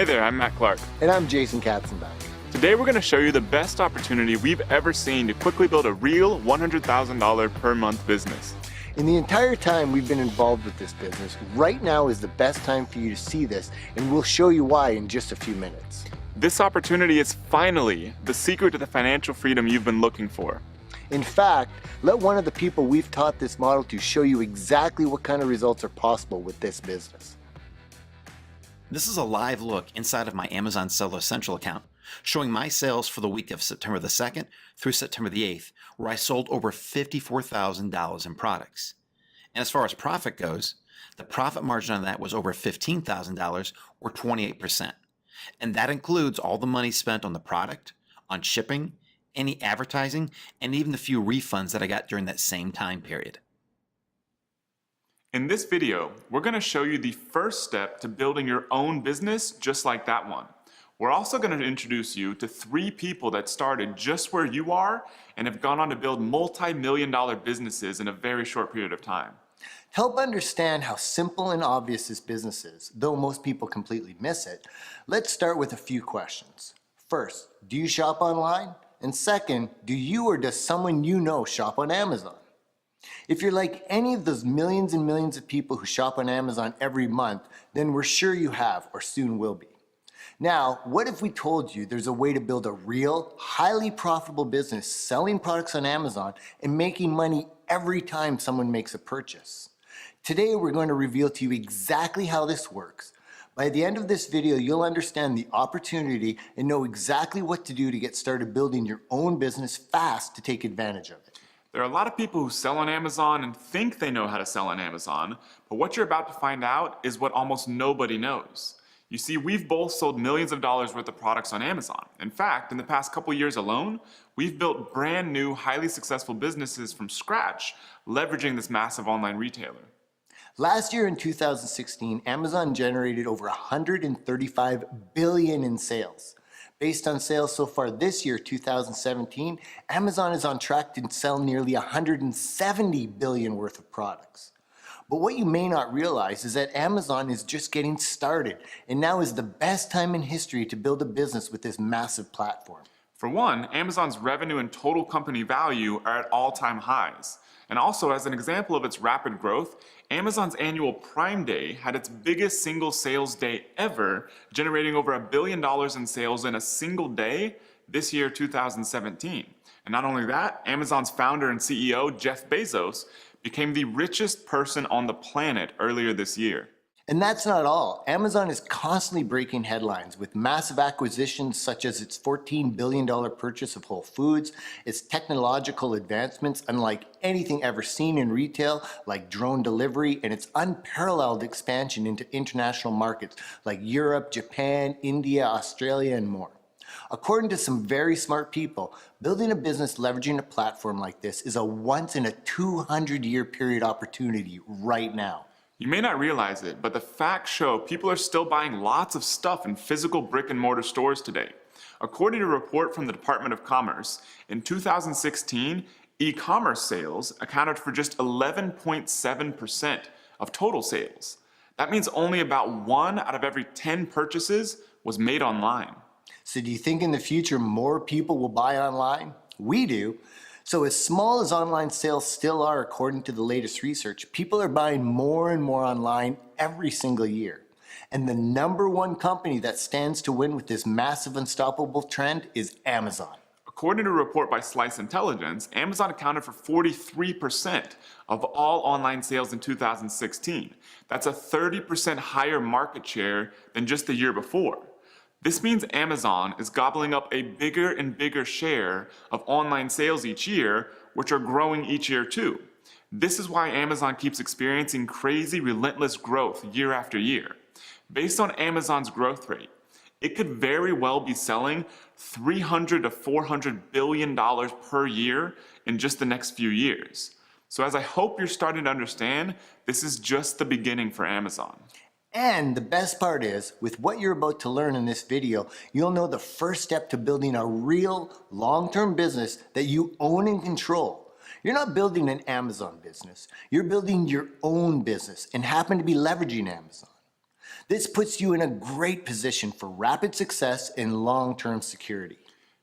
Hey there, I'm Matt Clark. And I'm Jason Katzenbach. Today we're going to show you the best opportunity we've ever seen to quickly build a real $100,000 per month business. In the entire time we've been involved with this business, right now is the best time for you to see this, and we'll show you why in just a few minutes. This opportunity is finally the secret to the financial freedom you've been looking for. In fact, let one of the people we've taught this model to show you exactly what kind of results are possible with this business. This is a live look inside of my Amazon Seller Central account, showing my sales for the week of September the 2nd through September the 8th, where I sold over $54,000 in products. And as far as profit goes, the profit margin on that was over $15,000 or 28%. And that includes all the money spent on the product, on shipping, any advertising, and even the few refunds that I got during that same time period. In this video, we're going to show you the first step to building your own business just like that one. We're also going to introduce you to 3 people that started just where you are and have gone on to build multi-million-dollar businesses in a very short period of time. To help understand how simple and obvious this business is, though most people completely miss it, let's start with a few questions. First, do you shop online? And second, do you or does someone you know shop on Amazon? If you're like any of those millions and millions of people who shop on Amazon every month, then we're sure you have or soon will be. Now, what if we told you there's a way to build a real, highly profitable business selling products on Amazon and making money every time someone makes a purchase? Today, we're going to reveal to you exactly how this works. By the end of this video, you'll understand the opportunity and know exactly what to do to get started building your own business fast to take advantage of it. There are a lot of people who sell on Amazon and think they know how to sell on Amazon, but what you're about to find out is what almost nobody knows. You see, we've both sold millions of dollars worth of products on Amazon. In fact, in the past couple years alone, we've built brand new, highly successful businesses from scratch, leveraging this massive online retailer. Last year in 2016, Amazon generated over $135 billion in sales. Based on sales so far this year, 2017, Amazon is on track to sell nearly $170 billion worth of products. But what you may not realize is that Amazon is just getting started, and now is the best time in history to build a business with this massive platform. For one, Amazon's revenue and total company value are at all-time highs. And also, as an example of its rapid growth, Amazon's annual Prime Day had its biggest single sales day ever, generating over $1 billion in sales in a single day this year, 2017. And not only that, Amazon's founder and CEO, Jeff Bezos, became the richest person on the planet earlier this year. And that's not all. Amazon is constantly breaking headlines with massive acquisitions such as its $14 billion purchase of Whole Foods, its technological advancements unlike anything ever seen in retail like drone delivery, and its unparalleled expansion into international markets like Europe, Japan, India, Australia, and more. According to some very smart people, building a business leveraging a platform like this is a once in a 200-year period opportunity right now. You may not realize it, but the facts show people are still buying lots of stuff in physical brick and mortar stores today. According to a report from the Department of Commerce, in 2016, e-commerce sales accounted for just 11.7% of total sales. That means only about 1 out of every 10 purchases was made online. So do you think in the future more people will buy online? We do. So as small as online sales still are according to the latest research, people are buying more and more online every single year. And the #1 company that stands to win with this massive unstoppable trend is Amazon. According to a report by Slice Intelligence, Amazon accounted for 43% of all online sales in 2016. That's a 30% higher market share than just the year before. This means Amazon is gobbling up a bigger and bigger share of online sales each year, which are growing each year too. This is why Amazon keeps experiencing crazy, relentless growth year after year. Based on Amazon's growth rate, it could very well be selling $300 to $400 billion per year in just the next few years. So as I hope you're starting to understand, this is just the beginning for Amazon. And the best part is, with what you're about to learn in this video, you'll know the first step to building a real long-term business that you own and control. You're not building an Amazon business. You're building your own business and happen to be leveraging Amazon. This puts you in a great position for rapid success and long-term security.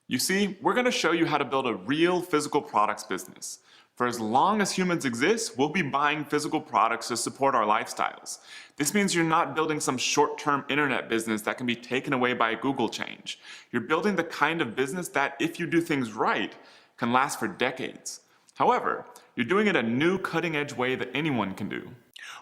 You see, we're going to show you how to build a real physical products business. For as long as humans exist, we'll be buying physical products to support our lifestyles. This means you're not building some short-term internet business that can be taken away by a Google change. You're building the kind of business that, if you do things right, can last for decades. However, you're doing it a new cutting-edge way that anyone can do.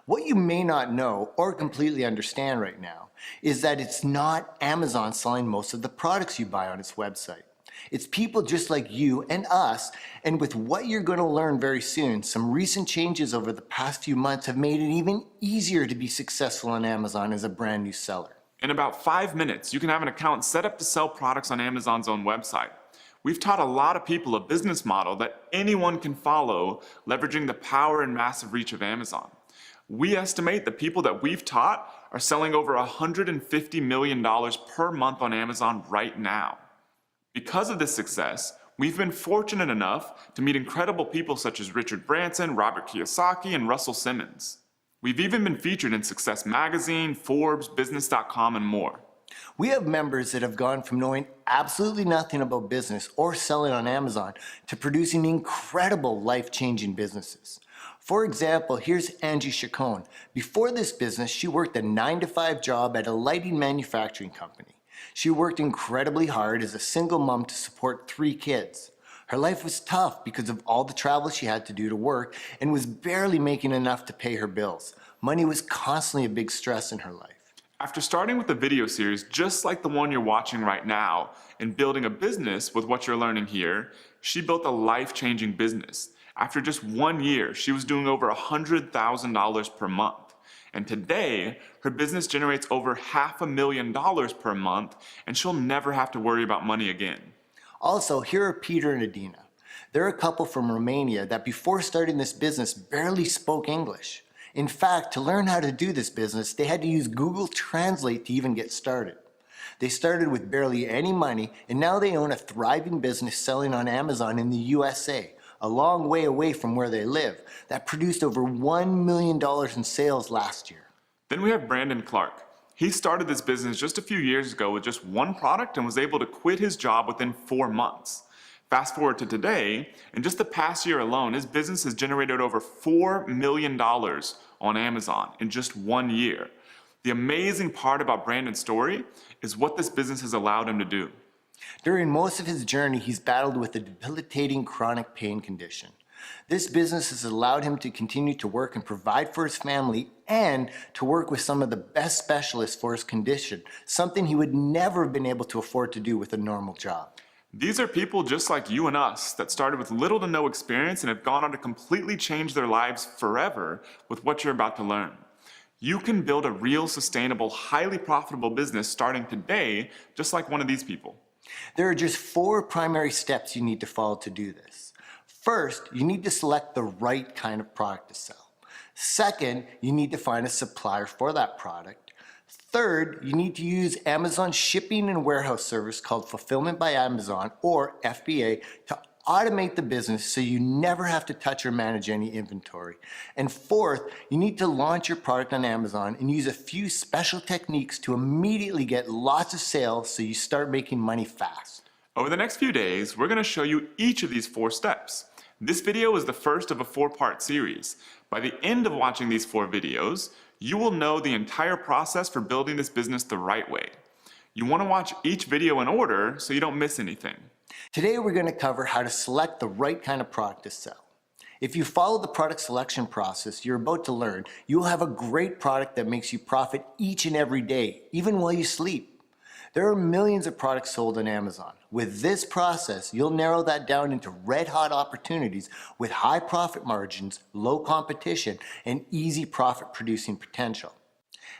What you may not know or completely understand right now is that it's not Amazon selling most of the products you buy on its website. It's people just like you and us, and with what you're going to learn very soon, some recent changes over the past few months have made it even easier to be successful on Amazon as a brand new seller. In about 5 minutes, you can have an account set up to sell products on Amazon's own website. We've taught a lot of people a business model that anyone can follow, leveraging the power and massive reach of Amazon. We estimate the people that we've taught are selling over $150 million per month on Amazon right now. Because of this success, we've been fortunate enough to meet incredible people such as Richard Branson, Robert Kiyosaki, and Russell Simmons. We've even been featured in Success Magazine, Forbes, Business.com, and more. We have members that have gone from knowing absolutely nothing about business or selling on Amazon to producing incredible life-changing businesses. For example, here's Angie Chacon. Before this business, she worked a 9-to-5 job at a lighting manufacturing company. She worked incredibly hard as a single mom to support 3 kids. Her life was tough because of all the travel she had to do to work and was barely making enough to pay her bills. Money was constantly a big stress in her life. After starting with a video series just like the one you're watching right now and building a business with what you're learning here, she built a life-changing business. After just 1 year, she was doing over $100,000 per month. And today, her business generates over $500,000 per month, and she'll never have to worry about money again. Also, here are Peter and Adina. They're a couple from Romania that before starting this business barely spoke English. In fact, to learn how to do this business, they had to use Google Translate to even get started. They started with barely any money, and now they own a thriving business selling on Amazon in the USA, a long way away from where they live, that produced over $1 million in sales last year. Then we have Brandon Clark. He started this business just a few years ago with just one product and was able to quit his job within 4 months. Fast forward to today, in just the past year alone, his business has generated over $4 million on Amazon in just 1 year. The amazing part about Brandon's story is what this business has allowed him to do. During most of his journey, he's battled with a debilitating chronic pain condition. This business has allowed him to continue to work and provide for his family and to work with some of the best specialists for his condition, something he would never have been able to afford to do with a normal job. These are people just like you and us that started with little to no experience and have gone on to completely change their lives forever with what you're about to learn. You can build a real, sustainable, highly profitable business starting today, just like one of these people. There are just 4 primary steps you need to follow to do this. First, you need to select the right kind of product to sell. Second, you need to find a supplier for that product. Third, you need to use Amazon's shipping and warehouse service called Fulfillment by Amazon, or FBA, to automate the business so you never have to touch or manage any inventory. And fourth, you need to launch your product on Amazon and use a few special techniques to immediately get lots of sales so you start making money fast. Over the next few days, we're going to show you each of these 4 steps. This video is the first of a 4-part series. By the end of watching these 4 videos, you will know the entire process for building this business the right way. You want to watch each video in order so you don't miss anything. Today we're going to cover how to select the right kind of product to sell. If you follow the product selection process you're about to learn, you'll have a great product that makes you profit each and every day, even while you sleep. There are millions of products sold on Amazon. With this process, you'll narrow that down into red-hot opportunities with high profit margins, low competition, and easy profit-producing potential.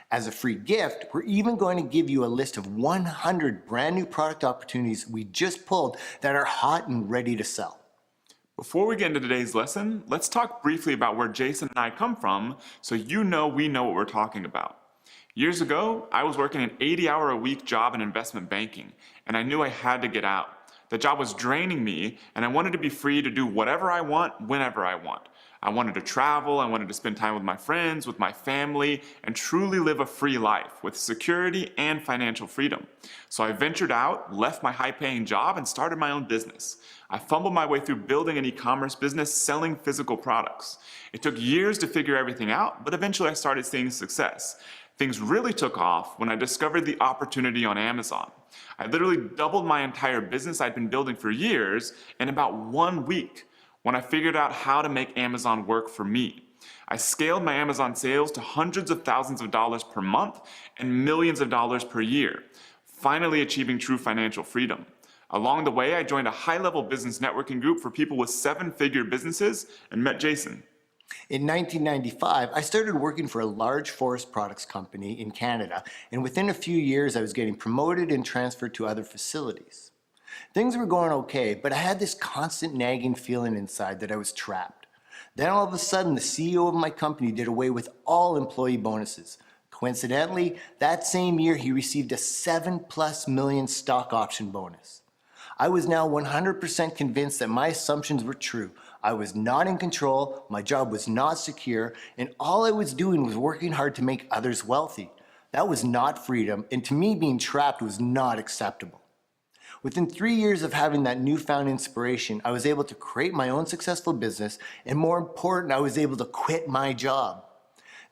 As a free gift, we're even going to give you a list of 100 brand new product opportunities we just pulled that are hot and ready to sell. Before we get into today's lesson, let's talk briefly about where Jason and I come from so you know we know what we're talking about. Years ago, I was working an 80-hour-a-week job in investment banking, and I knew I had to get out. The job was draining me, and I wanted to be free to do whatever I want, whenever I want. I wanted to travel, I wanted to spend time with my friends, with my family, and truly live a free life with security and financial freedom. So I ventured out, left my high-paying job, and started my own business. I fumbled my way through building an e-commerce business selling physical products. It took years to figure everything out, but eventually I started seeing success. Things really took off when I discovered the opportunity on Amazon. I literally doubled my entire business I'd been building for years in about 1 week when I figured out how to make Amazon work for me. I scaled my Amazon sales to hundreds of thousands of dollars per month and millions of dollars per year, finally achieving true financial freedom. Along the way, I joined a high-level business networking group for people with 7-figure businesses and met Jason. In 1995, I started working for a large forest products company in Canada, and within a few years, I was getting promoted and transferred to other facilities. Things were going okay, but I had this constant nagging feeling inside that I was trapped. Then all of a sudden, the CEO of my company did away with all employee bonuses. Coincidentally, that same year, he received a $7+ million stock option bonus. I was now 100% convinced that my assumptions were true. I was not in control, my job was not secure, and all I was doing was working hard to make others wealthy. That was not freedom, and to me, being trapped was not acceptable. Within 3 years of having that newfound inspiration, I was able to create my own successful business, and more important, I was able to quit my job.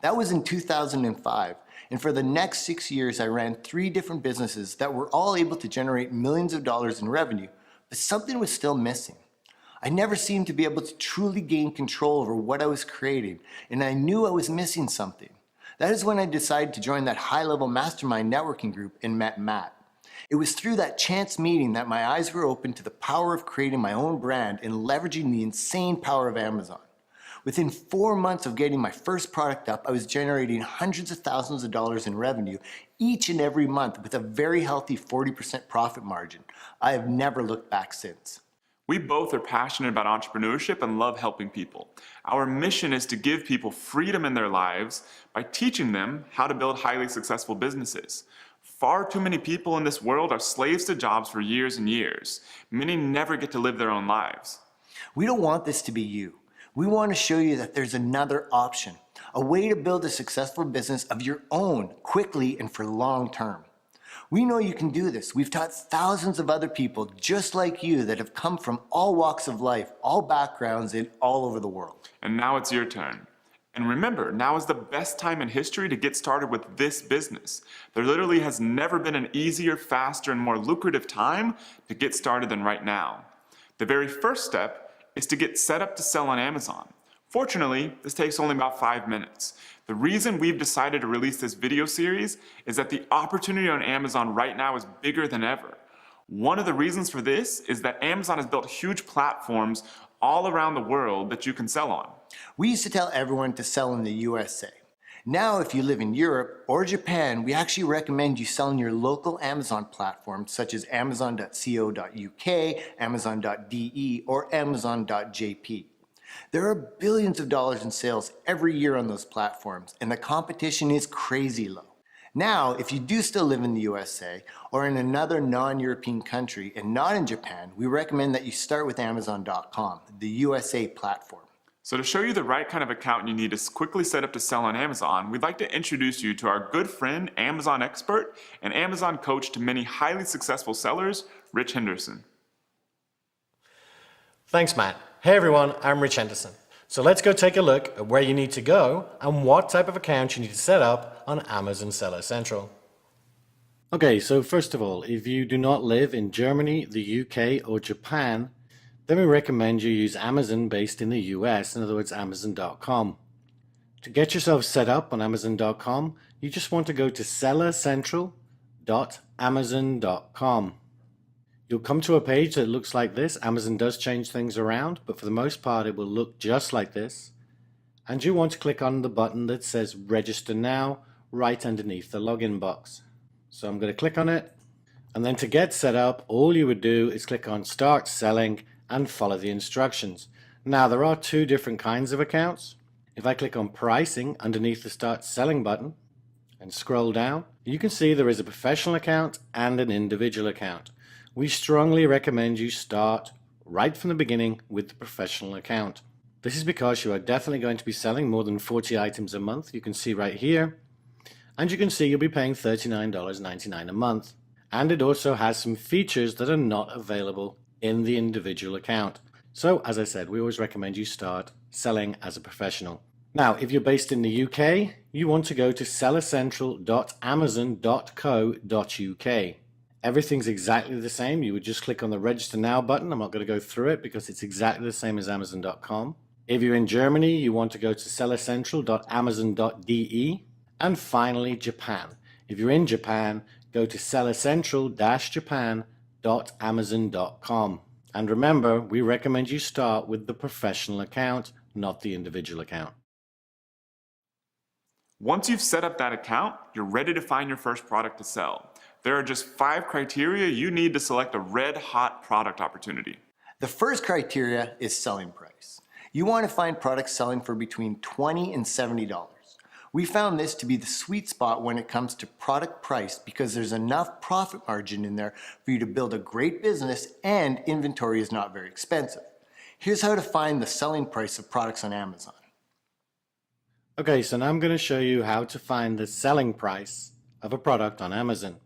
That was in 2005, and for the next 6 years, I ran 3 different businesses that were all able to generate millions of dollars in revenue, but something was still missing. I never seemed to be able to truly gain control over what I was creating, and I knew I was missing something. That is when I decided to join that high-level mastermind networking group and met Matt. It was through that chance meeting that my eyes were opened to the power of creating my own brand and leveraging the insane power of Amazon. Within 4 months of getting my first product up, I was generating hundreds of thousands of dollars in revenue each and every month with a very healthy 40% profit margin. I have never looked back since. We both are passionate about entrepreneurship and love helping people. Our mission is to give people freedom in their lives by teaching them how to build highly successful businesses. Far too many people in this world are slaves to jobs for years and years. Many never get to live their own lives. We don't want this to be you. We want to show you that there's another option, a way to build a successful business of your own quickly and for long term. We know you can do this. We've taught thousands of other people just like you that have come from all walks of life, all backgrounds, and all over the world. And now it's your turn. And remember, now is the best time in history to get started with this business. There literally has never been an easier, faster, and more lucrative time to get started than right now. The very first step is to get set up to sell on Amazon. Fortunately, this takes only about 5 minutes. The reason we've decided to release this video series is that the opportunity on Amazon right now is bigger than ever. One of the reasons for this is that Amazon has built huge platforms all around the world that you can sell on. We used to tell everyone to sell in the USA. Now, if you live in Europe or Japan, we actually recommend you sell in your local Amazon platforms such as amazon.co.uk, amazon.de, or amazon.jp. There are billions of dollars in sales every year on those platforms, and the competition is crazy low. Now, if you do still live in the USA or in another non-European country and not in Japan, we recommend that you start with Amazon.com, the USA platform. So to show you the right kind of account you need to quickly set up to sell on Amazon, we'd like to introduce you to our good friend, Amazon expert, and Amazon coach to many highly successful sellers, Rich Henderson. Thanks, Matt. Hey everyone, I'm Rich Henderson. So let's go take a look at where you need to go and what type of account you need to set up on Amazon Seller Central. Okay, so first of all, if you do not live in Germany, the UK, or Japan, then we recommend you use Amazon based in the US, in other words, Amazon.com. To get yourself set up on Amazon.com, you just want to go to sellercentral.amazon.com. You'll come to a page that looks like this. Amazon does change things around, but for the most part, it will look just like this. And you want to click on the button that says Register Now right underneath the login box. So I'm going to click on it. And then to get set up, all you would do is click on Start Selling and follow the instructions. Now, there are 2 different kinds of accounts. If I click on Pricing underneath the Start Selling button and scroll down, you can see there is a professional account and an individual account. We strongly recommend you start right from the beginning with the professional account. This is because you are definitely going to be selling more than 40 items a month. You can see right here. And you can see you'll be paying $39.99 a month. And it also has some features that are not available in the individual account. So, as I said, we always recommend you start selling as a professional. Now, if you're based in the UK, you want to go to sellercentral.amazon.co.uk. Everything's exactly the same. You would just click on the Register Now button. I'm not going to go through it because it's exactly the same as Amazon.com. If you're in Germany, you want to go to sellercentral.amazon.de. And finally, Japan. If you're in Japan, go to sellercentral-japan.amazon.com. And remember, we recommend you start with the professional account, not the individual account. Once you've set up that account, you're ready to find your first product to sell. There are just 5 criteria you need to select a red-hot product opportunity. The first criteria is selling price. You want to find products selling for between $20 and $70. We found this to be the sweet spot when it comes to product price because there's enough profit margin in there for you to build a great business and inventory is not very expensive. Here's how to find the selling price of products on Amazon. Okay, so now I'm going to show you how to find the selling price of a product on Amazon.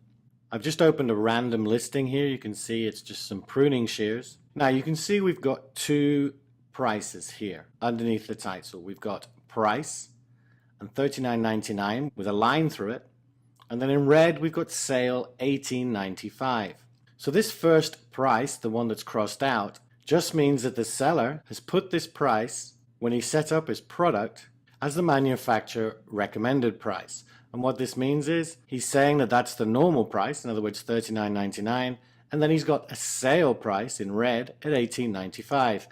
I've just opened a random listing here. You can see it's just some pruning shears. Now you can see we've got 2 prices here underneath the title. We've got price and $39.99 with a line through it. And then in red, we've got sale $18.95. So this first price, the one that's crossed out, just means that the seller has put this price when he set up his product as the manufacturer recommended price. And what this means is he's saying that that's the normal price, in other words, $39.99, and then he's got a sale price in red at $18.95.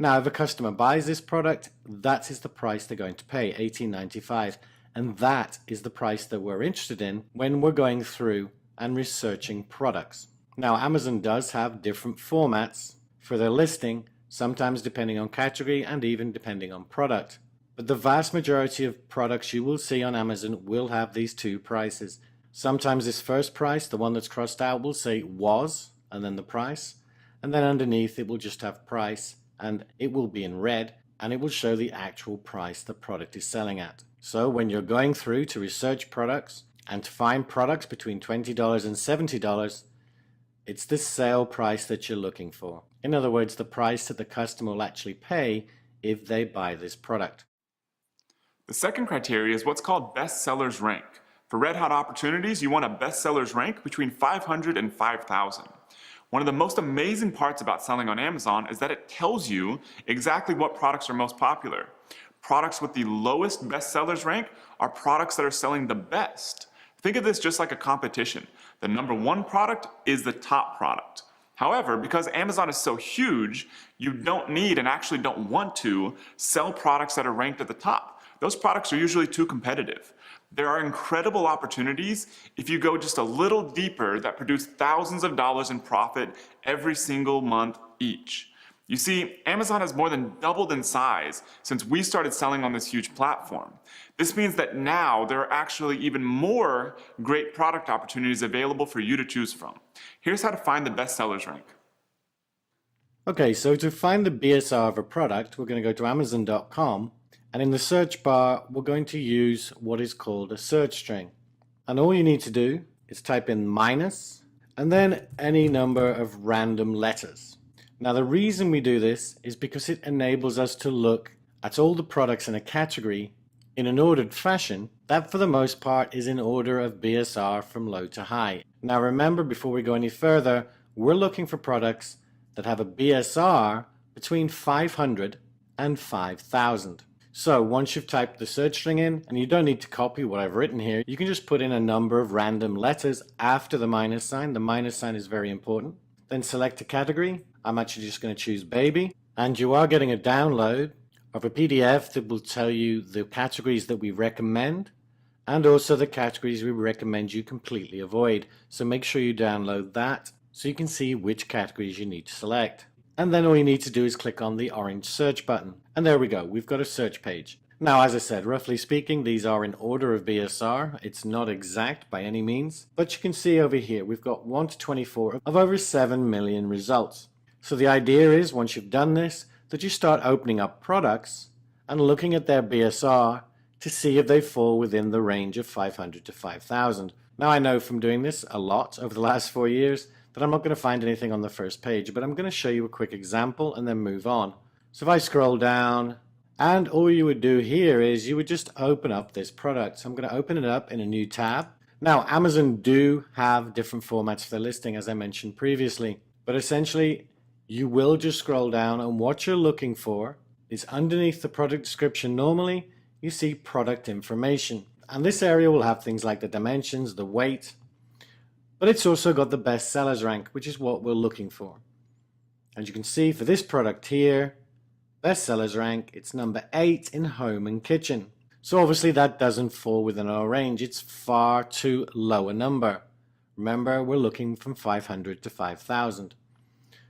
Now, if a customer buys this product, that is the price they're going to pay, $18.95. And that is the price that we're interested in when we're going through and researching products. Now, Amazon does have different formats for their listing, sometimes depending on category and even depending on product. But the vast majority of products you will see on Amazon will have these 2 prices. Sometimes this first price, the one that's crossed out, will say was, and then the price. And then underneath it will just have price, and it will be in red, and it will show the actual price the product is selling at. So when you're going through to research products and to find products between $20 and $70, it's the sale price that you're looking for. In other words, the price that the customer will actually pay if they buy this product. The second criteria is what's called bestsellers rank. For red-hot opportunities, you want a bestsellers rank between 500 and 5,000. One of the most amazing parts about selling on Amazon is that it tells you exactly what products are most popular. Products with the lowest bestsellers rank are products that are selling the best. Think of this just like a competition. The number 1 product is the top product. However, because Amazon is so huge, you don't need and actually don't want to sell products that are ranked at the top. Those products are usually too competitive. There are incredible opportunities if you go just a little deeper that produce thousands of dollars in profit every single month each. You see, Amazon has more than doubled in size since we started selling on this huge platform. This means that now there are actually even more great product opportunities available for you to choose from. Here's how to find the bestsellers rank. Okay, so to find the BSR of a product, we're going to go to Amazon.com. And in the search bar, we're going to use what is called a search string. And all you need to do is type in minus and then any number of random letters. Now, the reason we do this is because it enables us to look at all the products in a category in an ordered fashion that for the most part is in order of BSR from low to high. Now, remember, before we go any further, we're looking for products that have a BSR between 500 and 5,000. So once you've typed the search string in, and you don't need to copy what I've written here, you can just put in a number of random letters after the minus sign. The minus sign is very important. Then select a category. I'm actually just going to choose baby. And you are getting a download of a PDF that will tell you the categories that we recommend and also the categories we recommend you completely avoid. So make sure you download that so you can see which categories you need to select. And then all you need to do is click on the orange search button. And there we go, we've got a search page. Now, as I said, roughly speaking, these are in order of BSR. It's not exact by any means, but you can see over here, we've got 1 to 24 of over 7 million results. So the idea is, once you've done this, that you start opening up products and looking at their BSR to see if they fall within the range of 500 to 5,000. Now I know from doing this a lot over the last 4 years that I'm not going to find anything on the first page, but I'm going to show you a quick example and then move on. So if I scroll down, and all you would do here is you would just open up this product. So I'm going to open it up in a new tab. Now Amazon do have different formats for their listing, as I mentioned previously, but essentially you will just scroll down, and what you're looking for is underneath the product description. Normally you see product information, and this area will have things like the dimensions, the weight, but it's also got the best sellers rank, which is what we're looking for. As you can see for this product here, best sellers rank, it's number 8 in home and kitchen. So obviously that doesn't fall within our range. It's far too low a number. Remember, we're looking from 500 to 5,000.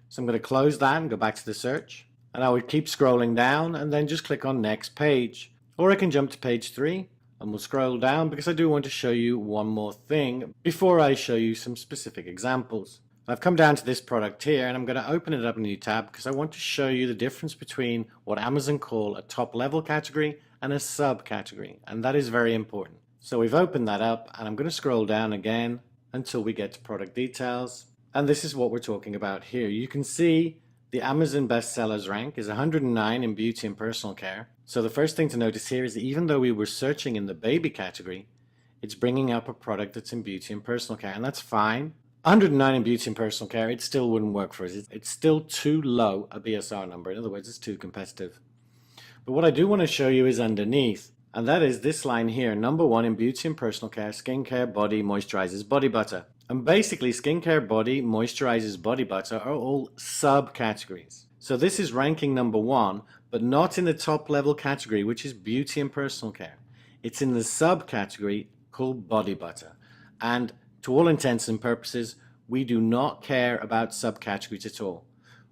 So I'm going to close that and go back to the search. And I would keep scrolling down and then just click on next page. Or I can jump to page 3 and we'll scroll down because I do want to show you one more thing before I show you some specific examples. I've come down to this product here and I'm going to open it up in a new tab because I want to show you the difference between what Amazon call a top level category and a subcategory, and that is very important. So we've opened that up and I'm going to scroll down again until we get to product details, and this is what we're talking about here. You can see the Amazon bestsellers rank is 109 in beauty and personal care. So the first thing to notice here is that even though we were searching in the baby category, it's bringing up a product that's in beauty and personal care, and that's fine. 109 in beauty and personal care, it still wouldn't work for us. It's still too low a BSR number. In other words, it's too competitive. But what I do want to show you is underneath, and that is this line here, number 1 in beauty and personal care, skincare, body, moisturizers, body butter. And basically, skincare, body, moisturizers, body butter are all subcategories. So this is ranking number 1, but not in the top level category, which is beauty and personal care. It's in the subcategory called body butter. And to all intents and purposes, we do not care about subcategories at all.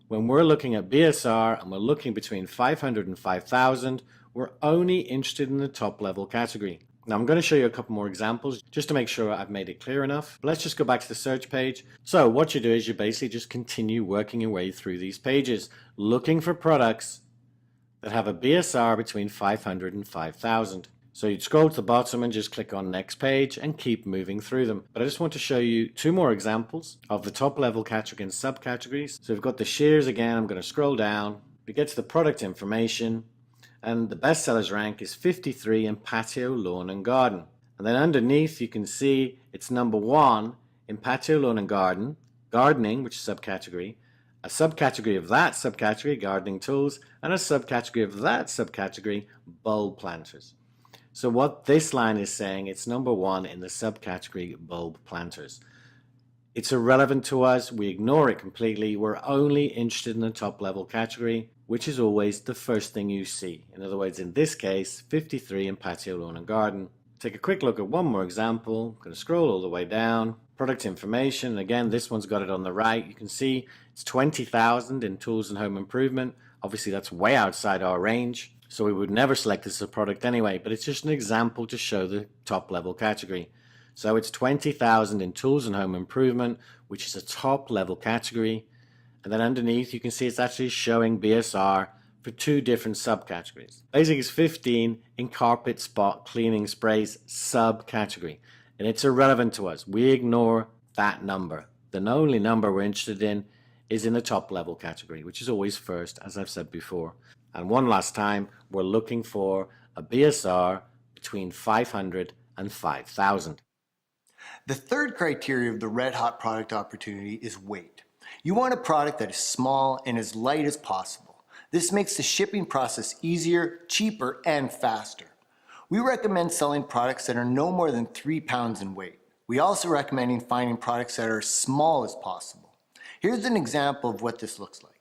When we're looking at BSR and we're looking between 500 and 5,000, we're only interested in the top level category. Now I'm going to show you a couple more examples just to make sure I've made it clear enough. Let's just go back to the search page. So what you do is you basically just continue working your way through these pages, looking for products that have a BSR between 500 and 5,000. So you'd scroll to the bottom and just click on next page and keep moving through them. But I just want to show you 2 more examples of the top level category and subcategories. So we've got the shears again. I'm going to scroll down. We get to the product information, and the bestsellers rank is 53 in patio, lawn and garden. And then underneath you can see it's number 1 in patio, lawn and gardening, which is subcategory, a subcategory of that subcategory, gardening tools, and a subcategory of that subcategory, bulb planters. So what this line is saying, it's number 1 in the subcategory bulb planters. It's irrelevant to us. We ignore it completely. We're only interested in the top level category, which is always the first thing you see. In other words, in this case, 53 in patio, lawn and garden. Take a quick look at one more example. I'm going to scroll all the way down. Product information. Again, this one's got it on the right. You can see it's 20,000 in tools and home improvement. Obviously, that's way outside our range. So we would never select this as a product anyway, but it's just an example to show the top level category. So it's 20,000 in tools and home improvement, which is a top level category. And then underneath you can see it's actually showing BSR for 2 different subcategories. Basically it's 15 in carpet spot cleaning sprays subcategory. And it's irrelevant to us. We ignore that number. The only number we're interested in is in the top level category, which is always first, as I've said before. And one last time, we're looking for a BSR between 500 and 5,000. The third criteria of the red hot product opportunity is weight. You want a product that is small and as light as possible. This makes the shipping process easier, cheaper, and faster. We recommend selling products that are no more than 3 pounds in weight. We also recommend finding products that are as small as possible. Here's an example of what this looks like.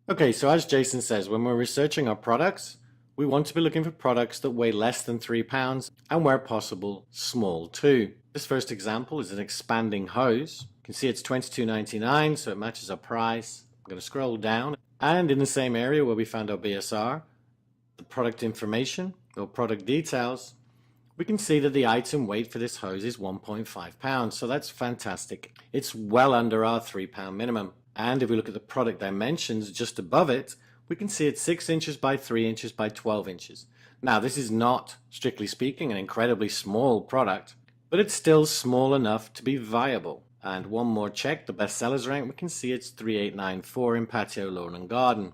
Okay, so as Jason says, when we're researching our products, we want to be looking for products that weigh less than 3 pounds and where possible, small too. This first example is an expanding hose. You can see it's $22.99, so it matches our price. I'm going to scroll down, and in the same area where we found our BSR, the product information or product details, we can see that the item weight for this hose is 1.5 pounds, so that's fantastic. It's well under our 3 pound minimum. And if we look at the product dimensions just above it, we can see it's 6 inches by 3 inches by 12 inches. Now, this is not, strictly speaking, an incredibly small product, but it's still small enough to be viable. And one more check, the bestsellers rank, we can see it's 3894 in patio, lawn and garden.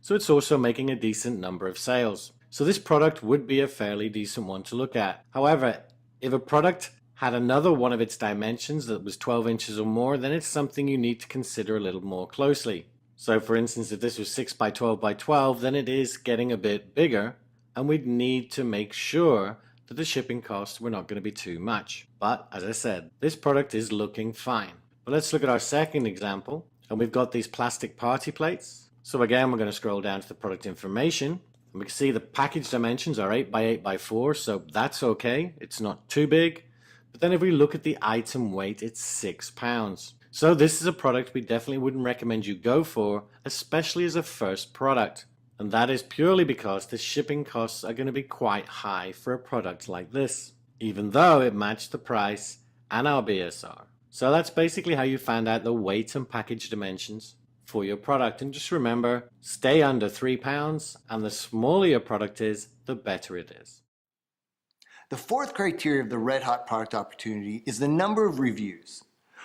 So it's also making a decent number of sales. So this product would be a fairly decent one to look at. However, if a product had another one of its dimensions that was 12 inches or more, then it's something you need to consider a little more closely. So for instance, if this was 6 by 12 by 12, then it is getting a bit bigger, and we'd need to make sure that the shipping costs were not going to be too much. But as I said, this product is looking fine. But let's look at our second example, and we've got these plastic party plates. So again, we're going to scroll down to the product information, and we can see the package dimensions are 8 by 8 by 4, so that's okay. It's not too big. But then if we look at the item weight, it's 6 pounds. So this is a product we definitely wouldn't recommend you go for, especially as a first product. And that is purely because the shipping costs are going to be quite high for a product like this, even though it matched the price and our BSR. So that's basically how you find out the weight and package dimensions for your product. And just remember, stay under 3 pounds, and the smaller your product is, the better it is. The fourth criteria of the Red Hot product opportunity is the number of reviews.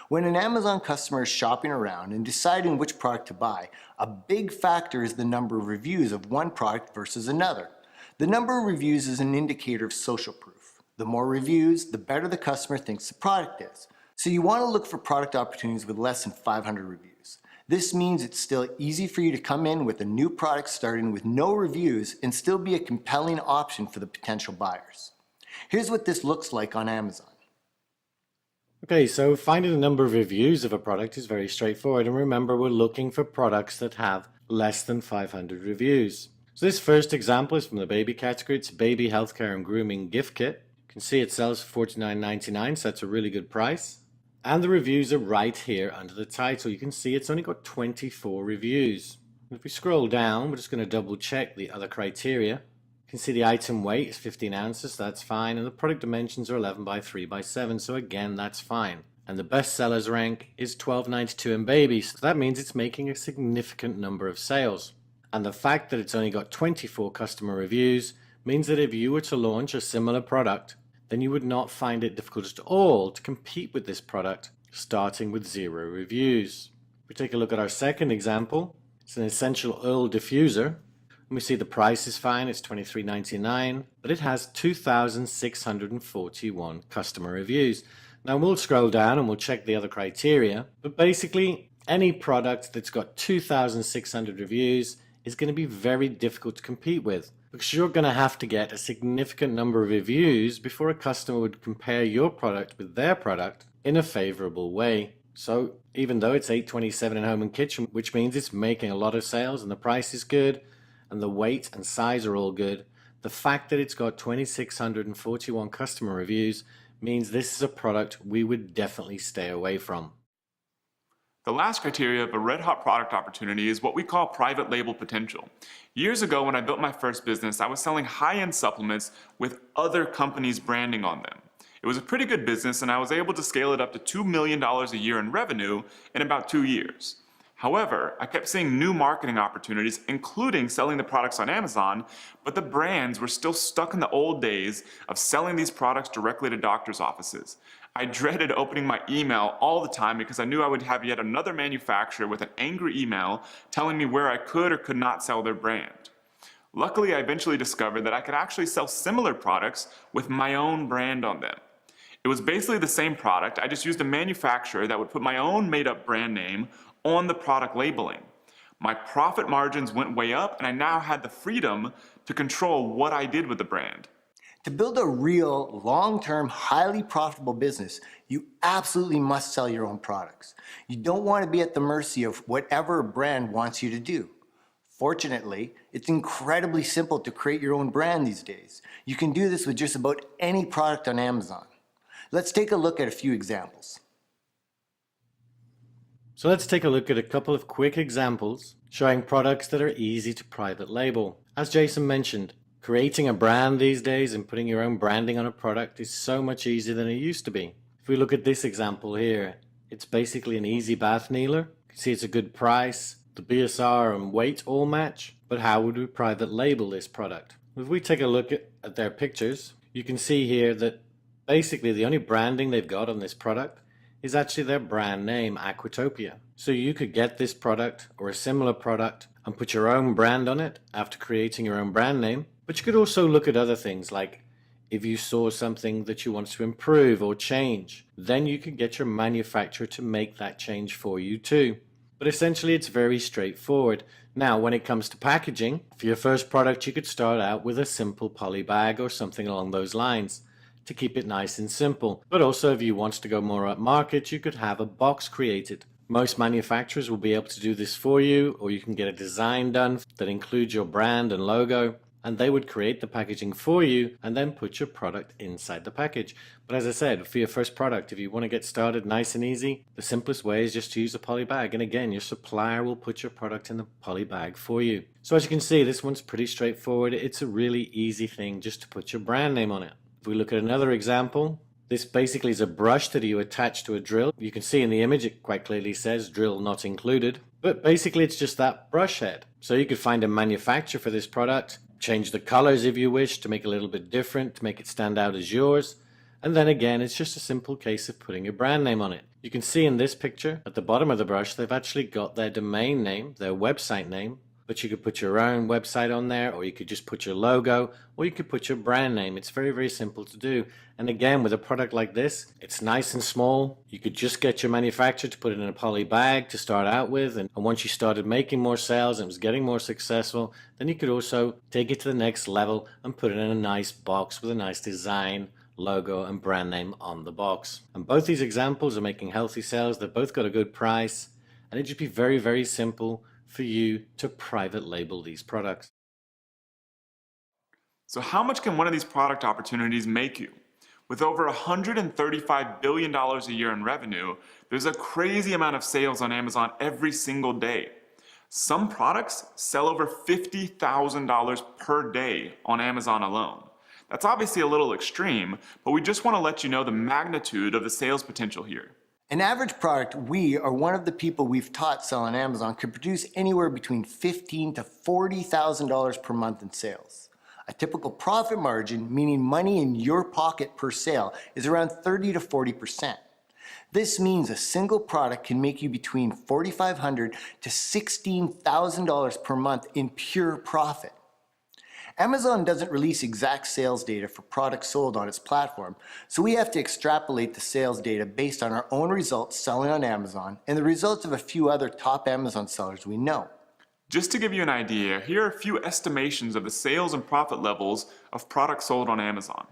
When an Amazon customer is shopping around and deciding which product to buy, a big factor is the number of reviews of one product versus another. The number of reviews is an indicator of social proof. The more reviews, the better the customer thinks the product is. So you want to look for product opportunities with less than 500 reviews. This means it's still easy for you to come in with a new product starting with no reviews and still be a compelling option for the potential buyers. Here's what this looks like on Amazon. Okay, so finding the number of reviews of a product is very straightforward, and remember, we're looking for products that have less than 500 reviews. So this first example is from the baby category. It's a baby healthcare and grooming gift kit. You can see it sells for $49.99, so that's a really good price. And the reviews are right here under the title. You can see it's only got 24 reviews. If we scroll down, we're just going to double check the other criteria. You can see the item weight is 15 ounces, that's fine, and the product dimensions are 11 by 3 by 7, so again, that's fine. And the best sellers rank is $12.92 in baby, so that means it's making a significant number of sales. And the fact that it's only got 24 customer reviews means that if you were to launch a similar product, then you would not find it difficult at all to compete with this product, starting with 0 reviews. If we take a look at our second example, it's an essential oil diffuser. And we see the price is fine, it's $23.99, but it has 2,641 customer reviews. Now we'll scroll down and we'll check the other criteria, but basically any product that's got 2,600 reviews is going to be very difficult to compete with, because you're going to have to get a significant number of reviews before a customer would compare your product with their product in a favorable way. So even though it's $8.27 in home and kitchen, which means it's making a lot of sales and the price is good, and the weight and size are all good, the fact that it's got 2,641 customer reviews means this is a product we would definitely stay away from. The last criteria of a red hot product opportunity is what we call private label potential. Years ago, when I built my first business, I was selling high-end supplements with other companies' branding on them. It was a pretty good business, and I was able to scale it up to $2 million a year in revenue in about 2 years. However, I kept seeing new marketing opportunities, including selling the products on Amazon, but the brands were still stuck in the old days of selling these products directly to doctors' offices. I dreaded opening my email all the time because I knew I would have yet another manufacturer with an angry email telling me where I could or could not sell their brand. Luckily, I eventually discovered that I could actually sell similar products with my own brand on them. It was basically the same product, I just used a manufacturer that would put my own made-up brand name on the product labeling. My profit margins went way up, and I now had the freedom to control what I did with the brand. To build a real, long-term, highly profitable business, you absolutely must sell your own products. You don't want to be at the mercy of whatever a brand wants you to do. Fortunately, it's incredibly simple to create your own brand these days. You can do this with just about any product on Amazon. Let's take a look at a few examples. So let's take a look at a couple of quick examples showing products that are easy to private label. As Jason mentioned, creating a brand these days and putting your own branding on a product is so much easier than it used to be. If we look at this example here, it's basically an easy bath kneeler. You can see it's a good price. The BSR and weight all match. But how would we private label this product? If we take a look at their pictures, you can see here that basically the only branding they've got on this product is actually their brand name, Aquatopia. So you could get this product or a similar product and put your own brand on it after creating your own brand name. But you could also look at other things, like if you saw something that you wanted to improve or change, then you could get your manufacturer to make that change for you too. But essentially it's very straightforward. Now, when it comes to packaging, for your first product you could start out with a simple poly bag or something along those lines to keep it nice and simple. But also if you want to go more up market, you could have a box created. Most manufacturers will be able to do this for you, or you can get a design done that includes your brand and logo, and they would create the packaging for you and then put your product inside the package. But as I said, for your first product, if you want to get started nice and easy, the simplest way is just to use a poly bag. And again, your supplier will put your product in the poly bag for you. So as you can see, this one's pretty straightforward. It's a really easy thing just to put your brand name on it. If we look at another example, this basically is a brush that you attach to a drill. You can see in the image it quite clearly says drill not included. But basically it's just that brush head. So you could find a manufacturer for this product, change the colors if you wish to make it a little bit different, to make it stand out as yours. And then again, it's just a simple case of putting your brand name on it. You can see in this picture at the bottom of the brush, they've actually got their domain name, their website name, but you could put your own website on there, or you could just put your logo, or you could put your brand name. It's very, very simple to do. And again, with a product like this, it's nice and small. You could just get your manufacturer to put it in a poly bag to start out with. And once you started making more sales and it was getting more successful, then you could also take it to the next level and put it in a nice box with a nice design, logo, and brand name on the box. And both these examples are making healthy sales. They've both got a good price. And it'd just be very, very simple for you to private label these products. So how much can one of these product opportunities make you? With over $135 billion a year in revenue, there's a crazy amount of sales on Amazon every single day. Some products sell over $50,000 per day on Amazon alone. That's obviously a little extreme, but we just want to let you know the magnitude of the sales potential here. An average product we or one of the people we've taught sell on Amazon could produce anywhere between $15,000 to $40,000 per month in sales. A typical profit margin, meaning money in your pocket per sale, is around 30 to 40%. This means a single product can make you between $4,500 to $16,000 per month in pure profit. Amazon doesn't release exact sales data for products sold on its platform, so we have to extrapolate the sales data based on our own results selling on Amazon and the results of a few other top Amazon sellers we know. Just to give you an idea, here are a few estimations of the sales and profit levels of products sold on Amazon.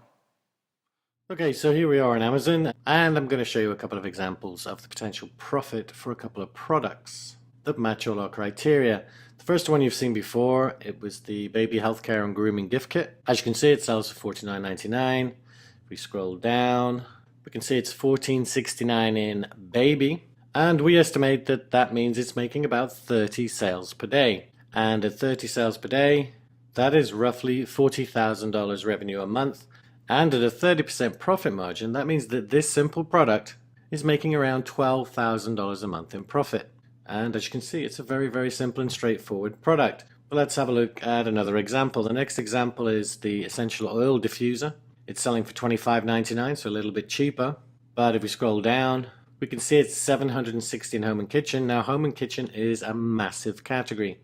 Okay, so here we are on Amazon, and I'm going to show you a couple of examples of the potential profit for a couple of products that match all our criteria. The first one you've seen before, it was the baby healthcare and grooming gift kit. As you can see, it sells for $49.99. If we scroll down, we can see it's $14.69 in baby, and we estimate that that means it's making about 30 sales per day. And at 30 sales per day, that is roughly $40,000 revenue a month. And at a 30% profit margin, that means that this simple product is making around $12,000 a month in profit. And as you can see, it's a very, very simple and straightforward product. But let's have a look at another example. The next example is the essential oil diffuser. It's selling for $25.99, so a little bit cheaper. But if we scroll down, we can see it's $760 in home and kitchen. Now, home and kitchen is a massive category.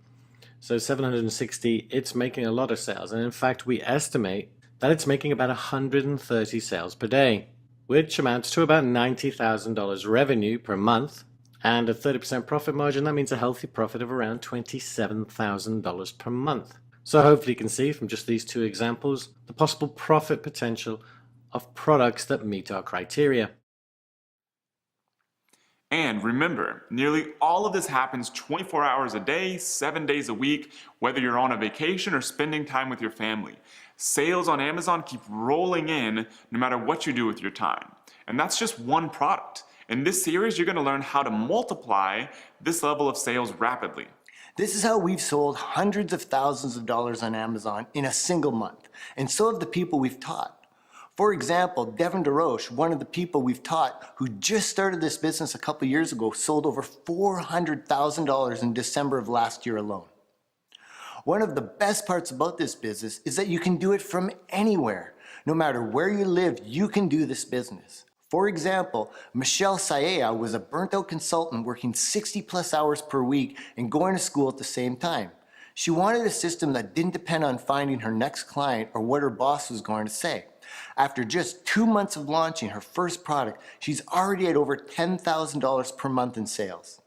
So $760, it's making a lot of sales. And in fact, we estimate that it's making about 130 sales per day, which amounts to about $90,000 revenue per month. And a 30% profit margin, that means a healthy profit of around $27,000 per month. So hopefully you can see from just these two examples the possible profit potential of products that meet our criteria. And remember, nearly all of this happens 24 hours a day, 7 days a week, whether you're on a vacation or spending time with your family. Sales on Amazon keep rolling in no matter what you do with your time. And that's just one product. In this series, you're going to learn how to multiply this level of sales rapidly. This is how we've sold hundreds of thousands of dollars on Amazon in a single month, and so have the people we've taught. For example, Devin DeRoche, one of the people we've taught who just started this business a couple years ago, sold over $400,000 in December of last year alone. One of the best parts about this business is that you can do it from anywhere. No matter where you live, you can do this business. For example, Michelle Saea was a burnt-out consultant working 60+ hours per week and going to school at the same time. She wanted a system that didn't depend on finding her next client or what her boss was going to say. After just 2 months of launching her first product, she's already at over $10,000 per month in sales.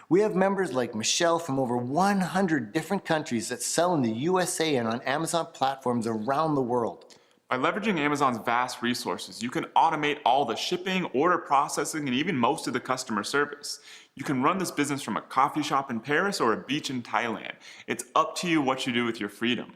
We have members like Michelle from over 100 different countries that sell in the USA and on Amazon platforms around the world. By leveraging Amazon's vast resources, you can automate all the shipping, order processing, and even most of the customer service. You can run this business from a coffee shop in Paris or a beach in Thailand. It's up to you what you do with your freedom.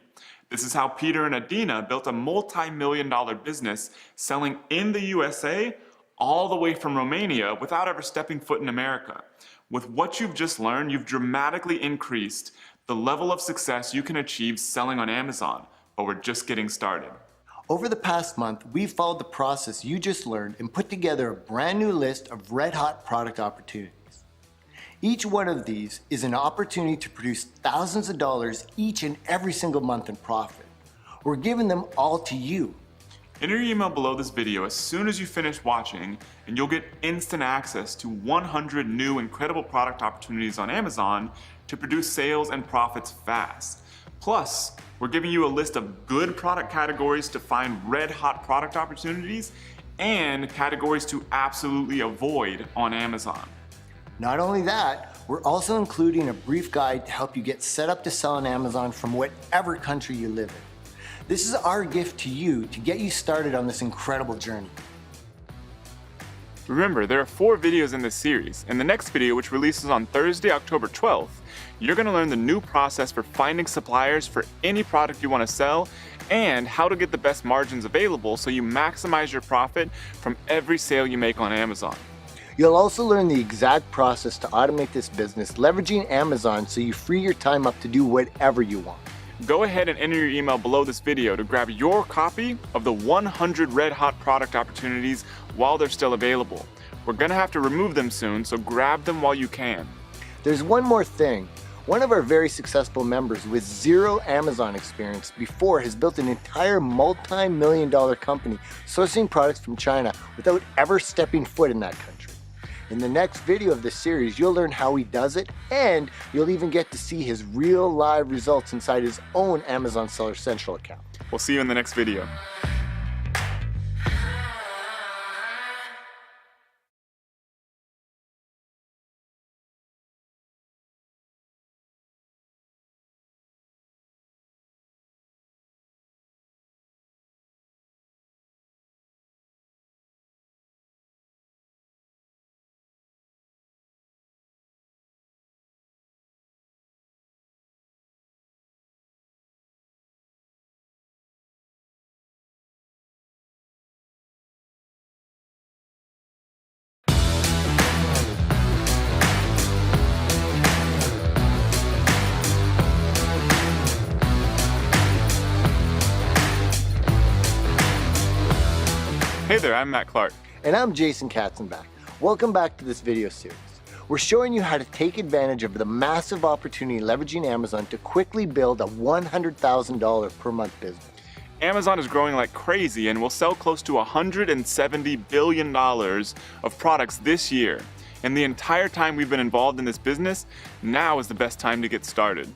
This is how Peter and Adina built a multi-million-dollar business selling in the USA all the way from Romania without ever stepping foot in America. With what you've just learned, you've dramatically increased the level of success you can achieve selling on Amazon, but we're just getting started. Over the past month, we've followed the process you just learned and put together a brand new list of red-hot product opportunities. Each one of these is an opportunity to produce thousands of dollars each and every single month in profit. We're giving them all to you. Enter your email below this video as soon as you finish watching, and you'll get instant access to 100 new incredible product opportunities on Amazon to produce sales and profits fast. Plus, we're giving you a list of good product categories to find red-hot product opportunities and categories to absolutely avoid on Amazon. Not only that, we're also including a brief guide to help you get set up to sell on Amazon from whatever country you live in. This is our gift to you to get you started on this incredible journey. Remember, there are 4 videos in this series. In the next video, which releases on Thursday, October 12th, you're going to learn the new process for finding suppliers for any product you want to sell and how to get the best margins available so you maximize your profit from every sale you make on Amazon. You'll also learn the exact process to automate this business, leveraging Amazon so you free your time up to do whatever you want. Go ahead and enter your email below this video to grab your copy of the 100 red-hot product opportunities while they're still available. We're going to have to remove them soon, so grab them while you can. There's one more thing. One of our very successful members with zero Amazon experience before has built an entire multi-million-dollar company sourcing products from China without ever stepping foot in that country. In the next video of this series, you'll learn how he does it, and you'll even get to see his real live results inside his own Amazon Seller Central account. We'll see you in the next video. Hey there, I'm Matt Clark. And I'm Jason Katzenbach. Welcome back to this video series. We're showing you how to take advantage of the massive opportunity leveraging Amazon to quickly build a $100,000 per month business. Amazon is growing like crazy and will sell close to $170 billion of products this year. And the entire time we've been involved in this business, now is the best time to get started.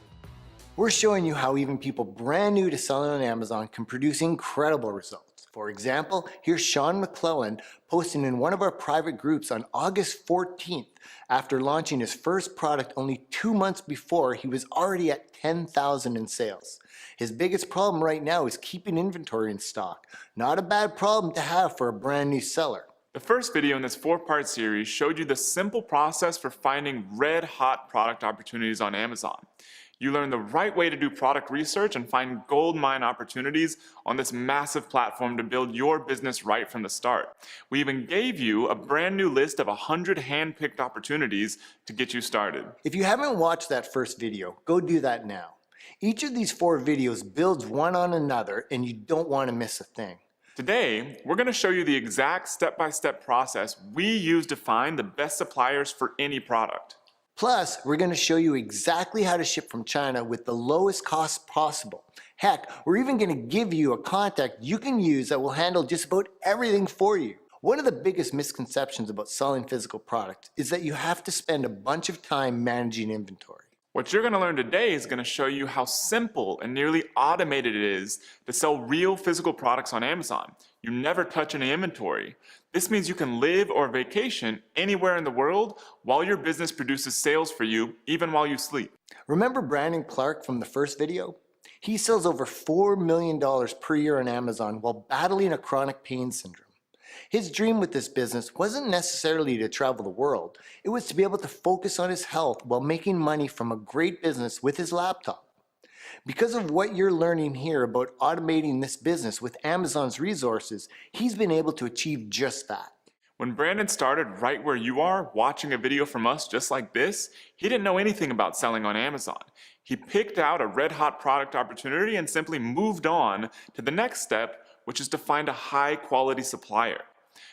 We're showing you how even people brand new to selling on Amazon can produce incredible results. For example, here's Sean McClellan posting in one of our private groups on August 14th. After launching his first product only 2 months before, he was already at $10,000 in sales. His biggest problem right now is keeping inventory in stock. Not a bad problem to have for a brand new seller. The first video in this 4-part series showed you the simple process for finding red-hot product opportunities on Amazon. You learn the right way to do product research and find gold mine opportunities on this massive platform to build your business right from the start. We even gave you a brand new list of 100 hand-picked opportunities to get you started. If you haven't watched that first video, go do that now. Each of these 4 videos builds one on another, and you don't want to miss a thing. Today, we're going to show you the exact step-by-step process we use to find the best suppliers for any product. Plus, we're going to show you exactly how to ship from China with the lowest cost possible. Heck, we're even going to give you a contact you can use that will handle just about everything for you. One of the biggest misconceptions about selling physical products is that you have to spend a bunch of time managing inventory. What you're going to learn today is going to show you how simple and nearly automated it is to sell real physical products on Amazon. You never touch any inventory. This means you can live or vacation anywhere in the world while your business produces sales for you, even while you sleep. Remember Brandon Clark from the first video? He sells over $4 million per year on Amazon while battling a chronic pain syndrome. His dream with this business wasn't necessarily to travel the world. It was to be able to focus on his health while making money from a great business with his laptop. Because of what you're learning here about automating this business with Amazon's resources, he's been able to achieve just that. When Brandon started right where you are, watching a video from us just like this, he didn't know anything about selling on Amazon. He picked out a red-hot product opportunity and simply moved on to the next step, which is to find a high-quality supplier.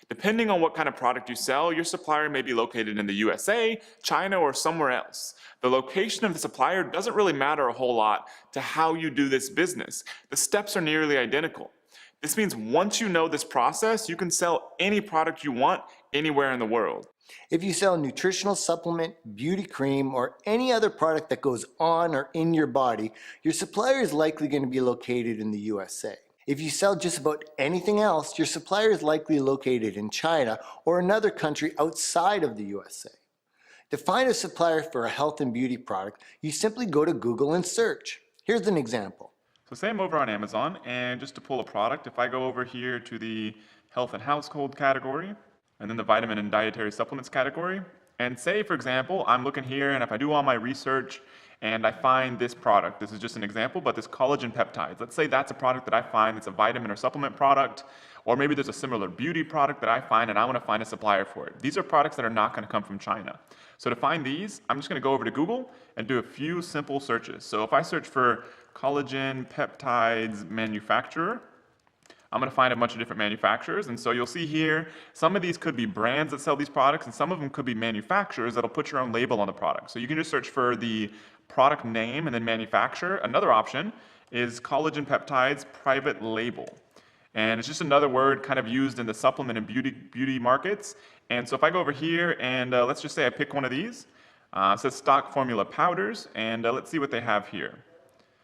Depending on what kind of product you sell, your supplier may be located in the USA, China, or somewhere else. The location of the supplier doesn't really matter a whole lot to how you do this business. The steps are nearly identical. This means once you know this process, you can sell any product you want anywhere in the world. If you sell a nutritional supplement, beauty cream, or any other product that goes on or in your body, your supplier is likely going to be located in the USA. If you sell just about anything else, your supplier is likely located in China or another country outside of the USA. To find a supplier for a health and beauty product, you simply go to Google and search. Here's an example. So say I'm over on Amazon, and just to pull a product, if I go over here to the health and household category, and then the vitamin and dietary supplements category, and say, for example, I'm looking here, and if I do all my research, and I find this product, this is just an example, but this collagen peptides, let's say that's a product that I find that's a vitamin or supplement product, or maybe there's a similar beauty product that I find and I want to find a supplier for it. These are products that are not going to come from China. So to find these, I'm just going to go over to Google and do a few simple searches. So if I search for collagen peptides manufacturer, I'm going to find a bunch of different manufacturers, and so you'll see here, some of these could be brands that sell these products, and some of them could be manufacturers that'll put your own label on the product. So you can just search for the product name and then manufacturer. Another option is collagen peptides private label. And it's just another word kind of used in the supplement and beauty markets. And so if I go over here and let's just say I pick one of these, it says stock formula powders, and let's see what they have here.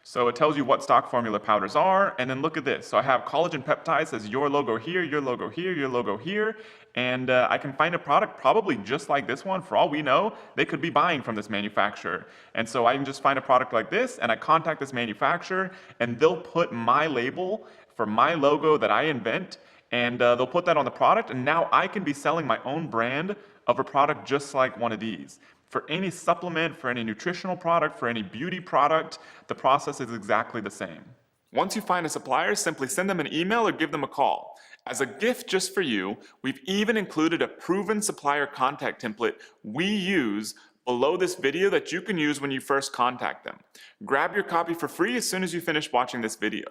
So it tells you what stock formula powders are, and then look at this. So I have collagen peptides, says your logo here, your logo here, your logo here, and I can find a product probably just like this one. For all we know, they could be buying from this manufacturer. And so I can just find a product like this, and I contact this manufacturer, and they'll put my label for my logo that I invent, and they'll put that on the product, and now I can be selling my own brand of a product just like one of these. For any supplement, for any nutritional product, for any beauty product, the process is exactly the same. Once you find a supplier, simply send them an email or give them a call. As a gift just for you, we've even included a proven supplier contact template we use below this video that you can use when you first contact them. Grab your copy for free as soon as you finish watching this video.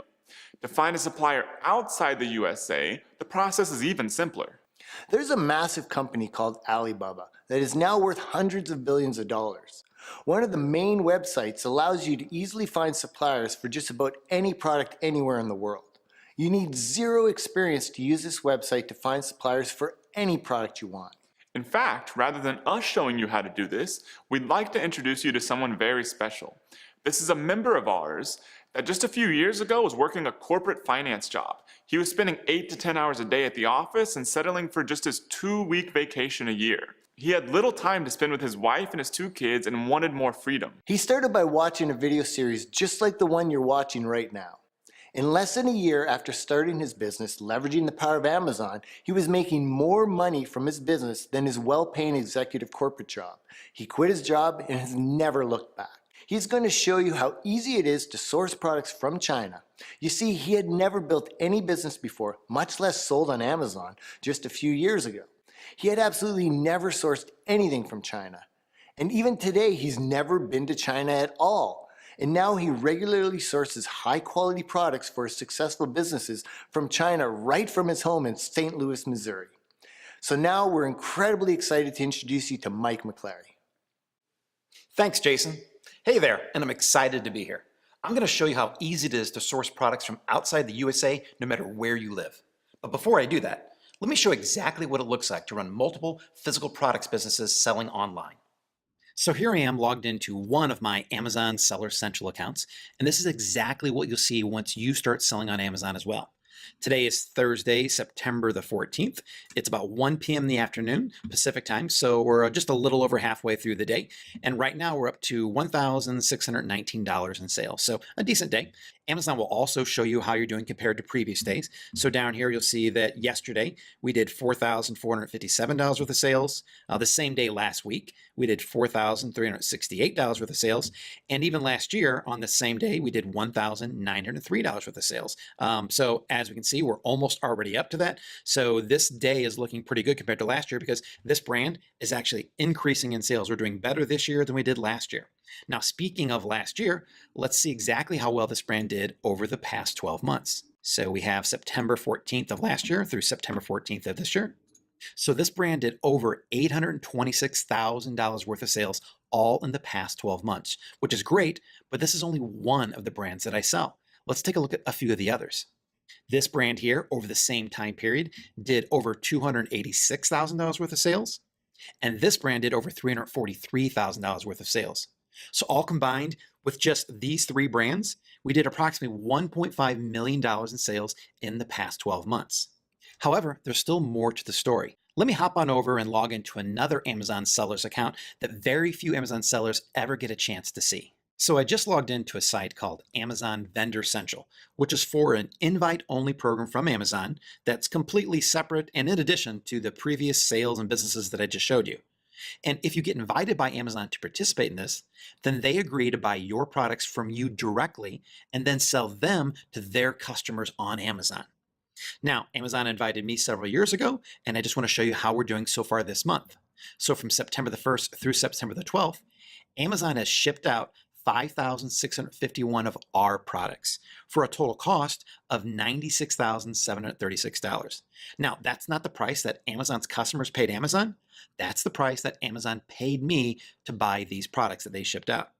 To find a supplier outside the USA, the process is even simpler. There's a massive company called Alibaba that is now worth hundreds of billions of dollars. One of the main websites allows you to easily find suppliers for just about any product anywhere in the world. You need zero experience to use this website to find suppliers for any product you want. In fact, rather than us showing you how to do this, we'd like to introduce you to someone very special. This is a member of ours that just a few years ago was working a corporate finance job. He was spending 8 to 10 hours a day at the office and settling for just his 2-week vacation a year. He had little time to spend with his wife and his 2 kids and wanted more freedom. He started by watching a video series just like the one you're watching right now. In less than a year after starting his business, leveraging the power of Amazon, he was making more money from his business than his well-paying executive corporate job. He quit his job and has never looked back. He's going to show you how easy it is to source products from China. You see, he had never built any business before, much less sold on Amazon, just a few years ago. He had absolutely never sourced anything from China. And even today, he's never been to China at all. And now he regularly sources high-quality products for his successful businesses from China right from his home in St. Louis, Missouri. So now we're incredibly excited to introduce you to Mike McClary. Thanks, Jason. Hey there, and I'm excited to be here. I'm going to show you how easy it is to source products from outside the USA no matter where you live. But before I do that, let me show exactly what it looks like to run multiple physical products businesses selling online. So here I am logged into one of my Amazon Seller Central accounts, and this is exactly what you'll see once you start selling on Amazon as well. Today is Thursday, September the 14th. It's about 1 p.m. in the afternoon, Pacific time, so we're just a little over halfway through the day. And right now we're up to $1,619 in sales, so a decent day. Amazon will also show you how you're doing compared to previous days. So down here you'll see that yesterday we did $4,457 worth of sales. The same day last week we did $4,368 worth of sales. And even last year on the same day we did $1,903 worth of sales. So as we can see, we're almost already up to that. So this day is looking pretty good compared to last year because this brand is actually increasing in sales. We're doing better this year than we did last year. Now, speaking of last year, let's see exactly how well this brand did over the past 12 months. So we have September 14th of last year through September 14th of this year. So this brand did over $826,000 worth of sales all in the past 12 months, which is great, but this is only one of the brands that I sell. Let's take a look at a few of the others. This brand here, over the same time period, did over $286,000 worth of sales, and this brand did over $343,000 worth of sales. So all combined, with just these three brands, we did approximately $1.5 million in sales in the past 12 months. However, there's still more to the story. Let me hop on over and log into another Amazon sellers account that very few Amazon sellers ever get a chance to see. So I just logged into a site called Amazon Vendor Central, which is for an invite-only program from Amazon that's completely separate and in addition to the previous sales and businesses that I just showed you. And if you get invited by Amazon to participate in this, then they agree to buy your products from you directly and then sell them to their customers on Amazon. Now, Amazon invited me several years ago, and I just want to show you how we're doing so far this month. So from September the 1st through September the 12th, Amazon has shipped out 5,651 of our products for a total cost of $96,736. Now, that's not the price that Amazon's customers paid Amazon. That's the price that Amazon paid me to buy these products that they shipped out.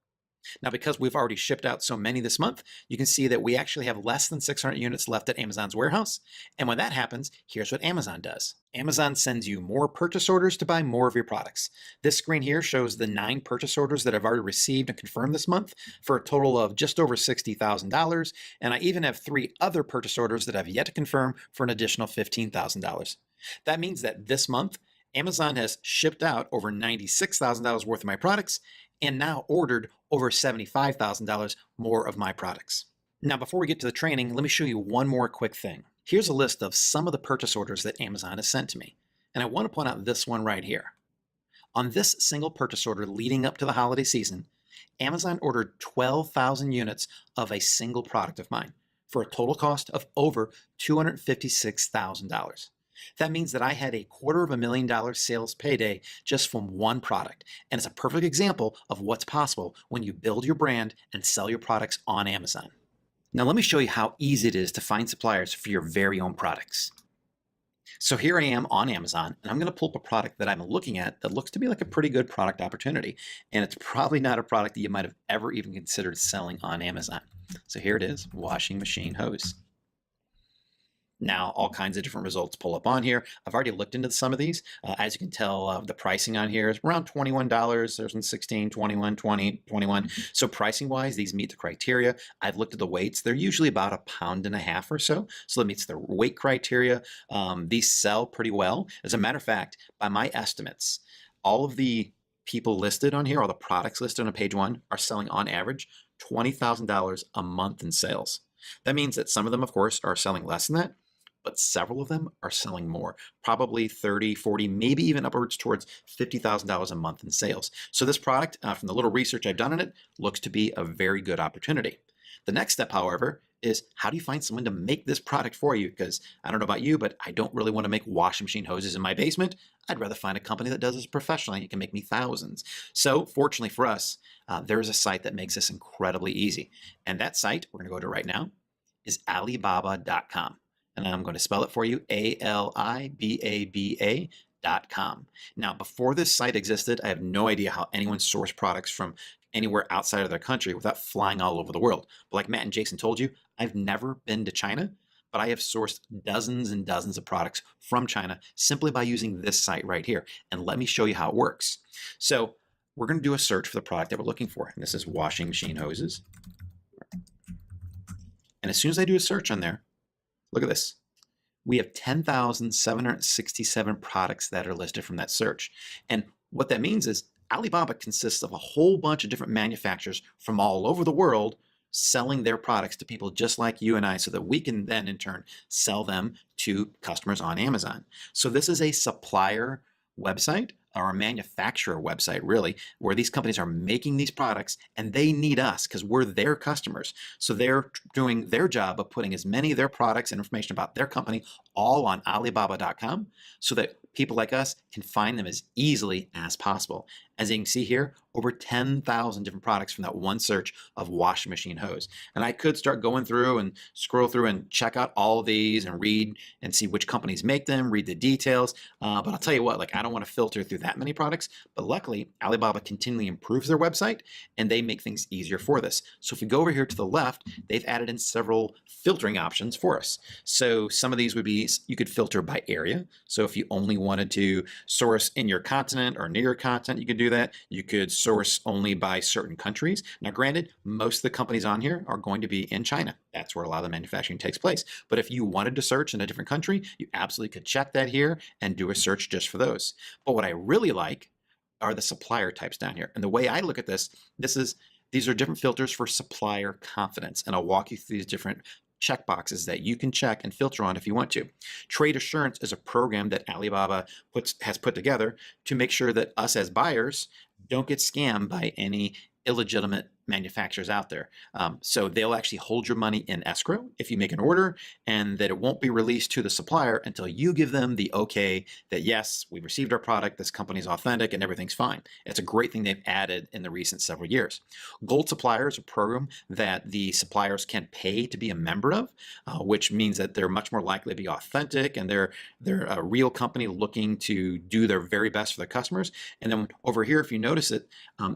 Now, because we've already shipped out so many this month, you can see that we actually have less than 600 units left at Amazon's warehouse. And when that happens, here's what Amazon does. Amazon sends you more purchase orders to buy more of your products. This screen here shows the 9 purchase orders that I've already received and confirmed this month for a total of just over $60,000. And I even have 3 other purchase orders that I've yet to confirm for an additional $15,000. That means that this month, Amazon has shipped out over $96,000 worth of my products and now ordered over $75,000 more of my products. Now, before we get to the training, let me show you one more quick thing. Here's a list of some of the purchase orders that Amazon has sent to me. And I want to point out this one right here. On this single purchase order leading up to the holiday season, Amazon ordered 12,000 units of a single product of mine for a total cost of over $256,000. That means that I had a $250,000 sales payday just from one product. And it's a perfect example of what's possible when you build your brand and sell your products on Amazon. Now let me show you how easy it is to find suppliers for your very own products. So here I am on Amazon, and I'm going to pull up a product that I'm looking at that looks to be like a pretty good product opportunity. And it's probably not a product that you might have ever even considered selling on Amazon. So here it is, washing machine hose. Now, all kinds of different results pull up on here. I've already looked into some of these. As you can tell, the pricing on here is around $21. There's one 16, 21, 20, 21. So pricing wise, these meet the criteria. I've looked at the weights. They're usually about 1.5 pounds or so. So that meets the weight criteria. These sell pretty well. As a matter of fact, by my estimates, all of the people listed on here, all the products listed on page 1 are selling on average $20,000 a month in sales. That means that some of them, of course, are selling less than that, but several of them are selling more, probably 30, 40, maybe even upwards towards $50,000 a month in sales. So this product, from the little research I've done on it, looks to be a very good opportunity. The next step, however, is how do you find someone to make this product for you? Because I don't know about you, but I don't really want to make washing machine hoses in my basement. I'd rather find a company that does this professionally and can make me thousands. So fortunately for us, there is a site that makes this incredibly easy. And that site, we're going to go to right now, is Alibaba.com. And I'm going to spell it for you, Alibaba.com. Alibaba.com. Now, before this site existed, I have no idea how anyone sourced products from anywhere outside of their country without flying all over the world. But like Matt and Jason told you, I've never been to China, but I have sourced dozens and dozens of products from China simply by using this site right here. And let me show you how it works. So we're going to do a search for the product that we're looking for. And this is washing machine hoses. And as soon as I do a search on there, look at this. We have 10,767 products that are listed from that search. And what that means is Alibaba consists of a whole bunch of different manufacturers from all over the world selling their products to people just like you and I so that we can then in turn sell them to customers on Amazon. So this is a supplier website or a manufacturer website really, where these companies are making these products and they need us because we're their customers. So they're doing their job of putting as many of their products and information about their company all on Alibaba.com so that people like us can find them as easily as possible. As you can see here, over 10,000 different products from that one search of washing machine hose. And I could start going through and scroll through and check out all of these and read and see which companies make them, read the details. But I'll tell you what, like I don't want to filter through that many products, but luckily Alibaba continually improves their website and they make things easier for this. So if we go over here to the left, they've added in several filtering options for us. So some of these would be, you could filter by area. So if you only wanted to source in your continent or near your continent, you could do that. You could source only by certain countries. Now, granted, most of the companies on here are going to be in China. That's where a lot of the manufacturing takes place. But if you wanted to search in a different country, you absolutely could check that here and do a search just for those. But what I really like are the supplier types down here. And the way I look at this, these are different filters for supplier confidence. And I'll walk you through these different checkboxes that you can check and filter on if you want to. Trade Assurance is a program that Alibaba has put together to make sure that us as buyers don't get scammed by any illegitimate manufacturers out there. So they'll actually hold your money in escrow if you make an order, and that it won't be released to the supplier until you give them the okay that yes, we received our product, this company's authentic and everything's fine. It's a great thing they've added in the recent several years. Gold Supplier is a program that the suppliers can pay to be a member of, which means that they're much more likely to be authentic and they're a real company looking to do their very best for their customers. And then over here, if you notice it,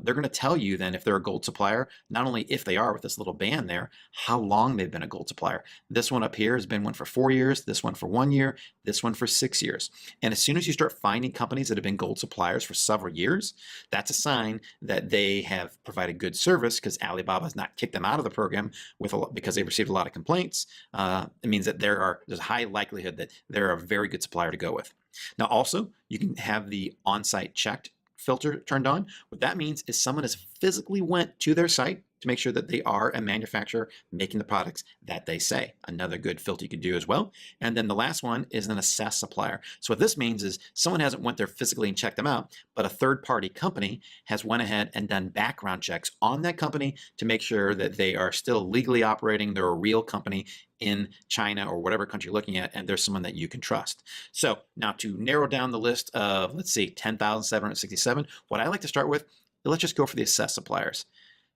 they're going to tell you then if they're a gold supplier, not only if they are with this little band there, how long they've been a gold supplier. This one up here has been one for 4 years, this one for 1 year, this one for 6 years. And as soon as you start finding companies that have been gold suppliers for several years, that's a sign that they have provided good service because Alibaba has not kicked them out of the program because they've received a lot of complaints. It means that there's a high likelihood that they're a very good supplier to go with. Now also, you can have the on-site checked filter turned on. What that means is someone has physically went to their site to make sure that they are a manufacturer making the products that they say. Another good filter you could do as well. And then the last one is an assessed supplier. So what this means is someone hasn't went there physically and checked them out, but a third-party company has went ahead and done background checks on that company to make sure that they are still legally operating, they're a real company in China or whatever country you're looking at, and there's someone that you can trust. So now to narrow down the list of, let's see, 10,767, what I like to start with, let's just go for the assessed suppliers.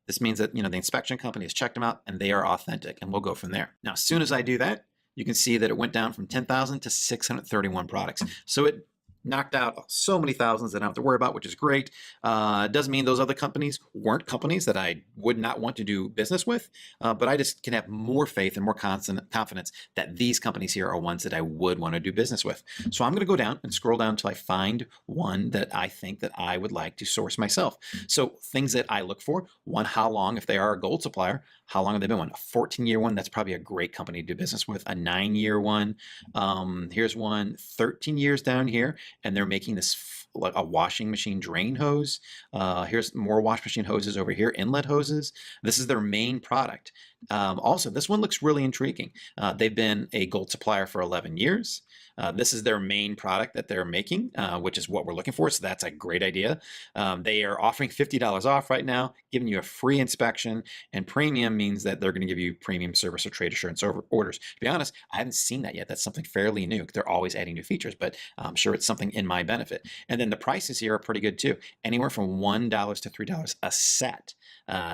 This means that, the inspection company has checked them out and they are authentic, and we'll go from there. Now, as soon as I do that, you can see that it went down from 10,000 to 631 products. So it knocked out so many thousands that I don't have to worry about, which is great. It doesn't mean those other companies weren't companies that I would not want to do business with, but I just can have more faith and more confidence that these companies here are ones that I would want to do business with. So I'm going to go down and scroll down until I find one that I think that I would like to source myself. So things that I look for, one, how long, if they are a gold supplier, how long have they been one? A 14-year one, that's probably a great company to do business with. A 9-year one, here's one, 13 years down here, and they're making this like a washing machine drain hose. Here's more wash machine hoses over here, inlet hoses. This is their main product. Also, this one looks really intriguing. They've been a gold supplier for 11 years. This is their main product that they're making, which is what we're looking for. So that's a great idea. They are offering $50 off right now, giving you a free inspection, and premium means that they're going to give you premium service or trade assurance orders. To be honest, I haven't seen that yet. That's something fairly new. They're always adding new features, but I'm sure it's something in my benefit. And then the prices here are pretty good too. Anywhere from $1 to $3 a set.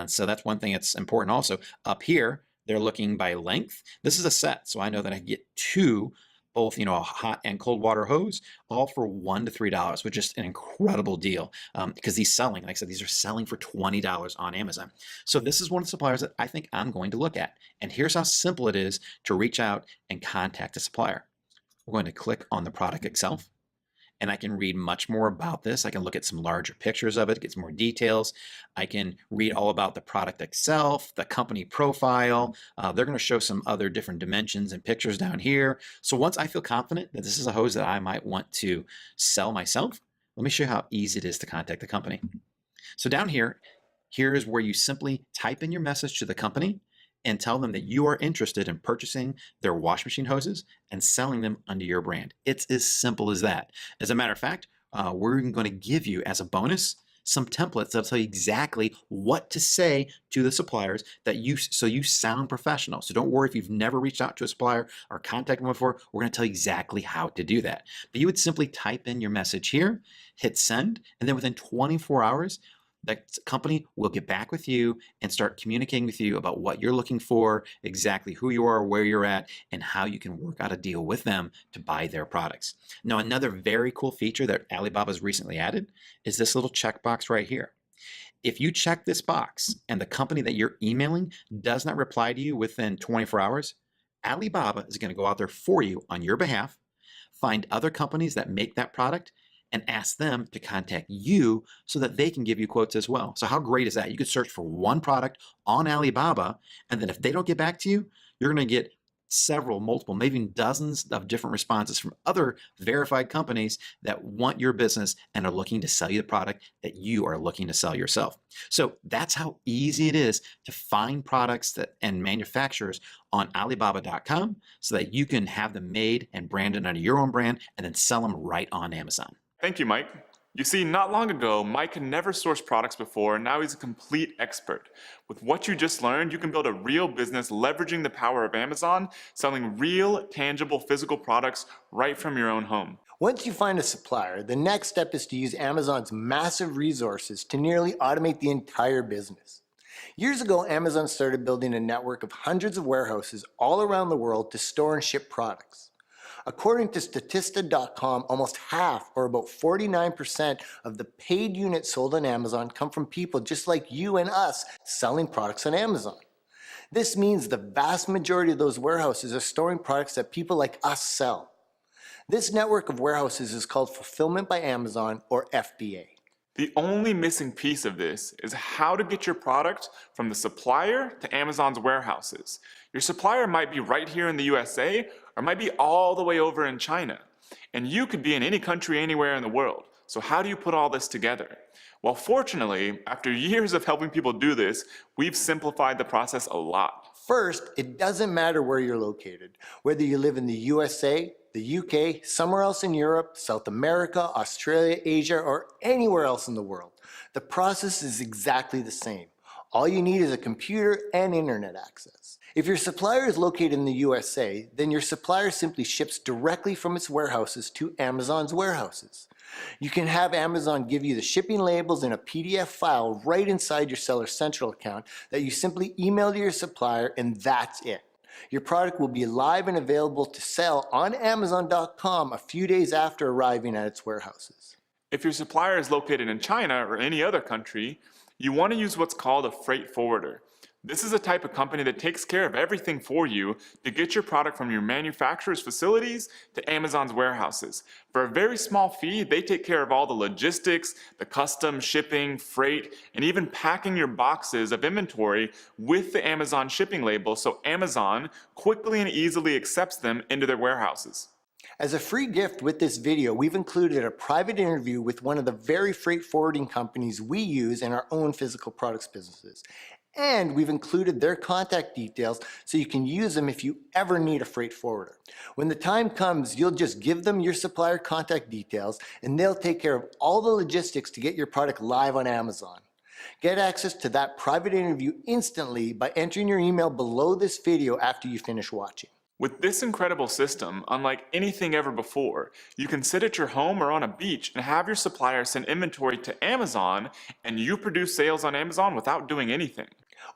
So that's one thing that's important also. Up here, they're looking by length. This is a set, so I know that I get 2 both, a hot and cold water hose, all for $1 to $3, which is an incredible deal because these selling, like I said, these are selling for $20 on Amazon. So this is one of the suppliers that I think I'm going to look at. And here's how simple it is to reach out and contact a supplier. We're going to click on the product itself. And I can read much more about this. I can look at some larger pictures of it, get some more details. I can read all about the product itself, the company profile. They're going to show some other different dimensions and pictures down here. So once I feel confident that this is a hose that I might want to sell myself, let me show you how easy it is to contact the company. So down here is where you simply type in your message to the company and tell them that you are interested in purchasing their wash machine hoses and selling them under your brand. It's as simple as that. As a matter of fact, we're even going to give you as a bonus some templates that'll tell you exactly what to say to the suppliers so you sound professional. So don't worry if you've never reached out to a supplier or contacted them before. We're going to tell you exactly how to do that. But you would simply type in your message here, hit send, and then within 24 hours, that company will get back with you and start communicating with you about what you're looking for, exactly who you are, where you're at, and how you can work out a deal with them to buy their products. Now, another very cool feature that Alibaba's recently added is this little checkbox right here. If you check this box and the company that you're emailing does not reply to you within 24 hours, Alibaba is going to go out there for you on your behalf, find other companies that make that product, and ask them to contact you so that they can give you quotes as well. So how great is that? You could search for one product on Alibaba, and then if they don't get back to you, you're going to get several, multiple, maybe even dozens of different responses from other verified companies that want your business and are looking to sell you the product that you are looking to sell yourself. So that's how easy it is to find products and manufacturers on Alibaba.com so that you can have them made and branded under your own brand and then sell them right on Amazon. Thank you, Mike. You see, not long ago, Mike had never sourced products before, and now he's a complete expert. With what you just learned, you can build a real business leveraging the power of Amazon, selling real, tangible, physical products right from your own home. Once you find a supplier, the next step is to use Amazon's massive resources to nearly automate the entire business. Years ago, Amazon started building a network of hundreds of warehouses all around the world to store and ship products. According to Statista.com, almost half, or about 49% of the paid units sold on Amazon come from people just like you and us selling products on Amazon. This means the vast majority of those warehouses are storing products that people like us sell. This network of warehouses is called Fulfillment by Amazon, or FBA. The only missing piece of this is how to get your product from the supplier to Amazon's warehouses. Your supplier might be right here in the USA or might be all the way over in China. And you could be in any country anywhere in the world. So how do you put all this together? Well, fortunately, after years of helping people do this, we've simplified the process a lot. First, it doesn't matter where you're located, whether you live in the USA, the UK, somewhere else in Europe, South America, Australia, Asia, or anywhere else in the world. The process is exactly the same. All you need is a computer and internet access. If your supplier is located in the USA, then your supplier simply ships directly from its warehouses to Amazon's warehouses. You can have Amazon give you the shipping labels in a PDF file right inside your Seller Central account that you simply email to your supplier, and that's it. Your product will be live and available to sell on Amazon.com a few days after arriving at its warehouses. If your supplier is located in China or any other country, you want to use what's called a freight forwarder. This is a type of company that takes care of everything for you to get your product from your manufacturer's facilities to Amazon's warehouses. For a very small fee, they take care of all the logistics, the custom shipping, freight, and even packing your boxes of inventory with the Amazon shipping label so Amazon quickly and easily accepts them into their warehouses. As a free gift with this video, we've included a private interview with one of the very freight forwarding companies we use in our own physical products businesses. And we've included their contact details so you can use them if you ever need a freight forwarder. When the time comes, you'll just give them your supplier contact details and they'll take care of all the logistics to get your product live on Amazon. Get access to that private interview instantly by entering your email below this video after you finish watching. With this incredible system, unlike anything ever before, you can sit at your home or on a beach and have your supplier send inventory to Amazon, and you produce sales on Amazon without doing anything.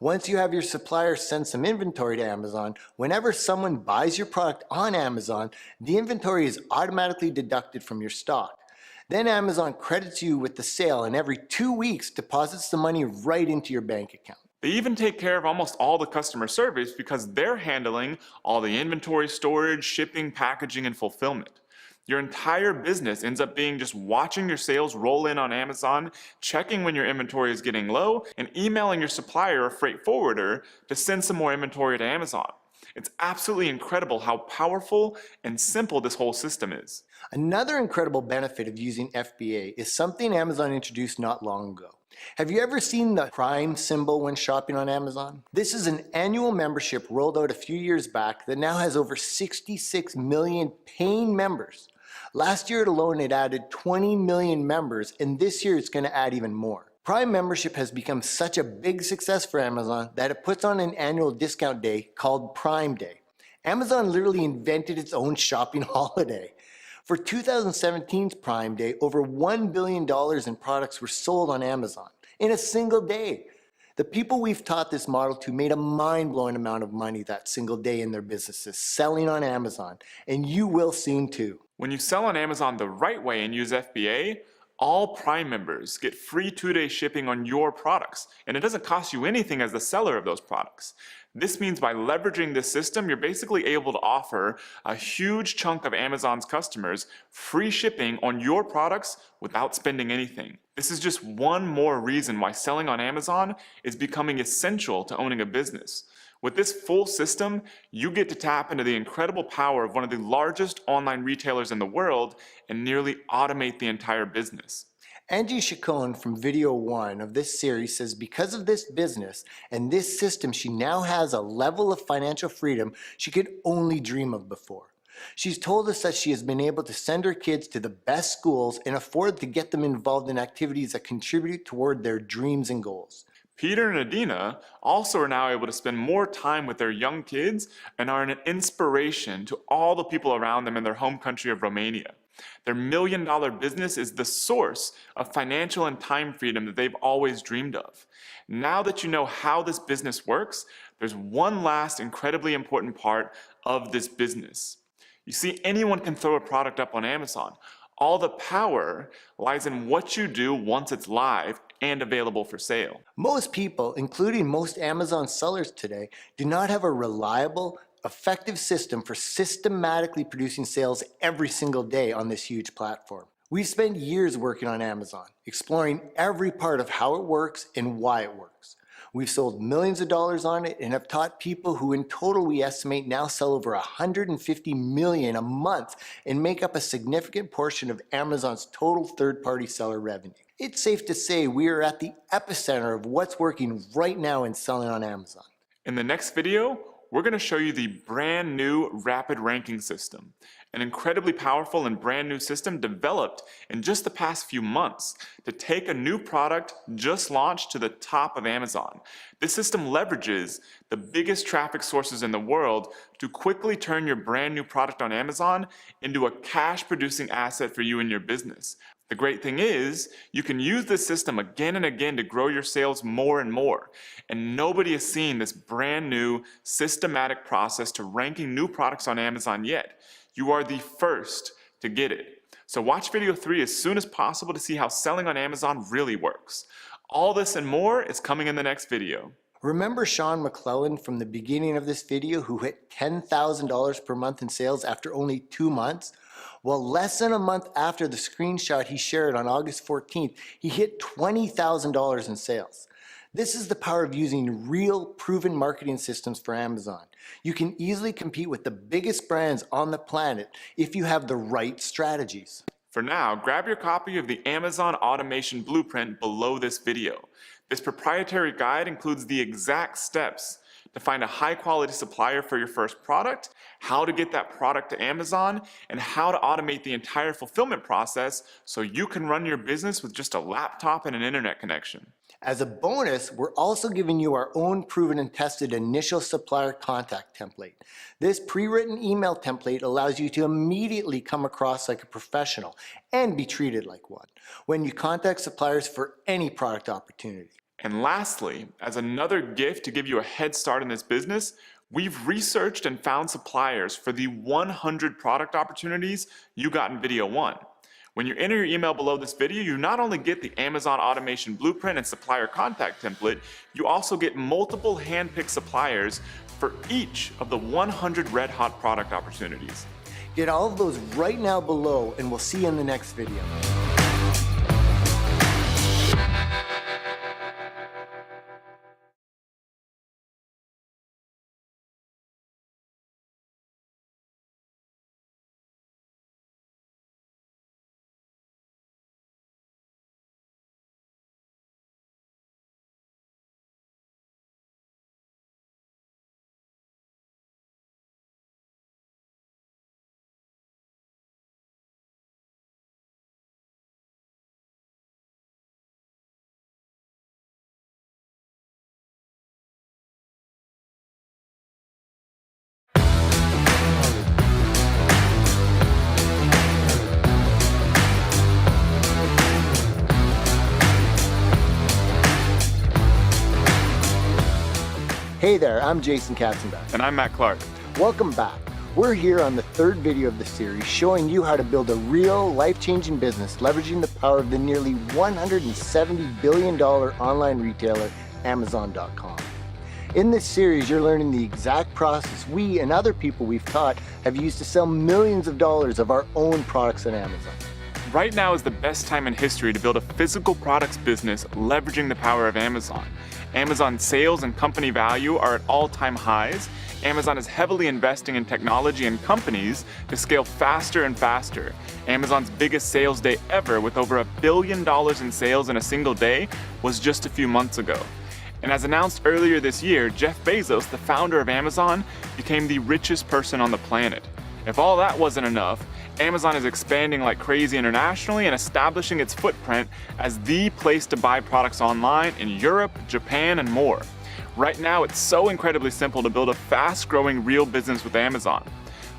Once you have your supplier send some inventory to Amazon, whenever someone buys your product on Amazon, the inventory is automatically deducted from your stock. Then Amazon credits you with the sale and every 2 weeks deposits the money right into your bank account. They even take care of almost all the customer service because they're handling all the inventory storage, shipping, packaging, and fulfillment. Your entire business ends up being just watching your sales roll in on Amazon, checking when your inventory is getting low, and emailing your supplier or freight forwarder to send some more inventory to Amazon. It's absolutely incredible how powerful and simple this whole system is. Another incredible benefit of using FBA is something Amazon introduced not long ago. Have you ever seen the Prime symbol when shopping on Amazon? This is an annual membership rolled out a few years back that now has over 66 million paying members. Last year alone, it added 20 million members, and this year it's going to add even more. Prime membership has become such a big success for Amazon that it puts on an annual discount day called Prime Day. Amazon literally invented its own shopping holiday. For 2017's Prime Day, over $1 billion in products were sold on Amazon in a single day. The people we've taught this model to made a mind-blowing amount of money that single day in their businesses selling on Amazon, and you will soon too. When you sell on Amazon the right way and use FBA, all Prime members get free 2-day shipping on your products, and it doesn't cost you anything as the seller of those products. This means by leveraging this system, you're basically able to offer a huge chunk of Amazon's customers free shipping on your products without spending anything. This is just one more reason why selling on Amazon is becoming essential to owning a business. With this full system, you get to tap into the incredible power of one of the largest online retailers in the world and nearly automate the entire business. Angie Chacon from video 1 of this series says because of this business and this system, she now has a level of financial freedom she could only dream of before. She's told us that she has been able to send her kids to the best schools and afford to get them involved in activities that contribute toward their dreams and goals. Peter and Adina also are now able to spend more time with their young kids and are an inspiration to all the people around them in their home country of Romania. Their $1 million business is the source of financial and time freedom that they've always dreamed of. Now that you know how this business works, there's one last incredibly important part of this business. You see, anyone can throw a product up on Amazon. All the power lies in what you do once it's live and available for sale. Most people, including most Amazon sellers today, do not have a reliable, effective system for systematically producing sales every single day on this huge platform. We've spent years working on Amazon, exploring every part of how it works and why it works. We've sold millions of dollars on it and have taught people who in total we estimate now sell over 150 million a month and make up a significant portion of Amazon's total third-party seller revenue. It's safe to say we are at the epicenter of what's working right now in selling on Amazon. In the next video, we're going to show you the brand new rapid ranking system, an incredibly powerful and brand new system developed in just the past few months to take a new product just launched to the top of Amazon. This system leverages the biggest traffic sources in the world to quickly turn your brand new product on Amazon into a cash-producing asset for you and your business. The great thing is, you can use this system again and again to grow your sales more and more. And nobody has seen this brand new systematic process to ranking new products on Amazon yet. You are the first to get it. So watch video 3 as soon as possible to see how selling on Amazon really works. All this and more is coming in the next video. Remember Sean McClellan from the beginning of this video who hit $10,000 per month in sales after only 2 months? Well, less than a month after the screenshot he shared on August 14th, he hit $20,000 in sales. This is the power of using real, proven marketing systems for Amazon. You can easily compete with the biggest brands on the planet if you have the right strategies. For now, grab your copy of the Amazon Automation Blueprint below this video. This proprietary guide includes the exact steps to find a high-quality supplier for your first product, how to get that product to Amazon, and how to automate the entire fulfillment process so you can run your business with just a laptop and an internet connection. As a bonus, we're also giving you our own proven and tested initial supplier contact template. This pre-written email template allows you to immediately come across like a professional and be treated like one when you contact suppliers for any product opportunity. And lastly, as another gift to give you a head start in this business, we've researched and found suppliers for the 100 product opportunities you got in video 1. When you enter your email below this video, you not only get the Amazon automation blueprint and supplier contact template, you also get multiple hand-picked suppliers for each of the 100 red hot product opportunities. Get all of those right now below, and we'll see you in the next video. Hey there, I'm Jason Katzenbach. And I'm Matt Clark. Welcome back. We're here on the third video of the series showing you how to build a real life-changing business leveraging the power of the nearly $170 billion online retailer, Amazon.com. In this series, you're learning the exact process we and other people we've taught have used to sell millions of dollars of our own products on Amazon. Right now is the best time in history to build a physical products business leveraging the power of Amazon. Amazon sales and company value are at all-time highs. Amazon is heavily investing in technology and companies to scale faster and faster. Amazon's biggest sales day ever, with over $1 billion in sales in a single day, was just a few months ago. And as announced earlier this year, Jeff Bezos, the founder of Amazon, became the richest person on the planet. If all that wasn't enough, Amazon is expanding like crazy internationally and establishing its footprint as the place to buy products online in Europe, Japan, and more. Right now, it's so incredibly simple to build a fast-growing real business with Amazon.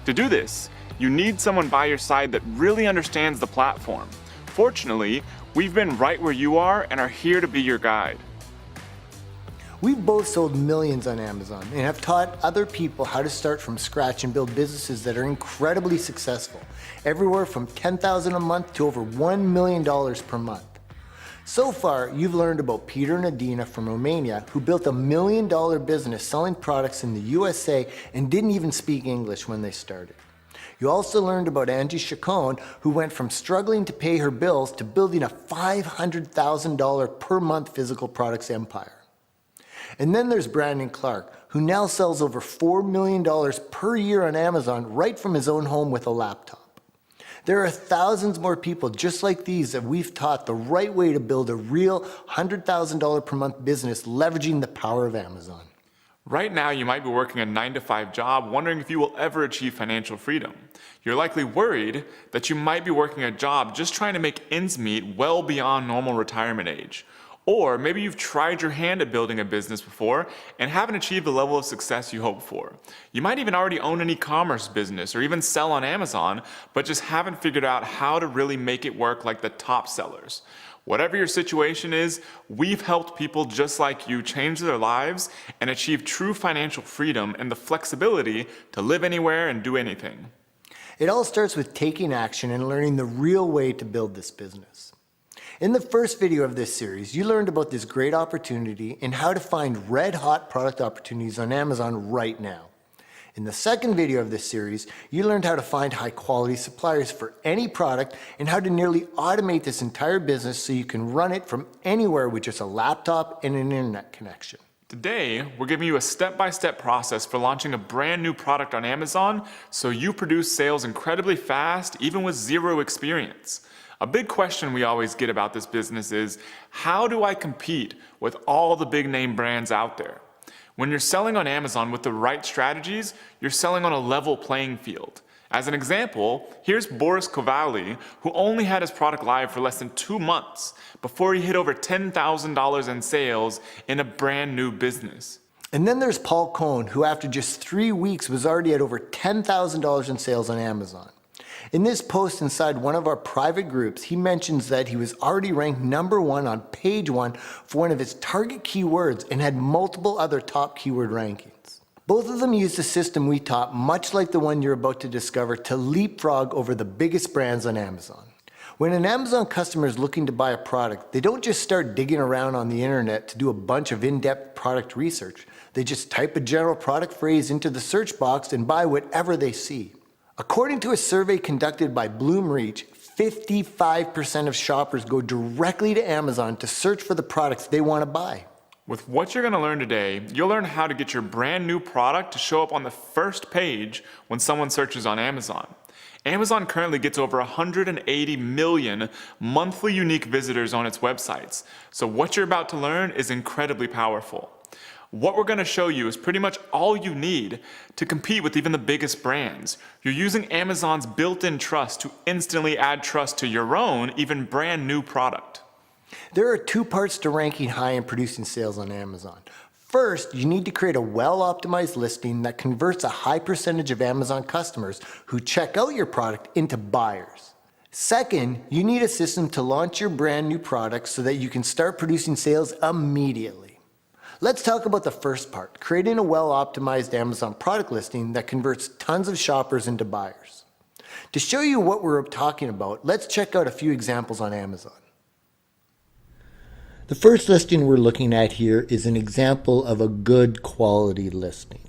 To do this, you need someone by your side that really understands the platform. Fortunately, we've been right where you are and are here to be your guide. We've both sold millions on Amazon and have taught other people how to start from scratch and build businesses that are incredibly successful, everywhere from $10,000 a month to over $1 million per month. So far, you've learned about Peter and Adina from Romania, who built $1 million business selling products in the USA and didn't even speak English when they started. You also learned about Angie Chacon, who went from struggling to pay her bills to building a $500,000 per month physical products empire. And then there's Brandon Clark, who now sells over $4 million per year on Amazon right from his own home with a laptop. There are thousands more people just like these that we've taught the right way to build a real $100,000 per month business leveraging the power of Amazon. Right now, you might be working a 9-to-5 job, wondering if you will ever achieve financial freedom. You're likely worried that you might be working a job just trying to make ends meet well beyond normal retirement age. Or maybe you've tried your hand at building a business before and haven't achieved the level of success you hoped for. You might even already own an e-commerce business or even sell on Amazon, but just haven't figured out how to really make it work like the top sellers. Whatever your situation is, we've helped people just like you change their lives and achieve true financial freedom and the flexibility to live anywhere and do anything. It all starts with taking action and learning the real way to build this business. In the first video of this series, you learned about this great opportunity and how to find red-hot product opportunities on Amazon right now. In the second video of this series, you learned how to find high-quality suppliers for any product and how to nearly automate this entire business so you can run it from anywhere with just a laptop and an internet connection. Today, we're giving you a step-by-step process for launching a brand new product on Amazon so you produce sales incredibly fast, even with zero experience. A big question we always get about this business is, how do I compete with all the big name brands out there? When you're selling on Amazon with the right strategies, you're selling on a level playing field. As an example, here's Boris Kovali, who only had his product live for less than 2 months before he hit over $10,000 in sales in a brand new business. And then there's Paul Cohn, who after just 3 weeks was already at over $10,000 in sales on Amazon. In this post inside one of our private groups, he mentions that he was already ranked #1 on page 1 for one of his target keywords and had multiple other top keyword rankings. Both of them used a system we taught, much like the one you're about to discover, to leapfrog over the biggest brands on Amazon. When an Amazon customer is looking to buy a product, they don't just start digging around on the internet to do a bunch of in-depth product research. They just type a general product phrase into the search box and buy whatever they see. According to a survey conducted by Bloomreach, 55% of shoppers go directly to Amazon to search for the products they want to buy. With what you're going to learn today, you'll learn how to get your brand new product to show up on the first page when someone searches on Amazon. Amazon currently gets over 180 million monthly unique visitors on its websites, so what you're about to learn is incredibly powerful. What we're going to show you is pretty much all you need to compete with even the biggest brands. You're using Amazon's built-in trust to instantly add trust to your own, even brand new product. There are 2 parts to ranking high and producing sales on Amazon. First, you need to create a well-optimized listing that converts a high percentage of Amazon customers who check out your product into buyers. Second, you need a system to launch your brand new product so that you can start producing sales immediately. Let's talk about the first part, creating a well-optimized Amazon product listing that converts tons of shoppers into buyers. To show you what we're talking about, let's check out a few examples on Amazon. The first listing we're looking at here is an example of a good quality listing.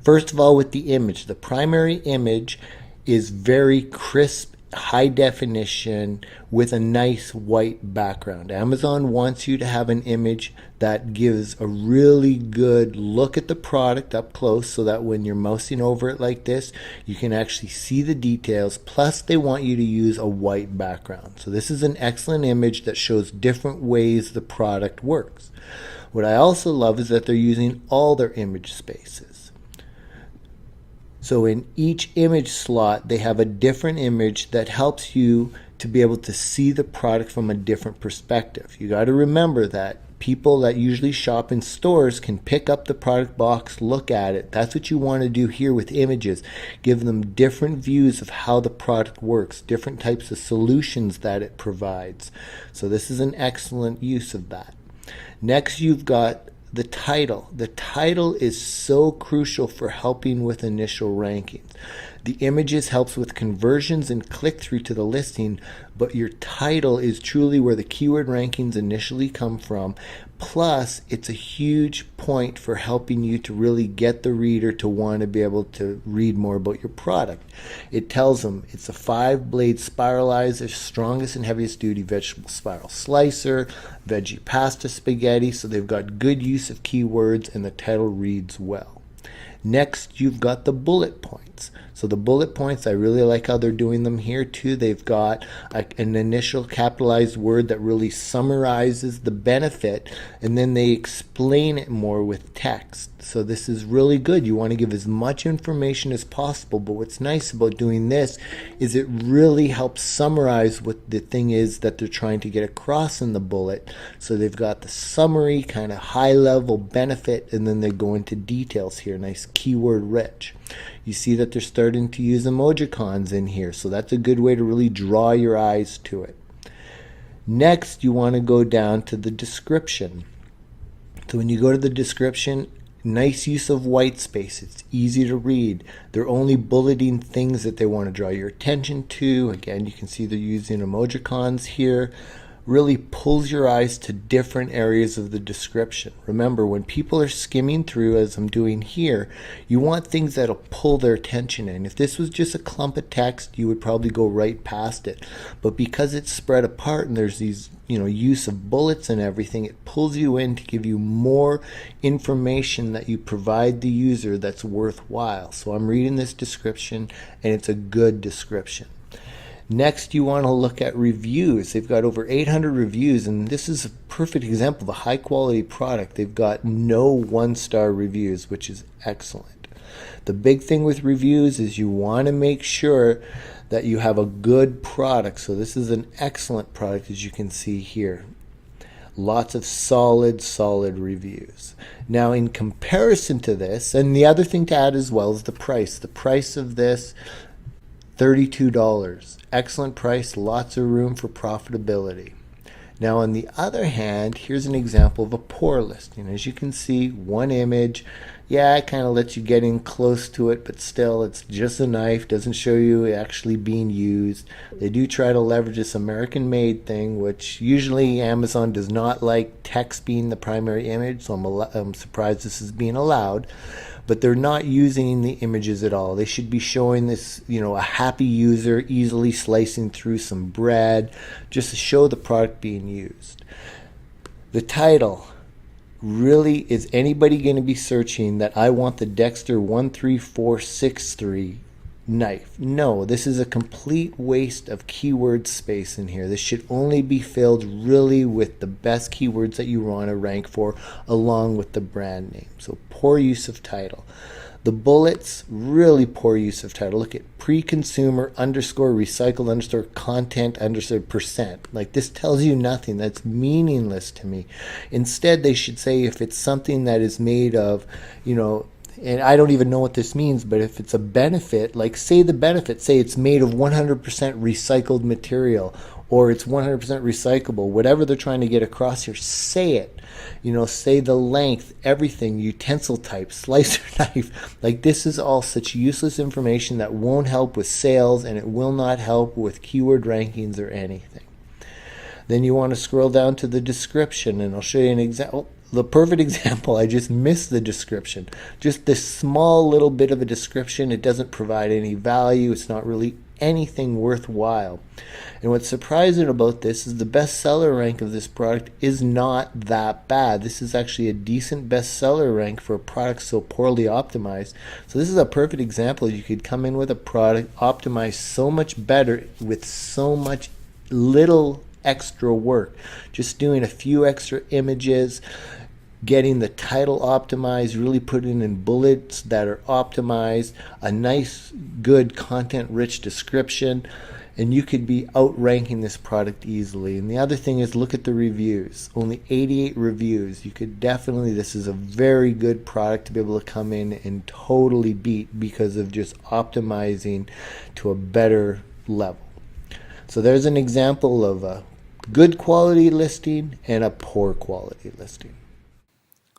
First of all, with the image, the primary image is very crisp, high definition with a nice white background. Amazon wants you to have an image that gives a really good look at the product up close so that when you're mousing over it like this, you can actually see the details. Plus, they want you to use a white background. So this is an excellent image that shows different ways the product works. What I also love is that they're using all their image spaces. So in each image slot, they have a different image that helps you to be able to see the product from a different perspective. You got to remember that people that usually shop in stores can pick up the product box, look at it. That's what you want to do here with images. Give them different views of how the product works, different types of solutions that it provides. So this is an excellent use of that. Next, you've got the title. The title is so crucial for helping with initial rankings. The images helps with conversions and click-through to the listing, but your title is truly where the keyword rankings initially come from. Plus, it's a huge point for helping you to really get the reader to want to be able to read more about your product. It tells them it's a 5-blade spiralizer, strongest and heaviest duty vegetable spiral slicer, veggie pasta spaghetti, so they've got good use of keywords and the title reads well. Next, you've got the bullet points. So the bullet points, I really like how they're doing them here too. They've got an initial capitalized word that really summarizes the benefit, and then they explain it more with text. So this is really good. You want to give as much information as possible, but what's nice about doing this is it really helps summarize what the thing is that they're trying to get across in the bullet. So they've got the summary, kind of high level benefit, and then they go into details here, nice keyword rich. You see that they're starting to use emojicons in here, so that's a good way to really draw your eyes to it. Next, you want to go down to the description. So when you go to the description, nice use of white space. It's easy to read. They're only bulleting things that they want to draw your attention to. Again, you can see they're using emojicons here. Really pulls your eyes to different areas of the description. Remember, when people are skimming through, as I'm doing here, you want things that'll pull their attention in. If this was just a clump of text, you would probably go right past it. But because it's spread apart and there's these, use of bullets and everything, it pulls you in to give you more information that you provide the user that's worthwhile. So I'm reading this description, and it's a good description. Next, you want to look at reviews. They've got over 800 reviews, and this is a perfect example of a high-quality product. They've got no one-star reviews, which is excellent. The big thing with reviews is you want to make sure that you have a good product. So this is an excellent product, as you can see here. Lots of solid reviews. Now, in comparison to this, and the other thing to add as well is the price. The price of this $32. Excellent price, lots of room for profitability. Now, on the other hand, here's an example of a poor listing. As you can see, one image, yeah, it kind of lets you get in close to it, but still, it's just a knife, doesn't show you it actually being used. They do try to leverage this American-made thing, which usually Amazon does not like text being the primary image, so I'm surprised this is being allowed. But they're not using the images at all. They should be showing this, a happy user easily slicing through some bread, just to show the product being used. The title. Really, is anybody going to be searching that I want the Dexter 13463 knife? No, this is a complete waste of keyword space in here. This should only be filled really with the best keywords that you want to rank for along with the brand name. So poor use of title. The bullets, really poor use of title. Look at pre-consumer underscore recycled underscore content underscore percent. Like, this tells you nothing. That's meaningless to me. Instead, they should say if it's something that is made of, and I don't even know what this means, but if it's a benefit, like say the benefit, say it's made of 100% recycled material, or it's 100% recyclable, whatever they're trying to get across here, say it. Say the length, everything, utensil type, slicer knife. Like, this is all such useless information that won't help with sales, and it will not help with keyword rankings or anything. Then you want to scroll down to the description, and I'll show you an example. The perfect example, I just missed the description. Just this small little bit of a description. It doesn't provide any value. It's not really anything worthwhile. And what's surprising about this is the bestseller rank of this product is not that bad. This is actually a decent bestseller rank for a product so poorly optimized. So this is a perfect example. You could come in with a product optimized so much better with so much little extra work. Just doing a few extra images, getting the title optimized, really putting in bullets that are optimized, a nice, good, content-rich description, and you could be outranking this product easily. And the other thing is, look at the reviews. Only 88 reviews. You could definitely, this is a very good product to be able to come in and totally beat because of just optimizing to a better level. So there's an example of a good quality listing and a poor quality listing.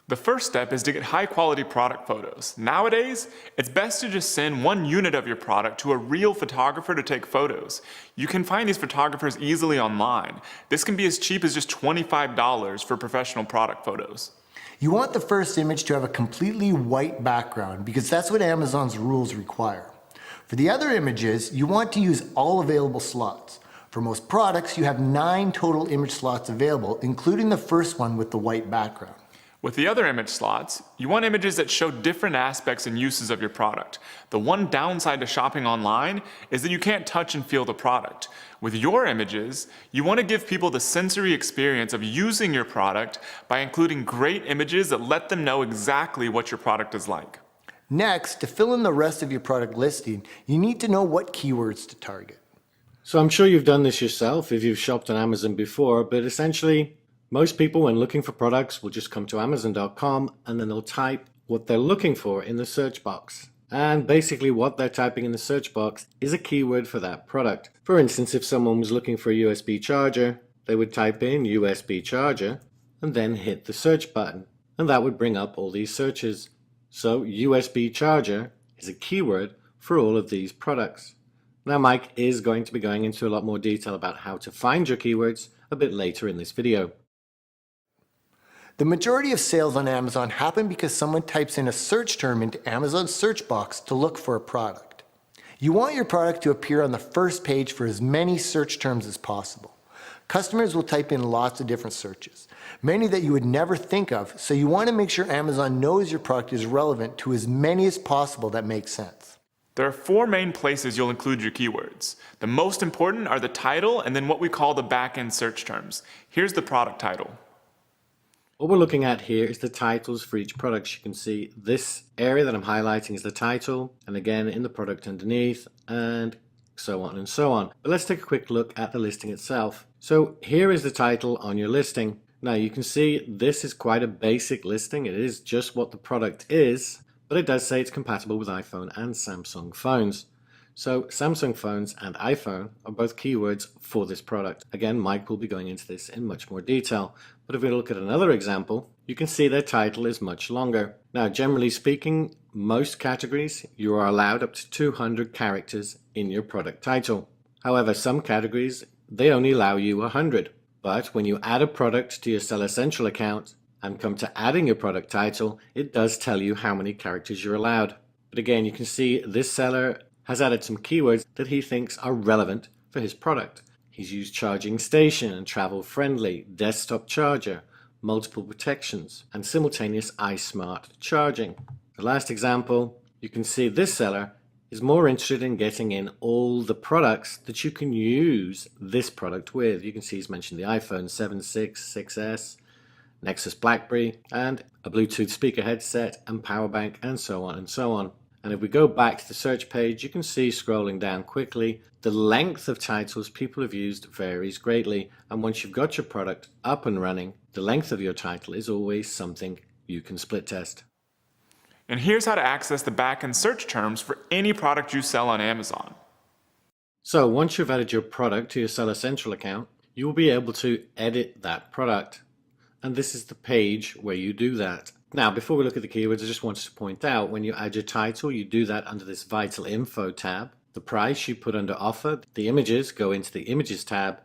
The first step is to get high quality product photos. Nowadays, it's best to just send one unit of your product to a real photographer to take photos. You can find these photographers easily online. This can be as cheap as just $25 for professional product photos. You want the first image to have a completely white background because that's what Amazon's rules require. For the other images, you want to use all available slots. For most products, you have 9 total image slots available, including the first one with the white background. With the other image slots, you want images that show different aspects and uses of your product. The one downside to shopping online is that you can't touch and feel the product. With your images, you want to give people the sensory experience of using your product by including great images that let them know exactly what your product is like. Next, to fill in the rest of your product listing, you need to know what keywords to target. So I'm sure you've done this yourself if you've shopped on Amazon before, but essentially, most people, when looking for products, will just come to Amazon.com and then they'll type what they're looking for in the search box. And basically what they're typing in the search box is a keyword for that product. For instance, if someone was looking for a USB charger, they would type in USB charger and then hit the search button. And that would bring up all these searches. So USB charger is a keyword for all of these products. Now Mike is going to be going into a lot more detail about how to find your keywords a bit later in this video. The majority of sales on Amazon happen because someone types in a search term into Amazon's search box to look for a product. You want your product to appear on the first page for as many search terms as possible. Customers will type in lots of different searches, many that you would never think of, so you want to make sure Amazon knows your product is relevant to as many as possible that make sense. There are 4 main places you'll include your keywords. The most important are the title and then what we call the back-end search terms. Here's the product title. What we're looking at here is the titles for each product. You can see this area that I'm highlighting is the title, and again in the product underneath, and so on and so on. But let's take a quick look at the listing itself. So here is the title on your listing. Now you can see this is quite a basic listing. It is just what the product is, but it does say it's compatible with iPhone and Samsung phones. So Samsung phones and iPhone are both keywords for this product. Again, Mike will be going into this in much more detail. But if we look at another example, you can see their title is much longer. Now, generally speaking, most categories, you are allowed up to 200 characters in your product title. However, some categories, they only allow you 100. But when you add a product to your Seller Central account and come to adding your product title, it does tell you how many characters you're allowed. But again, you can see this seller has added some keywords that he thinks are relevant for his product. He's used charging station and travel friendly, desktop charger, multiple protections, and simultaneous iSmart charging. The last example, you can see this seller is more interested in getting in all the products that you can use this product with. You can see he's mentioned the iPhone 7, 6, 6S, Nexus BlackBerry, and a Bluetooth speaker headset and power bank, and so on and so on. And if we go back to the search page, you can see scrolling down quickly, the length of titles people have used varies greatly. And once you've got your product up and running, the length of your title is always something you can split test. And here's how to access the backend search terms for any product you sell on Amazon. So once you've added your product to your Seller Central account, you will be able to edit that product. And this is the page where you do that. Now, before we look at the keywords, I just wanted to point out when you add your title, you do that under this Vital Info tab. The price you put under offer, the images go into the Images tab,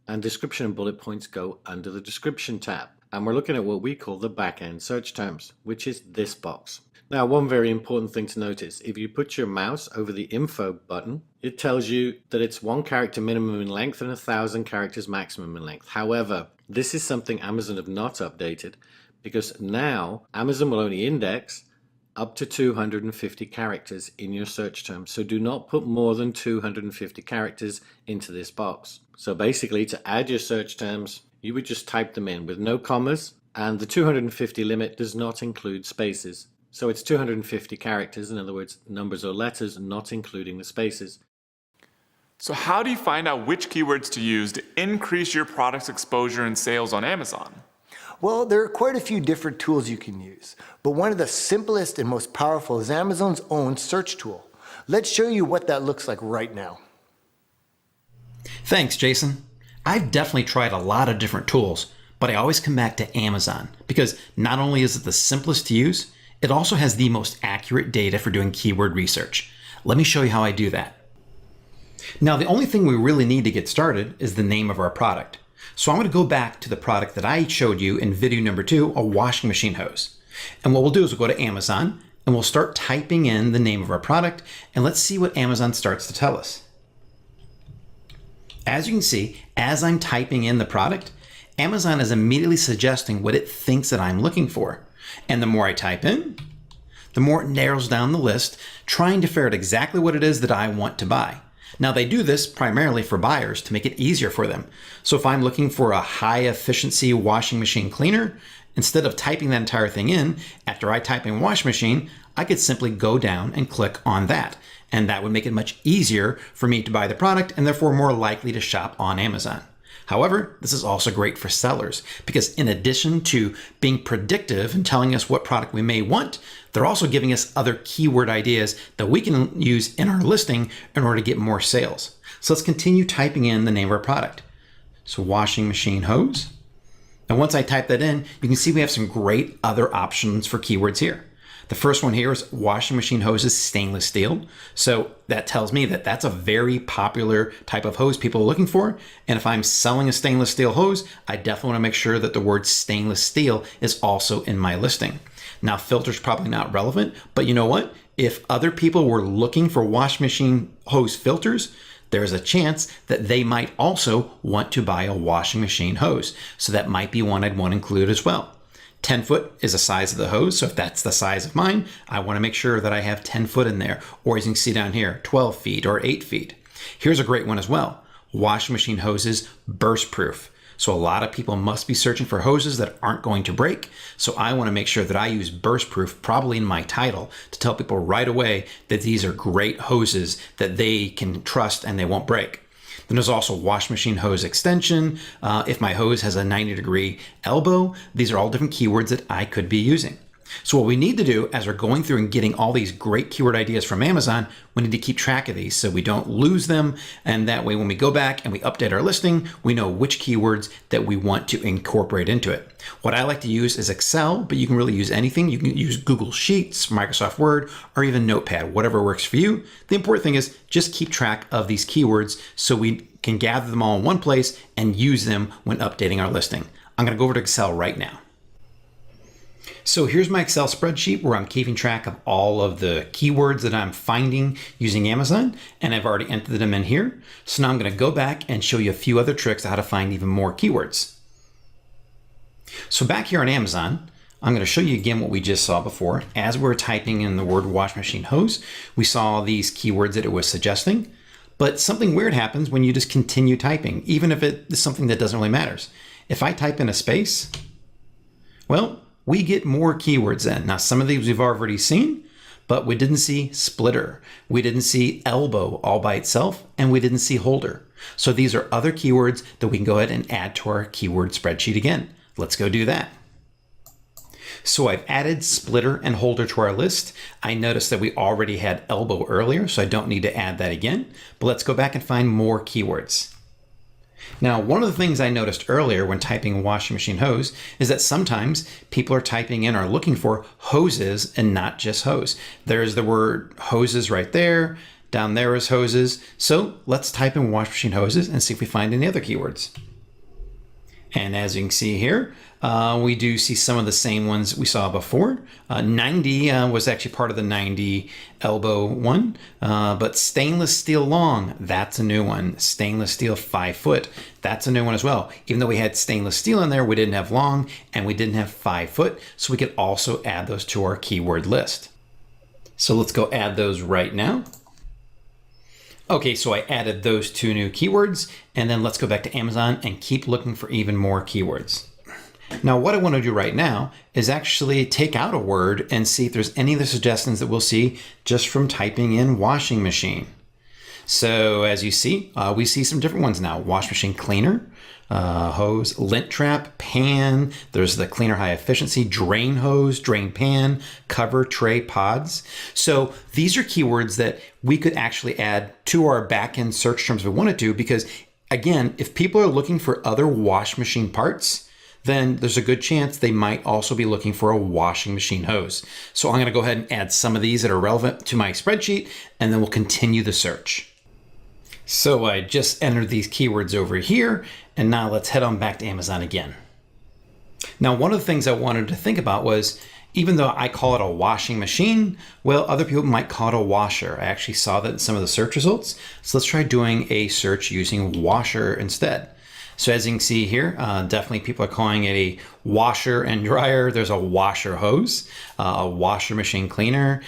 and description and bullet points go under the Description tab. And we're looking at what we call the back-end search terms, which is this box. Now, one very important thing to notice, if you put your mouse over the Info button, it tells you that it's 1 character minimum in length and 1,000 characters maximum in length. However, this is something Amazon have not updated, because now Amazon will only index up to 250 characters in your search term. So do not put more than 250 characters into this box. So basically, to add your search terms, you would just type them in with no commas, and the 250 limit does not include spaces. So it's 250 characters, in other words, numbers or letters, not including the spaces. So how do you find out which keywords to use to increase your product's exposure and sales on Amazon? Well, there are quite a few different tools you can use, but one of the simplest and most powerful is Amazon's own search tool. Let's show you what that looks like right now. Thanks, Jason. I've definitely tried a lot of different tools, but I always come back to Amazon because not only is it the simplest to use, it also has the most accurate data for doing keyword research. Let me show you how I do that. Now, the only thing we really need to get started is the name of our product. So I'm going to go back to the product that I showed you in video number 2, a washing machine hose. And what we'll do is we'll go to Amazon and we'll start typing in the name of our product, and let's see what Amazon starts to tell us. As you can see, as I'm typing in the product, Amazon is immediately suggesting what it thinks that I'm looking for. And the more I type in, the more it narrows down the list, trying to figure out exactly what it is that I want to buy. Now, they do this primarily for buyers to make it easier for them. So if I'm looking for a high efficiency washing machine cleaner, instead of typing that entire thing in, after I type in washing machine, I could simply go down and click on that. And that would make it much easier for me to buy the product and therefore more likely to shop on Amazon. However, this is also great for sellers because in addition to being predictive and telling us what product we may want, they're also giving us other keyword ideas that we can use in our listing in order to get more sales. So let's continue typing in the name of our product. So washing machine hose. And once I type that in, you can see we have some great other options for keywords here. The first one here is washing machine hoses stainless steel. So that tells me that that's a very popular type of hose people are looking for. And if I'm selling a stainless steel hose, I definitely want to make sure that the word stainless steel is also in my listing. Now, filter's probably not relevant, but you know what? If other people were looking for washing machine hose filters, there's a chance that they might also want to buy a washing machine hose. So that might be one I'd want to include as well. 10 foot is the size of the hose. So if that's the size of mine, I want to make sure that I have 10 foot in there. Or as you can see down here, 12 feet or 8 feet. Here's a great one as well. Washing machine hoses, burst proof. So a lot of people must be searching for hoses that aren't going to break. So I want to make sure that I use burst proof probably in my title to tell people right away that these are great hoses that they can trust and they won't break. Then there's also washing machine hose extension. If my hose has a 90-degree elbow, these are all different keywords that I could be using. So what we need to do as we're going through and getting all these great keyword ideas from Amazon, we need to keep track of these so we don't lose them. And that way, when we go back and we update our listing, we know which keywords that we want to incorporate into it. What I like to use is Excel, but you can really use anything. You can use Google Sheets, Microsoft Word, or even Notepad, whatever works for you. The important thing is just keep track of these keywords so we can gather them all in one place and use them when updating our listing. I'm going to go over to Excel right now. So here's my Excel spreadsheet where I'm keeping track of all of the keywords that I'm finding using Amazon, and I've already entered them in here. So now I'm going to go back and show you a few other tricks on how to find even more keywords. So back here on Amazon, I'm going to show you again what we just saw before. As we're typing in the word wash machine hose, we saw these keywords that it was suggesting, but something weird happens when you just continue typing, even if it is something that doesn't really matter. If I type in a space, well, we get more keywords then. Now, some of these we've already seen, but we didn't see splitter. We didn't see elbow all by itself, and we didn't see holder. So these are other keywords that we can go ahead and add to our keyword spreadsheet again. Let's go do that. So I've added splitter and holder to our list. I noticed that we already had elbow earlier, so I don't need to add that again, but let's go back and find more keywords. Now, one of the things I noticed earlier when typing washing machine hose is that sometimes people are typing in or looking for hoses and not just hose. There's the word hoses right there. Down there is hoses. So let's type in wash machine hoses and see if we find any other keywords. And as you can see here, we do see some of the same ones we saw before. 90 was actually part of the 90 elbow one, but stainless steel long, that's a new one. Stainless steel 5 foot, that's a new one as well. Even though we had stainless steel in there, we didn't have long and we didn't have 5 foot, so we could also add those to our keyword list. So let's go add those right now. Okay, so I added those 2 new keywords, and then let's go back to Amazon and keep looking for even more keywords. Now, what I want to do right now is actually take out a word and see if there's any of the suggestions that we'll see just from typing in washing machine. So as you see, we see some different ones now. Wash machine cleaner, hose, lint trap, pan. There's the cleaner high efficiency, drain hose, drain pan, cover, tray, pods. So these are keywords that we could actually add to our back-end search terms if we wanted to, because again, if people are looking for other wash machine parts, then there's a good chance they might also be looking for a washing machine hose. So I'm going to go ahead and add some of these that are relevant to my spreadsheet, and then we'll continue the search. So I just entered these keywords over here, and now let's head on back to Amazon again. Now, one of the things I wanted to think about was, even though I call it a washing machine, well, other people might call it a washer. I actually saw that in some of the search results. So let's try doing a search using washer instead. So as you can see here, definitely people are calling it a washer and dryer. There's a washer hose, a washer machine cleaner.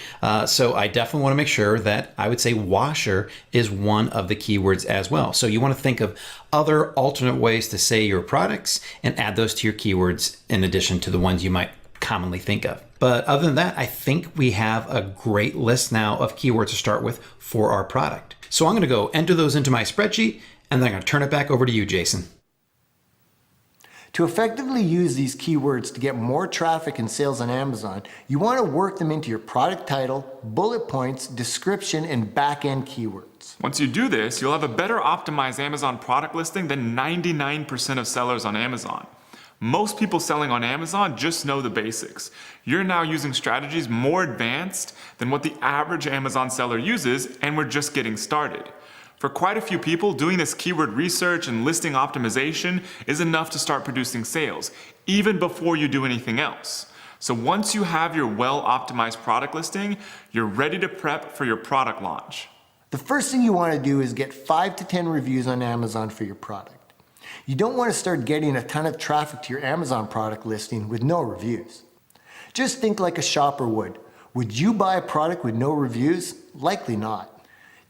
So I definitely want to make sure that I would say washer is one of the keywords as well. So you want to think of other alternate ways to say your products and add those to your keywords in addition to the ones you might commonly think of. But other than that, I think we have a great list now of keywords to start with for our product. So I'm going to go enter those into my spreadsheet, and then I'm going to turn it back over to you, Jason. To effectively use these keywords to get more traffic and sales on Amazon, you want to work them into your product title, bullet points, description, and back-end keywords. Once you do this, you'll have a better optimized Amazon product listing than 99% of sellers on Amazon. Most people selling on Amazon just know the basics. You're now using strategies more advanced than what the average Amazon seller uses, and we're just getting started. For quite a few people, doing this keyword research and listing optimization is enough to start producing sales, even before you do anything else. So once you have your well-optimized product listing, you're ready to prep for your product launch. The first thing you want to do is get 5 to 10 reviews on Amazon for your product. You don't want to start getting a ton of traffic to your Amazon product listing with no reviews. Just think like a shopper would. Would you buy a product with no reviews? Likely not.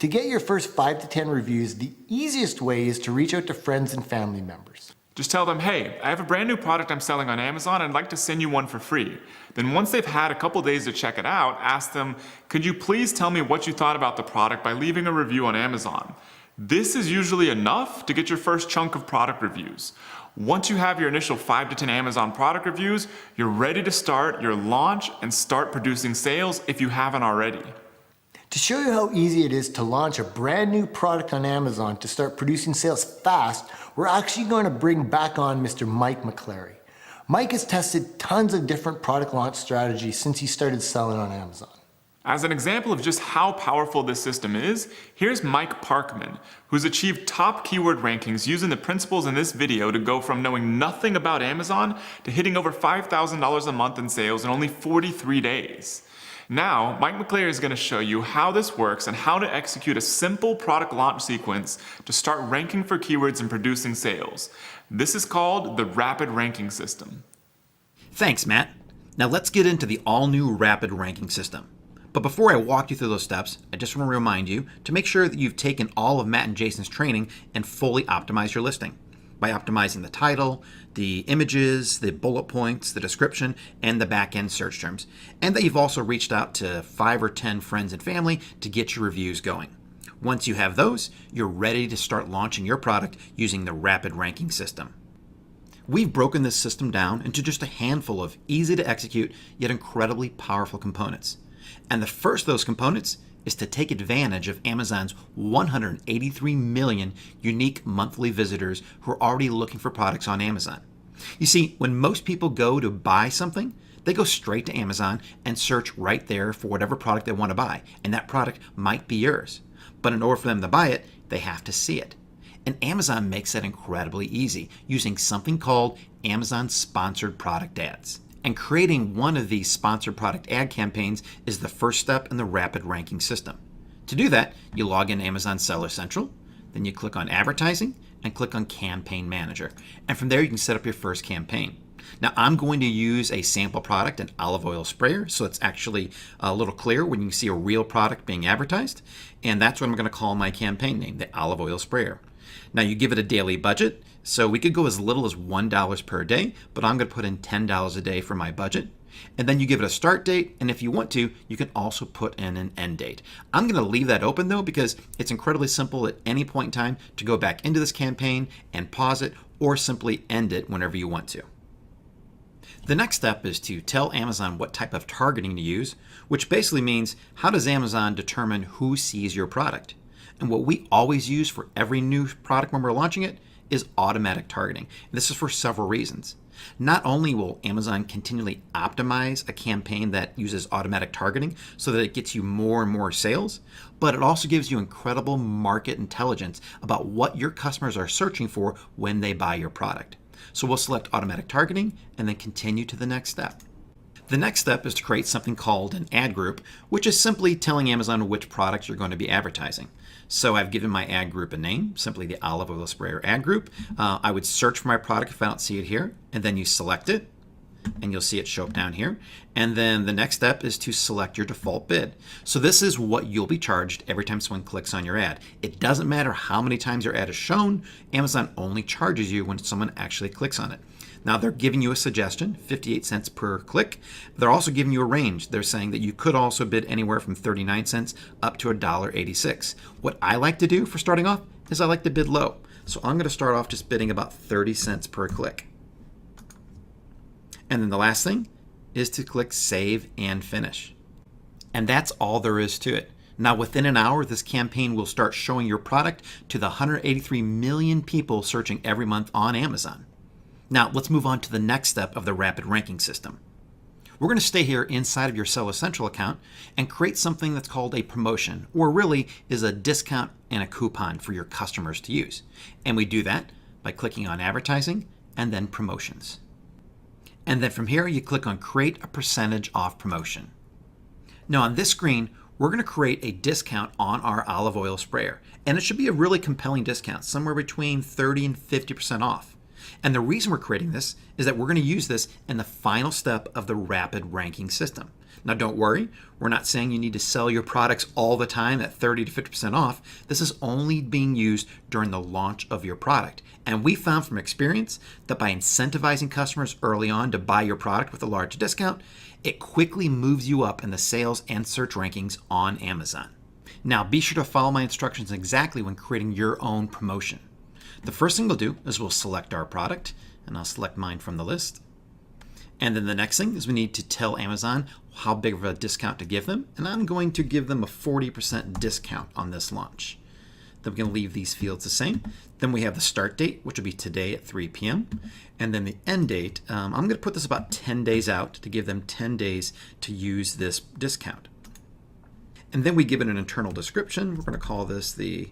To get your first 5 to 10 reviews, the easiest way is to reach out to friends and family members. Just tell them, hey, I have a brand new product I'm selling on Amazon and I'd like to send you one for free. Then once they've had a couple days to check it out, ask them, could you please tell me what you thought about the product by leaving a review on Amazon? This is usually enough to get your first chunk of product reviews. Once you have your initial 5 to 10 Amazon product reviews, you're ready to start your launch and start producing sales if you haven't already. To show you how easy it is to launch a brand new product on Amazon to start producing sales fast, we're actually going to bring back on Mr. Mike McClary. Mike has tested tons of different product launch strategies since he started selling on Amazon. As an example of just how powerful this system is, here's Mike Parkman, who's achieved top keyword rankings using the principles in this video to go from knowing nothing about Amazon to hitting over $5,000 a month in sales in only 43 days. Now, Mike McClary is going to show you how this works and how to execute a simple product launch sequence to start ranking for keywords and producing sales. This is called the Rapid Ranking System. Thanks, Matt. Now let's get into the all-new Rapid Ranking System. But before I walk you through those steps, I just want to remind you to make sure that you've taken all of Matt and Jason's training and fully optimized your listing by optimizing the title, the images, the bullet points, the description, and the back-end search terms, and that you've also reached out to 5 or 10 friends and family to get your reviews going. Once you have those, you're ready to start launching your product using the Rapid Ranking System. We've broken this system down into just a handful of easy-to-execute yet incredibly powerful components. And the first of those components is to take advantage of Amazon's 183 million unique monthly visitors who are already looking for products on Amazon. You see, when most people go to buy something, they go straight to Amazon and search right there for whatever product they want to buy, and that product might be yours. But in order for them to buy it, they have to see it. And Amazon makes that incredibly easy using something called Amazon Sponsored Product Ads. And creating one of these sponsored product ad campaigns is the first step in the Rapid Ranking System. To do that, you log in Amazon Seller Central, then you click on Advertising and click on Campaign Manager. And from there you can set up your first campaign. Now I'm going to use a sample product, an olive oil sprayer, so it's actually a little clearer when you see a real product being advertised. And that's what I'm going to call my campaign name, the olive oil sprayer. Now you give it a daily budget. So we could go as little as $1 per day, but I'm going to put in $10 a day for my budget. And then you give it a start date, and if you want to, you can also put in an end date. I'm going to leave that open though, because it's incredibly simple at any point in time to go back into this campaign and pause it, or simply end it whenever you want to. The next step is to tell Amazon what type of targeting to use, which basically means how does Amazon determine who sees your product? And what we always use for every new product when we're launching it is automatic targeting. And this is for several reasons. Not only will Amazon continually optimize a campaign that uses automatic targeting so that it gets you more and more sales, but it also gives you incredible market intelligence about what your customers are searching for when they buy your product. So we'll select automatic targeting and then continue to the next step. The next step is to create something called an ad group, which is simply telling Amazon which products you're going to be advertising. So I've given my ad group a name, simply the olive oil sprayer ad group. I would search for my product if I don't see it here, and then you select it, and you'll see it show up down here. And then the next step is to select your default bid. So this is what you'll be charged every time someone clicks on your ad. It doesn't matter how many times your ad is shown, Amazon only charges you when someone actually clicks on it. Now they're giving you a suggestion, 58 cents per click. They're also giving you a range. They're saying that you could also bid anywhere from 39 cents up to $1.86. What I like to do for starting off is I like to bid low. So I'm going to start off just bidding about 30 cents per click. And then the last thing is to click Save and Finish. And that's all there is to it. Now within an hour, this campaign will start showing your product to the 183 million people searching every month on Amazon. Now let's move on to the next step of the Rapid Ranking System. We're going to stay here inside of your Seller Central account and create something that's called a promotion, or really is a discount and a coupon for your customers to use. And we do that by clicking on Advertising and then Promotions. And then from here, you click on Create a Percentage Off Promotion. Now on this screen, we're going to create a discount on our olive oil sprayer. And it should be a really compelling discount, somewhere between 30 and 50% off. And the reason we're creating this is that we're going to use this in the final step of the Rapid Ranking System. Now don't worry, we're not saying you need to sell your products all the time at 30 to 50% off. This is only being used during the launch of your product. And we found from experience that by incentivizing customers early on to buy your product with a large discount, it quickly moves you up in the sales and search rankings on Amazon. Now be sure to follow my instructions exactly when creating your own promotion. The first thing we'll do is we'll select our product, and I'll select mine from the list. And then the next thing is we need to tell Amazon how big of a discount to give them, and I'm going to give them a 40% discount on this launch. Then we can leave these fields the same. Then we have the start date, which will be today at 3 p.m. And then the end date, I'm going to put this about 10 days out to give them 10 days to use this discount. And then we give it an internal description. We're going to call this the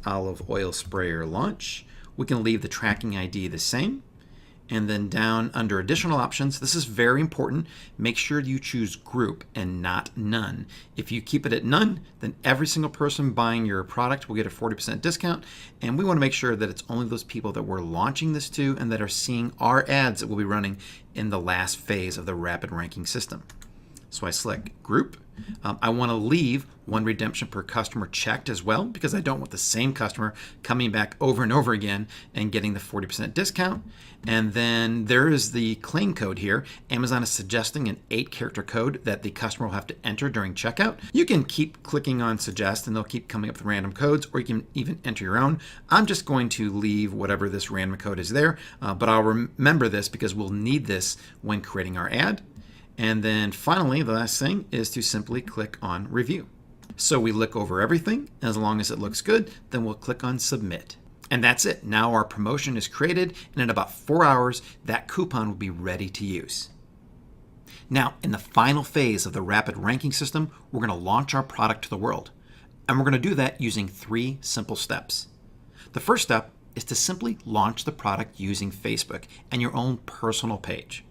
olive oil sprayer launch. We can leave the tracking ID the same. And then down under additional options, this is very important. Make sure you choose group and not none. If you keep it at none, then every single person buying your product will get a 40% discount. And we want to make sure that it's only those people that we're launching this to and that are seeing our ads that we'll be running in the last phase of the rapid ranking system. So I select group. I want to leave one redemption per customer checked as well, because I don't want the same customer coming back over and over again and getting the 40% discount. And then there is the claim code here. Amazon is suggesting an 8-character code that the customer will have to enter during checkout. You can keep clicking on suggest and they'll keep coming up with random codes, or you can even enter your own. I'm just going to leave whatever this random code is there, but I'll remember this because we'll need this when creating our ad. And then finally, the last thing is to simply click on review. So we look over everything. As long as it looks good, then we'll click on submit. And that's it. Now our promotion is created, and in about 4 hours, that coupon will be ready to use. Now, in the final phase of the rapid ranking system, we're going to launch our product to the world. And we're going to do that using 3 simple steps. The first step is to simply launch the product using Facebook and your own personal page.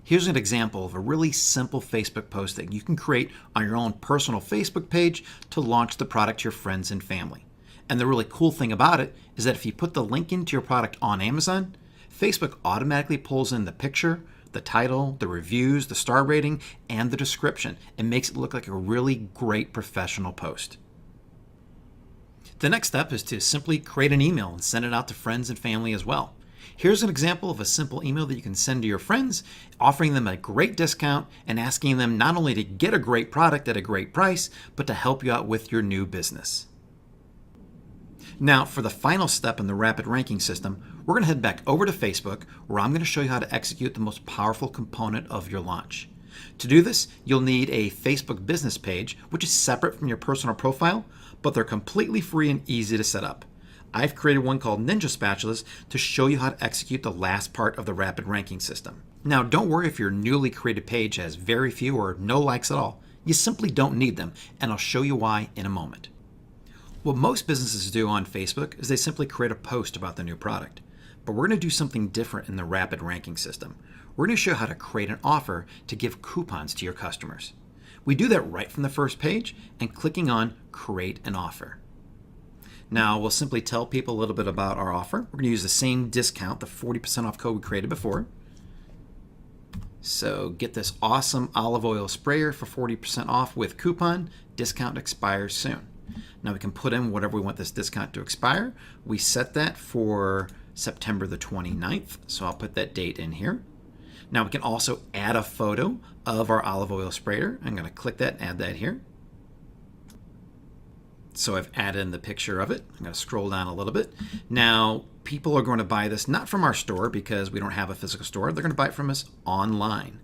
Here's an example of a really simple Facebook post that you can create on your own personal Facebook page to launch the product to your friends and family. And the really cool thing about it is that if you put the link into your product on Amazon, Facebook automatically pulls in the picture, the title, the reviews, the star rating, and the description, and makes it look like a really great professional post. The next step is to simply create an email and send it out to friends and family as well. Here's an example of a simple email that you can send to your friends, offering them a great discount and asking them not only to get a great product at a great price, but to help you out with your new business. Now, for the final step in the rapid ranking system, we're going to head back over to Facebook, where I'm going to show you how to execute the most powerful component of your launch. To do this, you'll need a Facebook business page, which is separate from your personal profile, but they're completely free and easy to set up. I've created one called Ninja Spatulas to show you how to execute the last part of the rapid ranking system. Now, don't worry if your newly created page has very few or no likes at all. You simply don't need them, and I'll show you why in a moment. What most businesses do on Facebook is they simply create a post about the new product. But we're going to do something different in the rapid ranking system. We're going to show you how to create an offer to give coupons to your customers. We do that right from the first page and clicking on Create an Offer. Now, we'll simply tell people a little bit about our offer. We're going to use the same discount, the 40% off code we created before. So get this awesome olive oil sprayer for 40% off with coupon. Discount expires soon. Now we can put in whatever we want this discount to expire. We set that for September the 29th. So I'll put that date in here. Now we can also add a photo of our olive oil sprayer. I'm going to click that and add that here. So I've added in the picture of it. I'm going to scroll down a little bit. Now, people are going to buy this not from our store because we don't have a physical store. They're going to buy it from us online.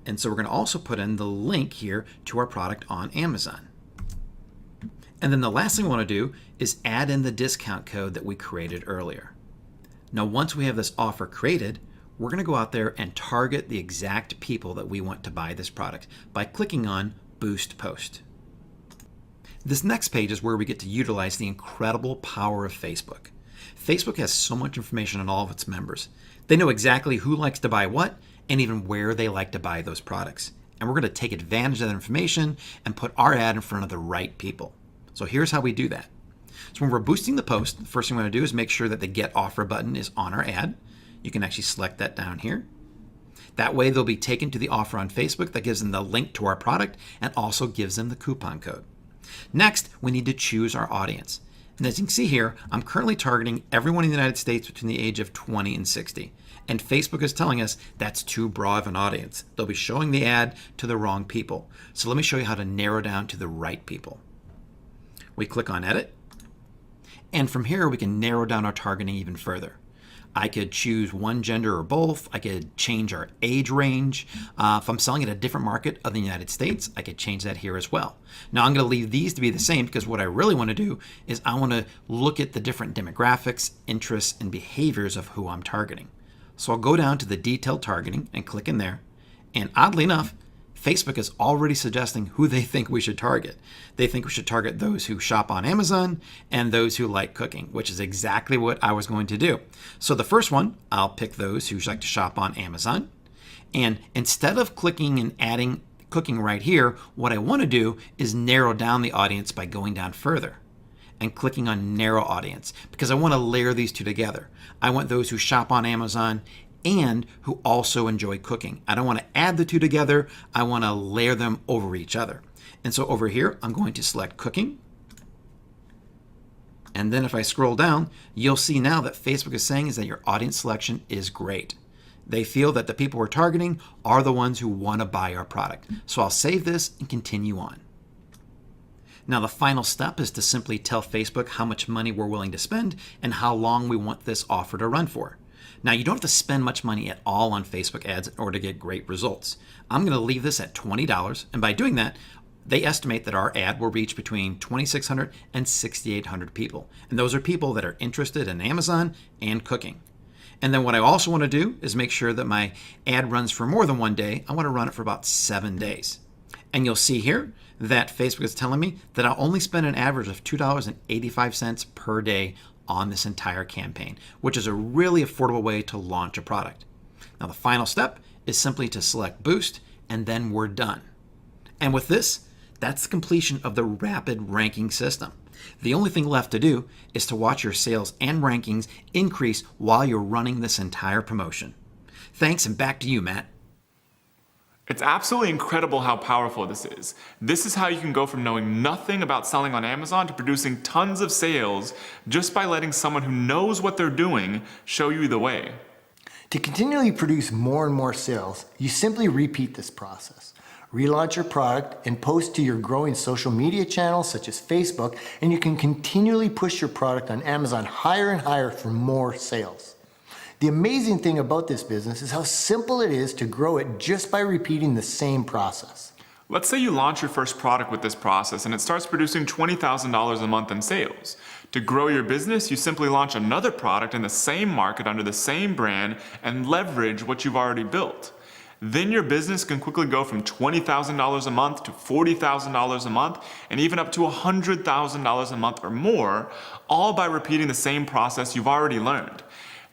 And so we're going to also put in the link here to our product on Amazon. And then the last thing we want to do is add in the discount code that we created earlier. Now, once we have this offer created, we're going to go out there and target the exact people that we want to buy this product by clicking on Boost Post. This next page is where we get to utilize the incredible power of Facebook. Facebook has so much information on all of its members. They know exactly who likes to buy what and even where they like to buy those products. And we're going to take advantage of that information and put our ad in front of the right people. So here's how we do that. So when we're boosting the post, the first thing we're going to do is make sure that the Get Offer button is on our ad. You can actually select that down here. That way they'll be taken to the offer on Facebook that gives them the link to our product and also gives them the coupon code. Next, we need to choose our audience. And as you can see here, I'm currently targeting everyone in the United States between the age of 20 and 60. And Facebook is telling us that's too broad of an audience. They'll be showing the ad to the wrong people. So let me show you how to narrow down to the right people. We click on Edit. And from here, we can narrow down our targeting even further. I could choose one gender or both. I could change our age range. If I'm selling at a different market of the United States, I could change that here as well. Now I'm going to leave these to be the same because what I really want to do is I want to look at the different demographics, interests, and behaviors of who I'm targeting. So I'll go down to the detailed targeting and click in there. And oddly enough, Facebook is already suggesting who they think we should target. They think we should target those who shop on Amazon and those who like cooking, which is exactly what I was going to do. So the first one, I'll pick those who like to shop on Amazon. And instead of clicking and adding cooking right here, what I want to do is narrow down the audience by going down further and clicking on narrow audience because I want to layer these two together. I want those who shop on Amazon and who also enjoy cooking. I don't want to add the two together. I want to layer them over each other. And so over here, I'm going to select cooking. And then if I scroll down, you'll see now that Facebook is saying is that your audience selection is great. They feel that the people we're targeting are the ones who want to buy our product. So I'll save this and continue on. Now the final step is to simply tell Facebook how much money we're willing to spend and how long we want this offer to run for. Now, you don't have to spend much money at all on Facebook ads in order to get great results. I'm going to leave this at $20, and by doing that, they estimate that our ad will reach between 2,600 and 6,800 people. And those are people that are interested in Amazon and cooking. And then what I also want to do is make sure that my ad runs for more than one day. I want to run it for about 7 days. And you'll see here that Facebook is telling me that I'll only spend an average of $2.85 per day on this entire campaign, which is a really affordable way to launch a product. Now the final step is simply to select Boost and then we're done. And with this, that's the completion of the rapid ranking system. The only thing left to do is to watch your sales and rankings increase while you're running this entire promotion. Thanks, and back to you, Matt. It's absolutely incredible how powerful this is. This is how you can go from knowing nothing about selling on Amazon to producing tons of sales just by letting someone who knows what they're doing show you the way. To continually produce more and more sales, you simply repeat this process. Relaunch your product and post to your growing social media channels such as Facebook, and you can continually push your product on Amazon higher and higher for more sales. The amazing thing about this business is how simple it is to grow it just by repeating the same process. Let's say you launch your first product with this process and it starts producing $20,000 a month in sales. To grow your business, you simply launch another product in the same market under the same brand and leverage what you've already built. Then your business can quickly go from $20,000 a month to $40,000 a month and even up to $100,000 a month or more, all by repeating the same process you've already learned.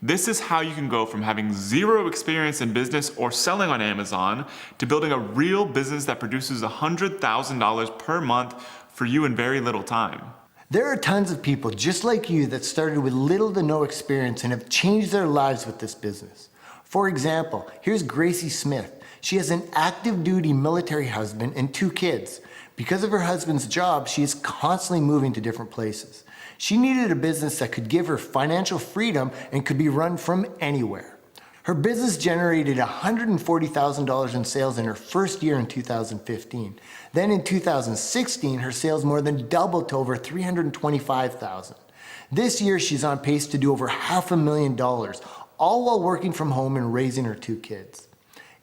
This is how you can go from having zero experience in business or selling on Amazon to building a real business that produces $100,000 per month for you in very little time. There are tons of people just like you that started with little to no experience and have changed their lives with this business. For example, here's Gracie Smith. She has an active duty military husband and 2 kids. Because of her husband's job, she is constantly moving to different places. She needed a business that could give her financial freedom and could be run from anywhere. Her business generated $140,000 in sales in her first year in 2015. Then in 2016, her sales more than doubled to over $325,000. This year, she's on pace to do over $500,000, all while working from home and raising her 2 kids.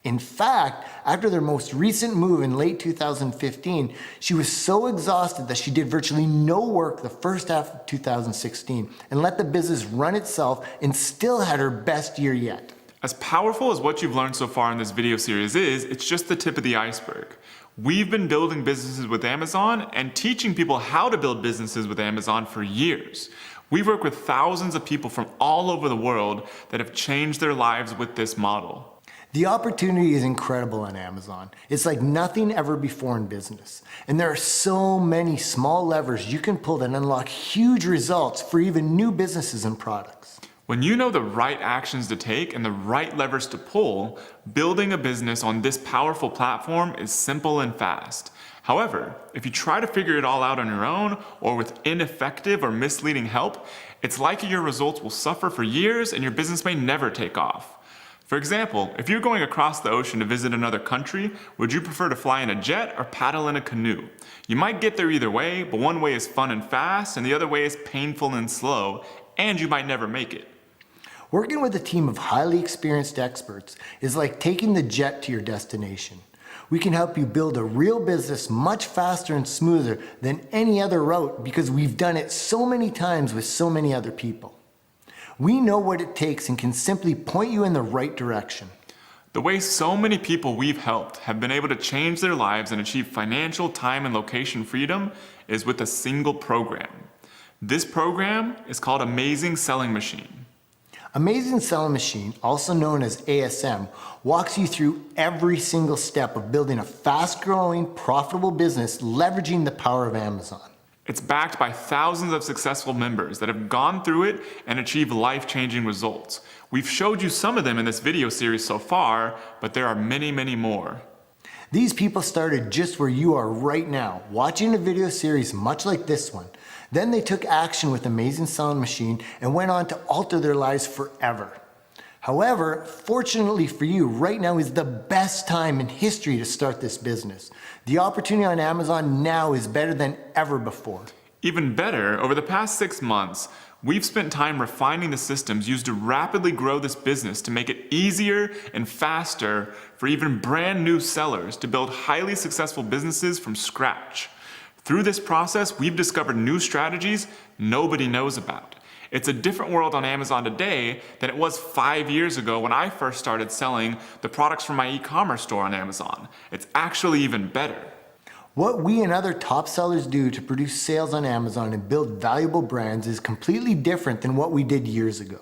In fact, after their most recent move in late 2015, she was so exhausted that she did virtually no work the first half of 2016 and let the business run itself and still had her best year yet. As powerful as what you've learned so far in this video series is, it's just the tip of the iceberg. We've been building businesses with Amazon and teaching people how to build businesses with Amazon for years. We work with thousands of people from all over the world that have changed their lives with this model. The opportunity is incredible on Amazon. It's like nothing ever before in business. And there are so many small levers you can pull that unlock huge results for even new businesses and products. When you know the right actions to take and the right levers to pull, building a business on this powerful platform is simple and fast. However, if you try to figure it all out on your own or with ineffective or misleading help, it's likely your results will suffer for years and your business may never take off. For example, if you're going across the ocean to visit another country, would you prefer to fly in a jet or paddle in a canoe? You might get there either way, but one way is fun and fast, and the other way is painful and slow, and you might never make it. Working with a team of highly experienced experts is like taking the jet to your destination. We can help you build a real business much faster and smoother than any other route because we've done it so many times with so many other people. We know what it takes and can simply point you in the right direction. The way so many people we've helped have been able to change their lives and achieve financial, time, and location freedom is with a single program. This program is called Amazing Selling Machine. Amazing Selling Machine, also known as ASM, walks you through every single step of building a fast-growing, profitable business leveraging the power of Amazon. It's backed by thousands of successful members that have gone through it and achieved life-changing results. We've showed you some of them in this video series so far, but there are many, many more. These people started just where you are right now, watching a video series much like this one. Then they took action with Amazing Selling Machine and went on to alter their lives forever. However, fortunately for you, right now is the best time in history to start this business. The opportunity on Amazon now is better than ever before. Even better, over the past 6 months, we've spent time refining the systems used to rapidly grow this business to make it easier and faster for even brand new sellers to build highly successful businesses from scratch. Through this process, we've discovered new strategies nobody knows about. It's a different world on Amazon today than it was 5 years ago when I first started selling the products from my e-commerce store on Amazon. It's actually even better. What we and other top sellers do to produce sales on Amazon and build valuable brands is completely different than what we did years ago.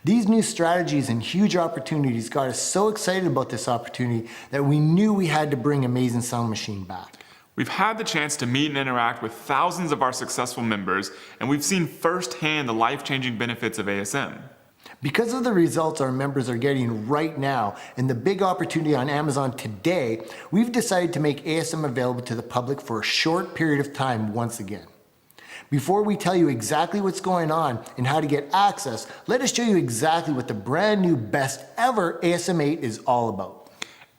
These new strategies and huge opportunities got us so excited about this opportunity that we knew we had to bring Amazing Selling Machine back. We've had the chance to meet and interact with thousands of our successful members, and we've seen firsthand the life-changing benefits of ASM. Because of the results our members are getting right now and the big opportunity on Amazon today, we've decided to make ASM available to the public for a short period of time once again. Before we tell you exactly what's going on and how to get access, let us show you exactly what the brand new best ever ASM 8 is all about.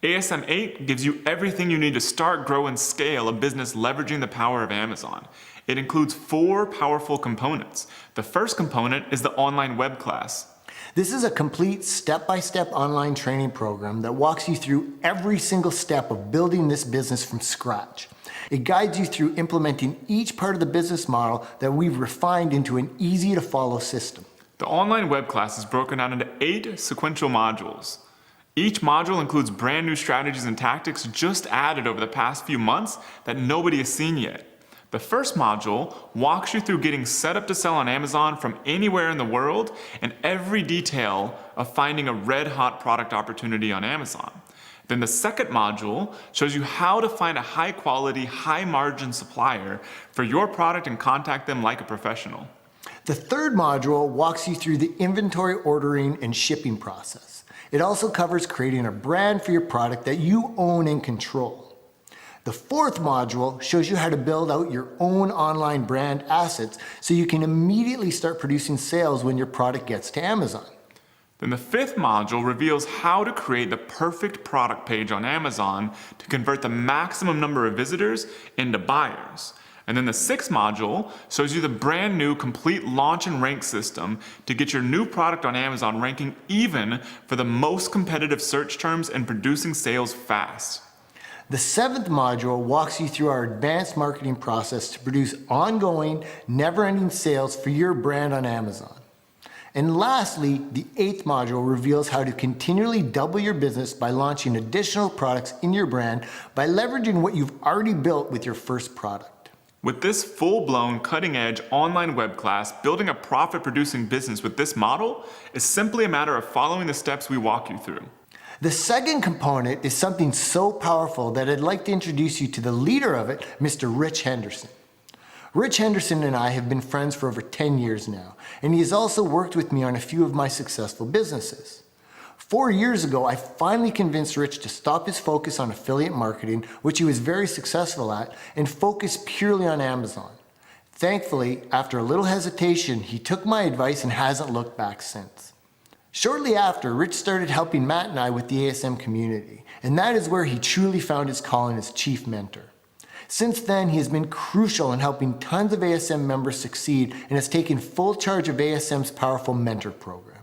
ASM 8 gives you everything you need to start, grow, and scale a business leveraging the power of Amazon. It includes 4 powerful components. The first component is the online web class. This is a complete step-by-step online training program that walks you through every single step of building this business from scratch. It guides you through implementing each part of the business model that we've refined into an easy-to-follow system. The online web class is broken down into 8 sequential modules. Each module includes brand new strategies and tactics just added over the past few months that nobody has seen yet. The first module walks you through getting set up to sell on Amazon from anywhere in the world and every detail of finding a red-hot product opportunity on Amazon. Then the second module shows you how to find a high-quality, high-margin supplier for your product and contact them like a professional. The third module walks you through the inventory ordering and shipping process. It also covers creating a brand for your product that you own and control. The fourth module shows you how to build out your own online brand assets so you can immediately start producing sales when your product gets to Amazon. Then the fifth module reveals how to create the perfect product page on Amazon to convert the maximum number of visitors into buyers. And then the sixth module shows you the brand new complete launch and rank system to get your new product on Amazon ranking even for the most competitive search terms and producing sales fast. The seventh module walks you through our advanced marketing process to produce ongoing, never-ending sales for your brand on Amazon. And lastly, the eighth module reveals how to continually double your business by launching additional products in your brand by leveraging what you've already built with your first product. With this full-blown, cutting-edge online web class, building a profit-producing business with this model is simply a matter of following the steps we walk you through. The second component is something so powerful that I'd like to introduce you to the leader of it, Mr. Rich Henderson. Rich Henderson and I have been friends for over 10 years now, and he has also worked with me on a few of my successful businesses. 4 years ago, I finally convinced Rich to stop his focus on affiliate marketing, which he was very successful at, and focus purely on Amazon. Thankfully, after a little hesitation, he took my advice and hasn't looked back since. Shortly after, Rich started helping Matt and I with the ASM community, and that is where he truly found his calling as chief mentor. Since then, he has been crucial in helping tons of ASM members succeed and has taken full charge of ASM's powerful mentor program.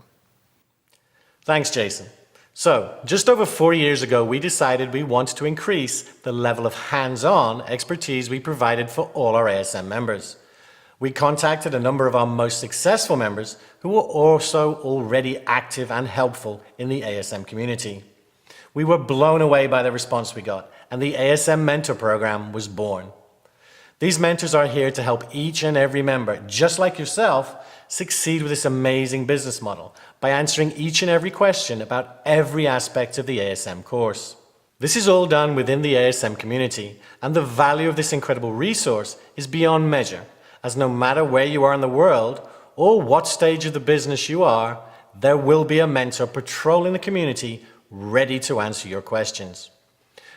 Thanks, Jason. So, just over 4 years ago, we decided we wanted to increase the level of hands-on expertise we provided for all our ASM members. We contacted a number of our most successful members who were also already active and helpful in the ASM community. We were blown away by the response we got, and the ASM Mentor Program was born. These mentors are here to help each and every member, just like yourself, succeed with this amazing business model by answering each and every question about every aspect of the ASM course. This is all done within the ASM community, and the value of this incredible resource is beyond measure, as no matter where you are in the world or what stage of the business you are, there will be a mentor patrolling the community ready to answer your questions.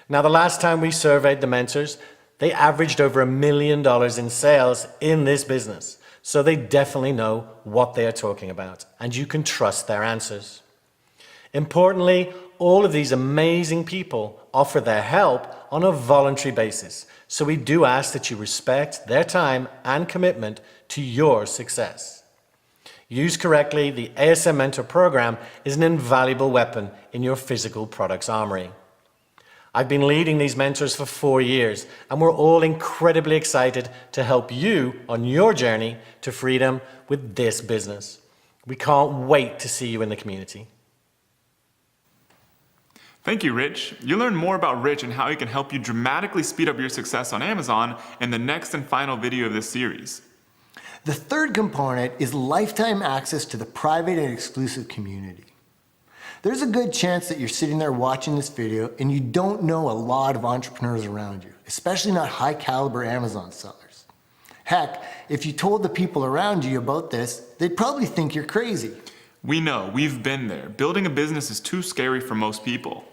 Now, the last time we surveyed the mentors, they averaged over $1 million in sales in this business. So they definitely know what they are talking about, and you can trust their answers. Importantly, all of these amazing people offer their help on a voluntary basis. So we do ask that you respect their time and commitment to your success. Used correctly, the ASM Mentor Program is an invaluable weapon in your physical products armory. I've been leading these mentors for 4 years, and we're all incredibly excited to help you on your journey to freedom with this business. We can't wait to see you in the community. Thank you, Rich. You'll learn more about Rich and how he can help you dramatically speed up your success on Amazon in the next and final video of this series. The third component is lifetime access to the private and exclusive community. There's a good chance that you're sitting there watching this video and you don't know a lot of entrepreneurs around you, especially not high caliber Amazon sellers. Heck, if you told the people around you about this, they'd probably think you're crazy. We know, we've been there. Building a business is too scary for most people.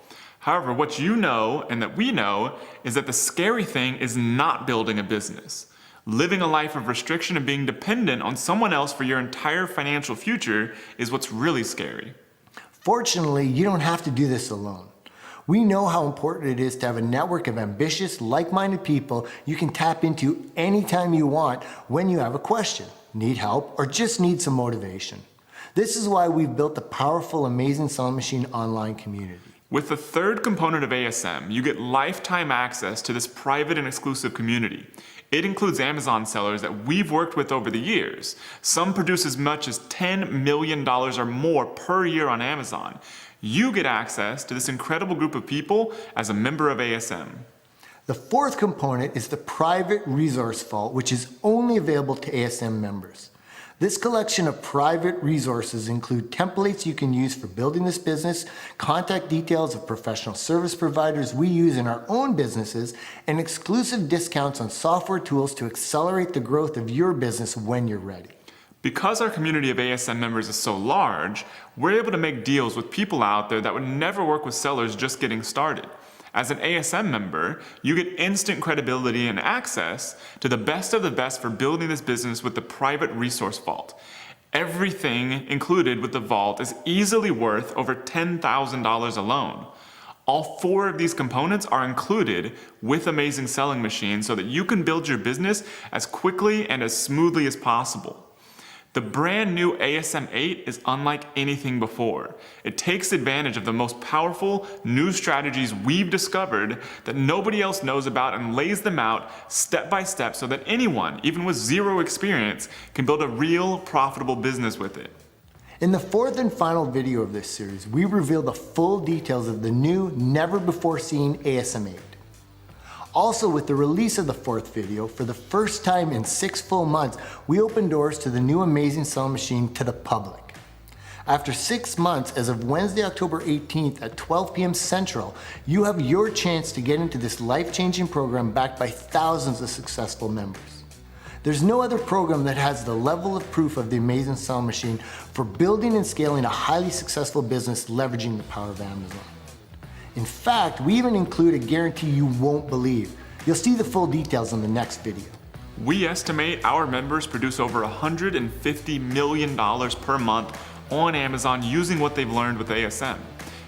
However, what you know and that we know is that the scary thing is not building a business. Living a life of restriction and being dependent on someone else for your entire financial future is what's really scary. Fortunately, you don't have to do this alone. We know how important it is to have a network of ambitious, like-minded people you can tap into anytime you want when you have a question, need help, or just need some motivation. This is why we've built the powerful Amazing Selling Machine online community. With the third component of ASM, you get lifetime access to this private and exclusive community. It includes Amazon sellers that we've worked with over the years. Some produce as much as $10 million or more per year on Amazon. You get access to this incredible group of people as a member of ASM. The fourth component is the private resource vault, which is only available to ASM members. This collection of private resources include templates you can use for building this business, contact details of professional service providers we use in our own businesses, and exclusive discounts on software tools to accelerate the growth of your business when you're ready. Because our community of ASM members is so large, we're able to make deals with people out there that would never work with sellers just getting started. As an ASM member, you get instant credibility and access to the best of the best for building this business with the private resource vault. Everything included with the vault is easily worth over $10,000 alone. All 4 of these components are included with Amazing Selling Machine so that you can build your business as quickly and as smoothly as possible. The brand new ASM 8 is unlike anything before. It takes advantage of the most powerful new strategies we've discovered that nobody else knows about and lays them out step by step so that anyone, even with zero experience, can build a real profitable business with it. In the fourth and final video of this series, we reveal the full details of the new, never-before-seen ASM 8. Also, with the release of the fourth video, for the first time in 6 full months, we opened doors to the new Amazing Selling Machine to the public. After 6 months, as of Wednesday, October 18th at 12 p.m. Central, you have your chance to get into this life-changing program backed by thousands of successful members. There's no other program that has the level of proof of the Amazing Selling Machine for building and scaling a highly successful business leveraging the power of Amazon. In fact, we even include a guarantee you won't believe. You'll see the full details in the next video. We estimate our members produce over $150 million per month on Amazon using what they've learned with ASM.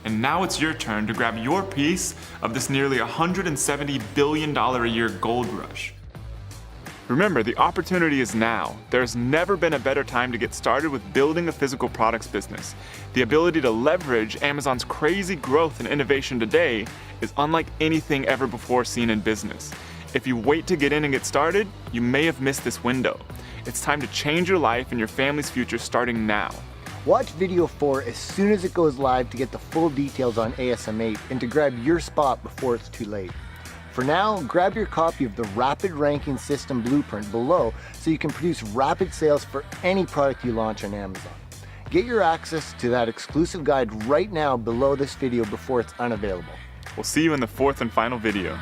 And now it's your turn to grab your piece of this nearly $170 billion a year gold rush. Remember, the opportunity is now. There's never been a better time to get started with building a physical products business. The ability to leverage Amazon's crazy growth and innovation today is unlike anything ever before seen in business. If you wait to get in and get started, you may have missed this window. It's time to change your life and your family's future starting now. Watch video 4 as soon as it goes live to get the full details on ASM 8 and to grab your spot before it's too late. For now, grab your copy of the Rapid Ranking System Blueprint below so you can produce rapid sales for any product you launch on Amazon. Get your access to that exclusive guide right now below this video before it's unavailable. We'll see you in the fourth and final video.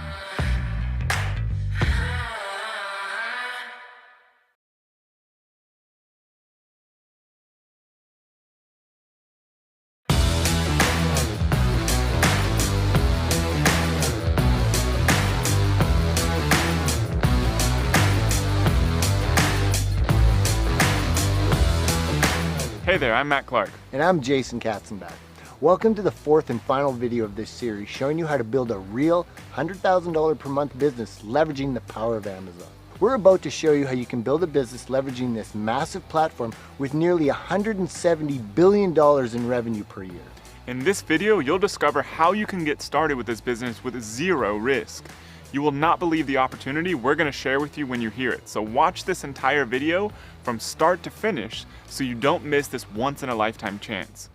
Hey there, I'm Matt Clark. And I'm Jason Katzenbach. Welcome to the fourth and final video of this series showing you how to build a real $100,000 per month business leveraging the power of Amazon. We're about to show you how you can build a business leveraging this massive platform with nearly $170 billion in revenue per year. In this video, you'll discover how you can get started with this business with zero risk. You will not believe the opportunity we're going to share with you when you hear it. So watch this entire video from start to finish so you don't miss this once-in-a-lifetime chance.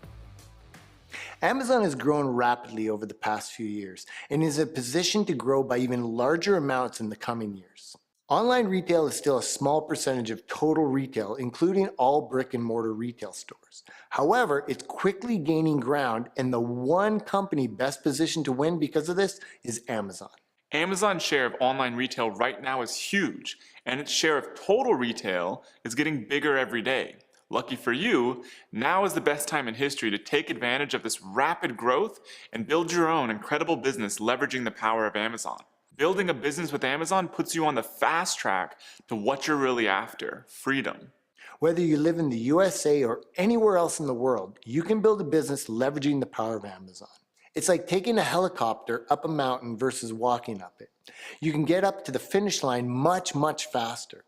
Amazon has grown rapidly over the past few years and is in a position to grow by even larger amounts in the coming years. Online retail is still a small percentage of total retail, including all brick and mortar retail stores. However, it's quickly gaining ground, and the one company best positioned to win because of this is Amazon. Amazon's share of online retail right now is huge, and its share of total retail is getting bigger every day. Lucky for you, now is the best time in history to take advantage of this rapid growth and build your own incredible business leveraging the power of Amazon. Building a business with Amazon puts you on the fast track to what you're really after, freedom. Whether you live in the USA or anywhere else in the world, you can build a business leveraging the power of Amazon. It's like taking a helicopter up a mountain versus walking up it. You can get up to the finish line much, much faster.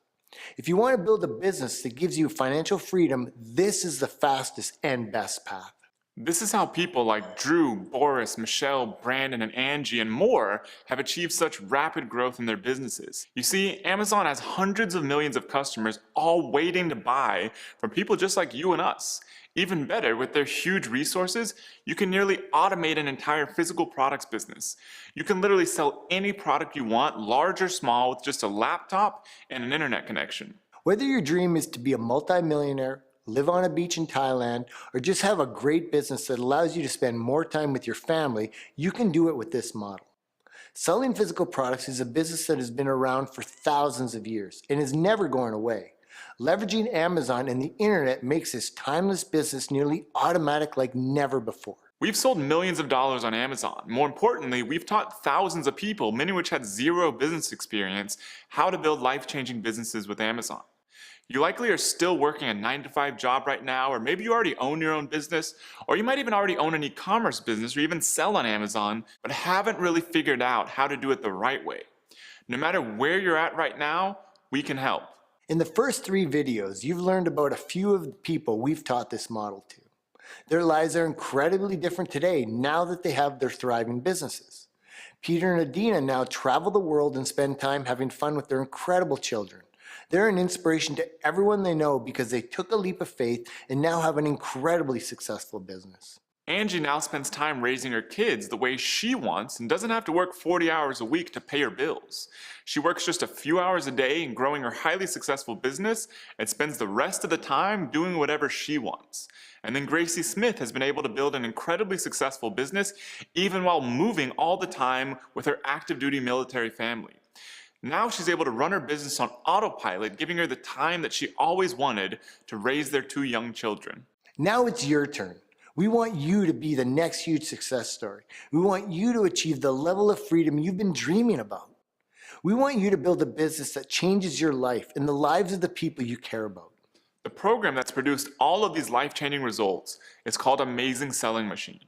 If you want to build a business that gives you financial freedom, this is the fastest and best path. This is how people like Drew, Boris, Michelle, Brandon, and Angie, and more have achieved such rapid growth in their businesses. You see, Amazon has hundreds of millions of customers all waiting to buy from people just like you and us. Even better, with their huge resources, you can nearly automate an entire physical products business. You can literally sell any product you want, large or small, with just a laptop and an internet connection. Whether your dream is to be a multimillionaire, live on a beach in Thailand, or just have a great business that allows you to spend more time with your family, you can do it with this model. Selling physical products is a business that has been around for thousands of years and is never going away. Leveraging Amazon and the internet makes this timeless business nearly automatic like never before. We've sold millions of dollars on Amazon. More importantly, we've taught thousands of people, many of which had zero business experience, how to build life-changing businesses with Amazon. You likely are still working a 9-to-5 job right now, or maybe you already own your own business, or you might even already own an e-commerce business or even sell on Amazon, but haven't really figured out how to do it the right way. No matter where you're at right now, we can help. In the first 3 videos, you've learned about a few of the people we've taught this model to. Their lives are incredibly different today now that they have their thriving businesses. Peter and Adina now travel the world and spend time having fun with their incredible children. They're an inspiration to everyone they know because they took a leap of faith and now have an incredibly successful business. Angie now spends time raising her kids the way she wants and doesn't have to work 40 hours a week to pay her bills. She works just a few hours a day in growing her highly successful business and spends the rest of the time doing whatever she wants. And then Gracie Smith has been able to build an incredibly successful business even while moving all the time with her active duty military family. Now she's able to run her business on autopilot, giving her the time that she always wanted to raise their 2 young children. Now it's your turn. We want you to be the next huge success story. We want you to achieve the level of freedom you've been dreaming about. We want you to build a business that changes your life and the lives of the people you care about. The program that's produced all of these life-changing results is called Amazing Selling Machine.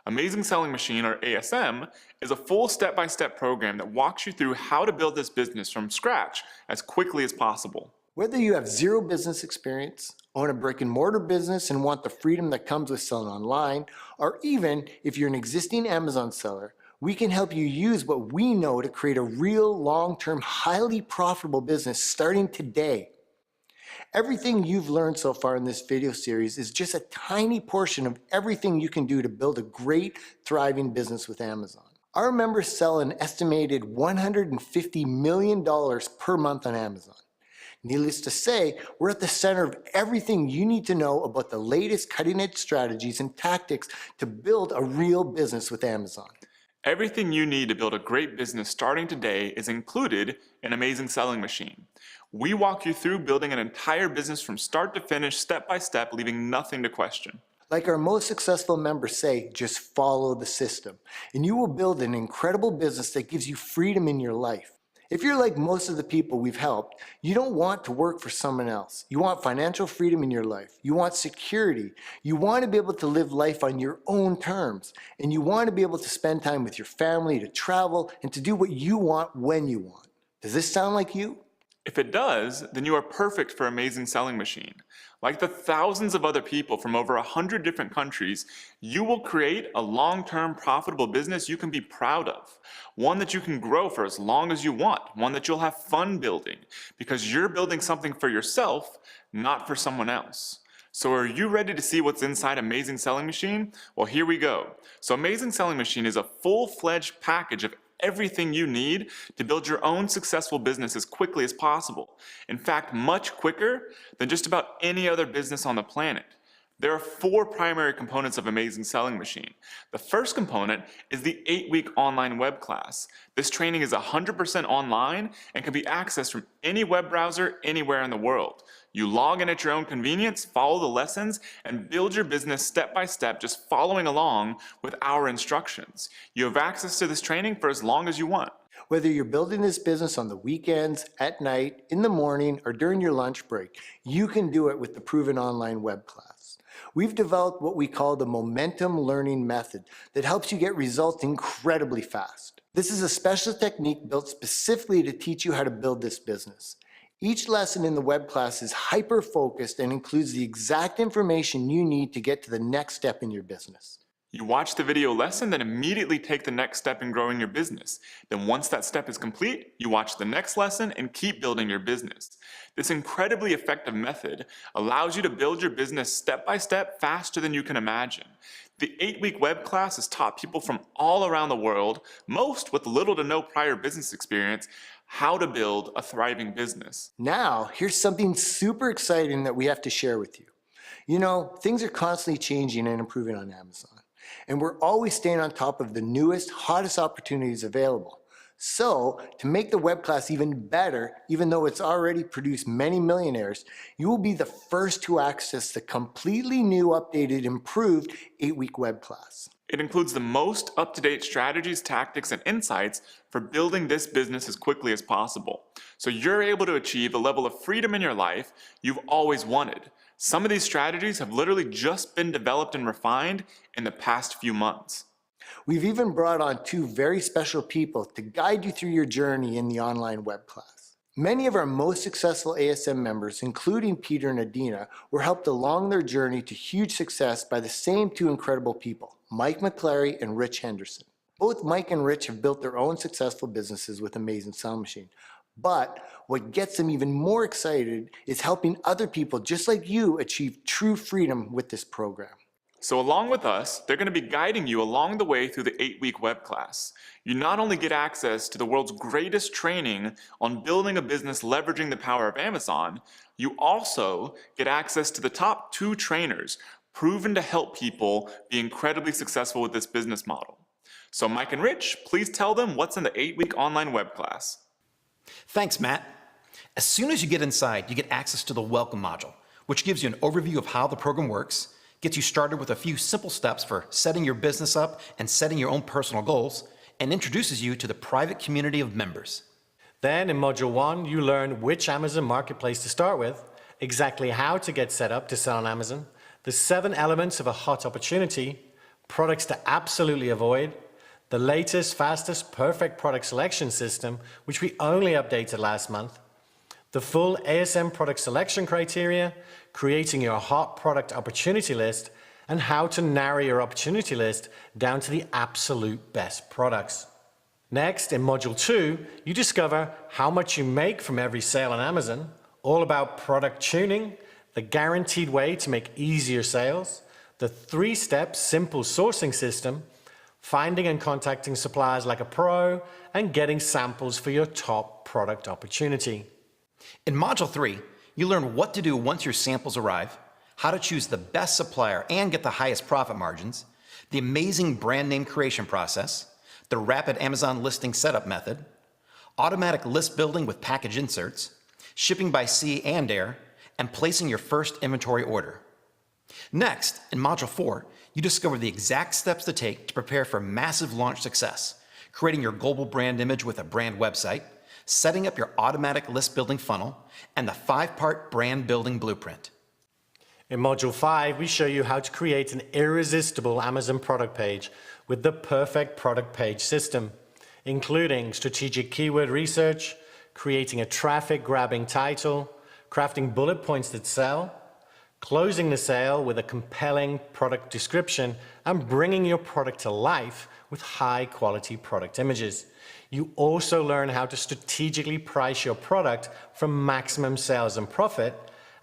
Amazing Selling Machine, or ASM, is a full step-by-step program that walks you through how to build this business from scratch as quickly as possible. Whether you have zero business experience, own a brick and mortar business and want the freedom that comes with selling online, or even if you're an existing Amazon seller, we can help you use what we know to create a real long-term, highly profitable business starting today. Everything you've learned so far in this video series is just a tiny portion of everything you can do to build a great, thriving business with Amazon. Our members sell an estimated $150 million per month on Amazon. Needless to say, we're at the center of everything you need to know about the latest cutting-edge strategies and tactics to build a real business with Amazon. Everything you need to build a great business starting today is included in Amazing Selling Machine. We walk you through building an entire business from start to finish, step by step, leaving nothing to question. Like our most successful members say, just follow the system, and you will build an incredible business that gives you freedom in your life. If you're like most of the people we've helped, you don't want to work for someone else. You want financial freedom in your life. You want security. You want to be able to live life on your own terms. And you want to be able to spend time with your family, to travel, and to do what you want when you want. Does this sound like you? If it does, then you are perfect for Amazing Selling Machine. Like the thousands of other people from over 100 different countries, you will create a long-term profitable business you can be proud of. One that you can grow for as long as you want. One that you'll have fun building because you're building something for yourself, not for someone else. So are you ready to see what's inside Amazing Selling Machine? Well, here we go. So Amazing Selling Machine is a full-fledged package of everything you need to build your own successful business as quickly as possible. In fact, much quicker than just about any other business on the planet. There are 4 primary components of Amazing Selling Machine. The first component is the 8-week online web class. This training is 100% online and can be accessed from any web browser anywhere in the world. You log in at your own convenience, follow the lessons, and build your business step by step, just following along with our instructions. You have access to this training for as long as you want. Whether you're building this business on the weekends, at night, in the morning, or during your lunch break, you can do it with the proven online web class. We've developed what we call the momentum learning method that helps you get results incredibly fast. This is a special technique built specifically to teach you how to build this business. Each lesson in the web class is hyper-focused and includes the exact information you need to get to the next step in your business. You watch the video lesson, then immediately take the next step in growing your business. Then once that step is complete, you watch the next lesson and keep building your business. This incredibly effective method allows you to build your business step by step faster than you can imagine. The 8-week web class has taught people from all around the world, most with little to no prior business experience, how to build a thriving business. Now, here's something super exciting that we have to share with you. You know, things are constantly changing and improving on Amazon, and we're always staying on top of the newest, hottest opportunities available. So, to make the web class even better, even though it's already produced many millionaires, you will be the first to access the completely new, updated, improved 8-week web class. It includes the most up-to-date strategies, tactics, and insights for building this business as quickly as possible. So you're able to achieve a level of freedom in your life you've always wanted. Some of these strategies have literally just been developed and refined in the past few months. We've even brought on 2 very special people to guide you through your journey in the online web class. Many of our most successful ASM members, including Peter and Adina, were helped along their journey to huge success by the same 2 incredible people, Mike McClary and Rich Henderson. Both Mike and Rich have built their own successful businesses with Amazing Selling Machine. But what gets them even more excited is helping other people just like you achieve true freedom with this program. So along with us, they're going to be guiding you along the way through the 8-week web class. You not only get access to the world's greatest training on building a business leveraging the power of Amazon, you also get access to the top 2 trainers proven to help people be incredibly successful with this business model. So Mike and Rich, please tell them what's in the 8-week online web class. Thanks, Matt. As soon as you get inside, you get access to the Welcome module, which gives you an overview of how the program works, gets you started with a few simple steps for setting your business up and setting your own personal goals, and introduces you to the private community of members. Then in Module 1, you learn which Amazon Marketplace to start with, exactly how to get set up to sell on Amazon, the 7 elements of a hot opportunity, products to absolutely avoid, the latest, fastest, perfect product selection system, which we only updated last month, the full ASM product selection criteria, creating your hot product opportunity list, and how to narrow your opportunity list down to the absolute best products. Next, in Module 2, you discover how much you make from every sale on Amazon, all about product tuning, the guaranteed way to make easier sales, the 3-step simple sourcing system, finding and contacting suppliers like a pro, and getting samples for your top product opportunity. In Module 3, you learn what to do once your samples arrive, how to choose the best supplier and get the highest profit margins, the amazing brand name creation process, the rapid Amazon listing setup method, automatic list building with package inserts, shipping by sea and air, and placing your first inventory order. Next, in Module 4, you discover the exact steps to take to prepare for massive launch success, creating your global brand image with a brand website, setting up your automatic list building funnel, and the 5-part brand building blueprint. In Module 5, we show you how to create an irresistible Amazon product page with the perfect product page system, including strategic keyword research, creating a traffic-grabbing title, crafting bullet points that sell, closing the sale with a compelling product description, and bringing your product to life with high-quality product images. You also learn how to strategically price your product for maximum sales and profit,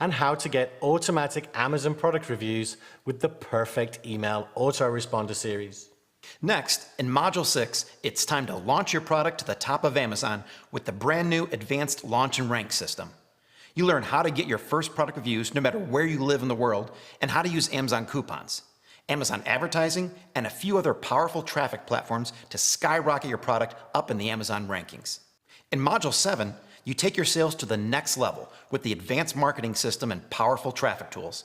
and how to get automatic Amazon product reviews with the perfect email autoresponder series. Next, in Module 6, it's time to launch your product to the top of Amazon with the brand new Advanced Launch and Rank system. You learn how to get your first product reviews no matter where you live in the world, and how to use Amazon coupons, Amazon advertising, and a few other powerful traffic platforms to skyrocket your product up in the Amazon rankings. In Module 7, you take your sales to the next level with the advanced marketing system and powerful traffic tools.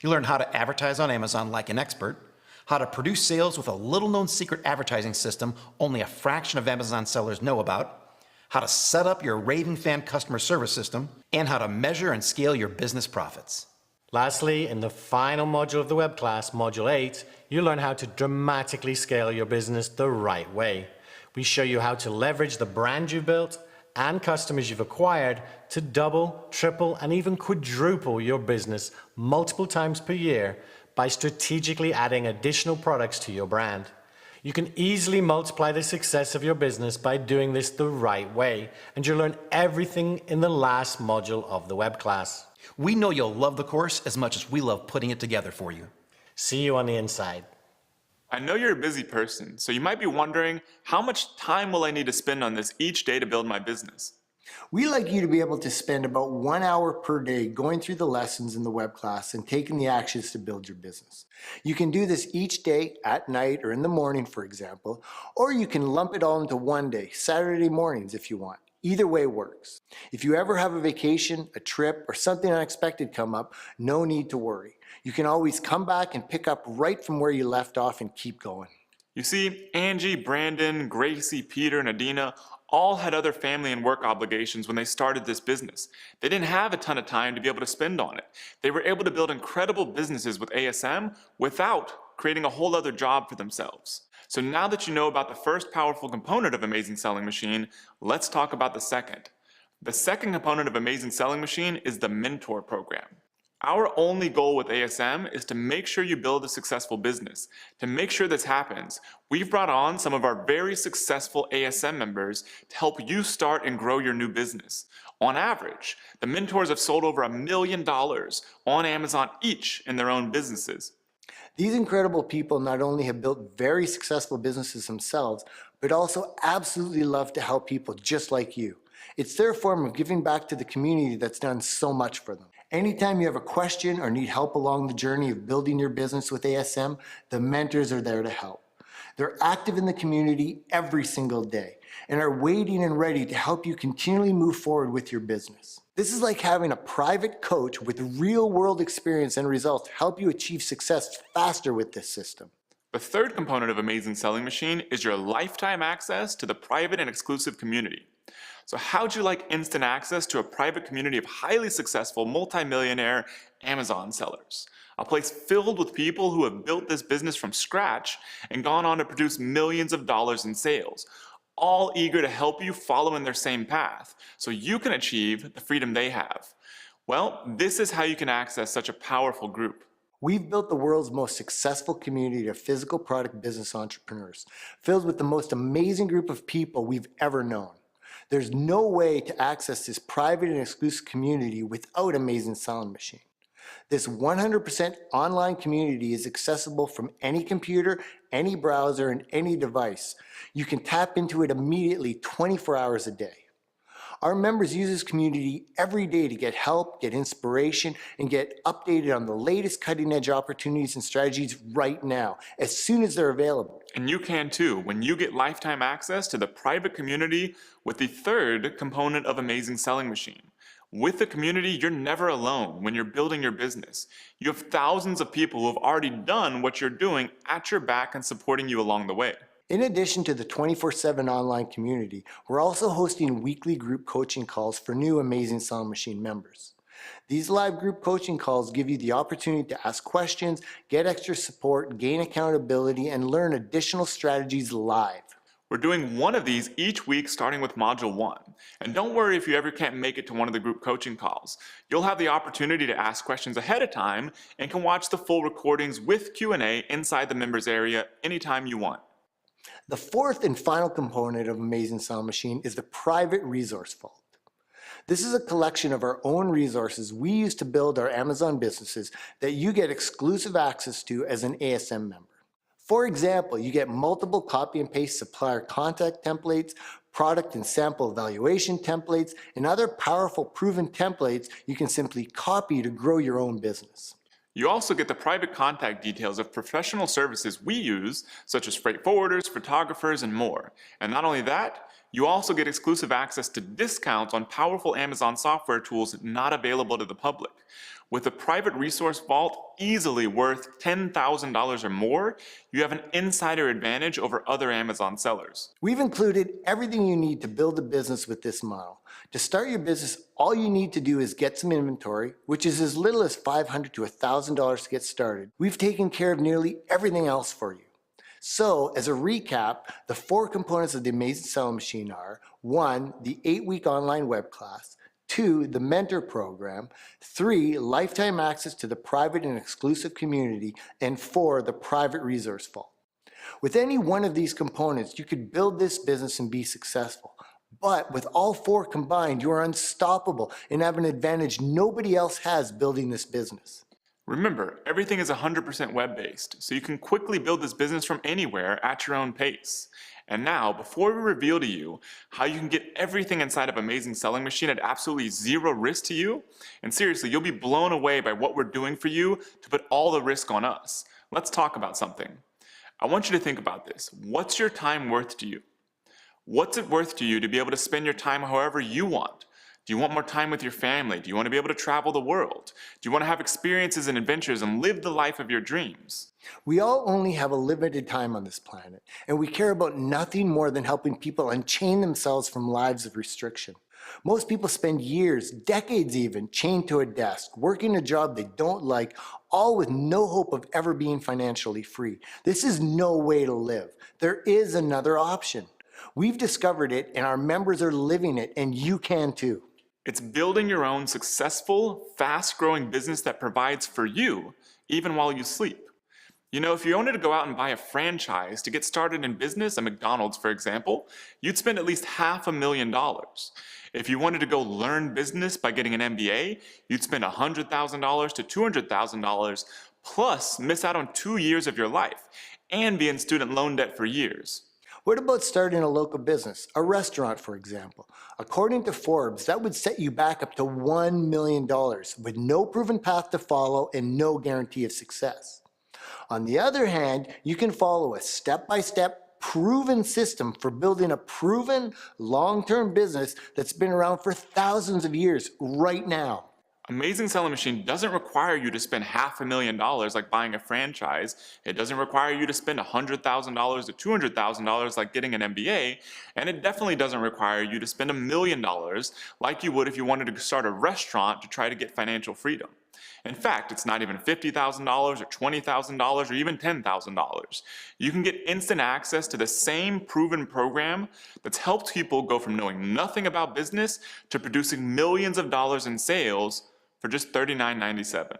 You learn how to advertise on Amazon like an expert, how to produce sales with a little-known secret advertising system only a fraction of Amazon sellers know about, how to set up your raving fan customer service system, and how to measure and scale your business profits. Lastly, in the final module of the web class, Module 8, you learn how to dramatically scale your business the right way. We show you how to leverage the brand you've built and customers you've acquired to double, triple, and even quadruple your business multiple times per year by strategically adding additional products to your brand. You can easily multiply the success of your business by doing this the right way, and you'll learn everything in the last module of the web class. We know you'll love the course as much as we love putting it together for you. See you on the inside. I know you're a busy person, so you might be wondering, how much time will I need to spend on this each day to build my business? We like you to be able to spend about 1 hour per day going through the lessons in the web class and taking the actions to build your business. You can do this each day at night or in the morning, for example, or you can lump it all into one day, Saturday mornings if you want. Either way works. If you ever have a vacation, a trip, or something unexpected come up, no need to worry. You can always come back and pick up right from where you left off and keep going. You see, Angie, Brandon, Gracie, Peter, and Adina all had other family and work obligations when they started this business. They didn't have a ton of time to be able to spend on it. They were able to build incredible businesses with ASM without creating a whole other job for themselves. So now that you know about the first powerful component of Amazing Selling Machine, let's talk about the second. The second component of Amazing Selling Machine is the Mentor Program. Our only goal with ASM is to make sure you build a successful business. To make sure this happens, we've brought on some of our very successful ASM members to help you start and grow your new business. On average, the mentors have sold over $1 million on Amazon each in their own businesses. These incredible people not only have built very successful businesses themselves, but also absolutely love to help people just like you. It's their form of giving back to the community that's done so much for them. Anytime you have a question or need help along the journey of building your business with ASM, the mentors are there to help. They're active in the community every single day and are waiting and ready to help you continually move forward with your business. This is like having a private coach with real-world experience and results to help you achieve success faster with this system. The third component of Amazing Selling Machine is your lifetime access to the private and exclusive community. So how'd you like instant access to a private community of highly successful multimillionaire Amazon sellers? A place filled with people who have built this business from scratch and gone on to produce millions of dollars in sales, all eager to help you follow in their same path so you can achieve the freedom they have. Well, this is how you can access such a powerful group. We've built the world's most successful community of physical product business entrepreneurs, filled with the most amazing group of people we've ever known. There's no way to access this private and exclusive community without Amazing Selling Machine. This 100% online community is accessible from any computer, any browser, and any device. You can tap into it immediately 24 hours a day. Our members use this community every day to get help, get inspiration, and get updated on the latest cutting-edge opportunities and strategies right now, as soon as they're available. And you can too when you get lifetime access to the private community with the third component of Amazing Selling Machine. With the community, you're never alone when you're building your business. You have thousands of people who have already done what you're doing at your back and supporting you along the way. In addition to the 24/7 online community, we're also hosting weekly group coaching calls for new Amazing Selling Machine members. These live group coaching calls give you the opportunity to ask questions, get extra support, gain accountability, and learn additional strategies live. We're doing one of these each week starting with Module 1. And don't worry if you ever can't make it to one of the group coaching calls. You'll have the opportunity to ask questions ahead of time and can watch the full recordings with Q&A inside the members area anytime you want. The fourth and final component of Amazing Selling Machine is the private resource vault. This is a collection of our own resources we use to build our Amazon businesses that you get exclusive access to as an ASM member. For example, you get multiple copy and paste supplier contact templates, product and sample evaluation templates, and other powerful proven templates you can simply copy to grow your own business. You also get the private contact details of professional services we use, such as freight forwarders, photographers, and more. And not only that, you also get exclusive access to discounts on powerful Amazon software tools not available to the public. With a private resource vault easily worth $10,000 or more, you have an insider advantage over other Amazon sellers. We've included everything you need to build a business with this model. To start your business, all you need to do is get some inventory, which is as little as $500 to $1,000 to get started. We've taken care of nearly everything else for you. So, as a recap, the four components of the Amazing Selling Machine are: 1, the 8-week online web class; 2, the mentor program; 3, lifetime access to the private and exclusive community; and 4, the private resource vault. With any one of these components, you could build this business and be successful. But with all four combined, you are unstoppable and have an advantage nobody else has building this business. Remember, everything is 100% web-based, so you can quickly build this business from anywhere at your own pace. And now, before we reveal to you how you can get everything inside of Amazing Selling Machine at absolutely zero risk to you, and seriously, you'll be blown away by what we're doing for you to put all the risk on us. Let's talk about something. I want you to think about this. What's your time worth to you? What's it worth to you to be able to spend your time however you want? Do you want more time with your family? Do you want to be able to travel the world? Do you want to have experiences and adventures and live the life of your dreams? We all only have a limited time on this planet, and we care about nothing more than helping people unchain themselves from lives of restriction. Most people spend years, decades even, chained to a desk, working a job they don't like, all with no hope of ever being financially free. This is no way to live. There is another option. We've discovered it, and our members are living it, and you can too. It's building your own successful, fast-growing business that provides for you, even while you sleep. You know, if you wanted to go out and buy a franchise to get started in business, a McDonald's for example, you'd spend at least $500,000. If you wanted to go learn business by getting an MBA, you'd spend $100,000 to $200,000, plus miss out on 2 years of your life, and be in student loan debt for years. What about starting a local business, a restaurant for example? According to Forbes, that would set you back up to $1 million with no proven path to follow and no guarantee of success. On the other hand, you can follow a step-by-step proven system for building a proven long-term business that's been around for thousands of years right now. Amazing Selling Machine doesn't require you to spend $500,000 like buying a franchise. It doesn't require you to spend $100,000 to $200,000 like getting an MBA. And it definitely doesn't require you to spend $1 million like you would if you wanted to start a restaurant to try to get financial freedom. In fact, it's not even $50,000 or $20,000 or even $10,000. You can get instant access to the same proven program that's helped people go from knowing nothing about business to producing millions of dollars in sales for just $39.97.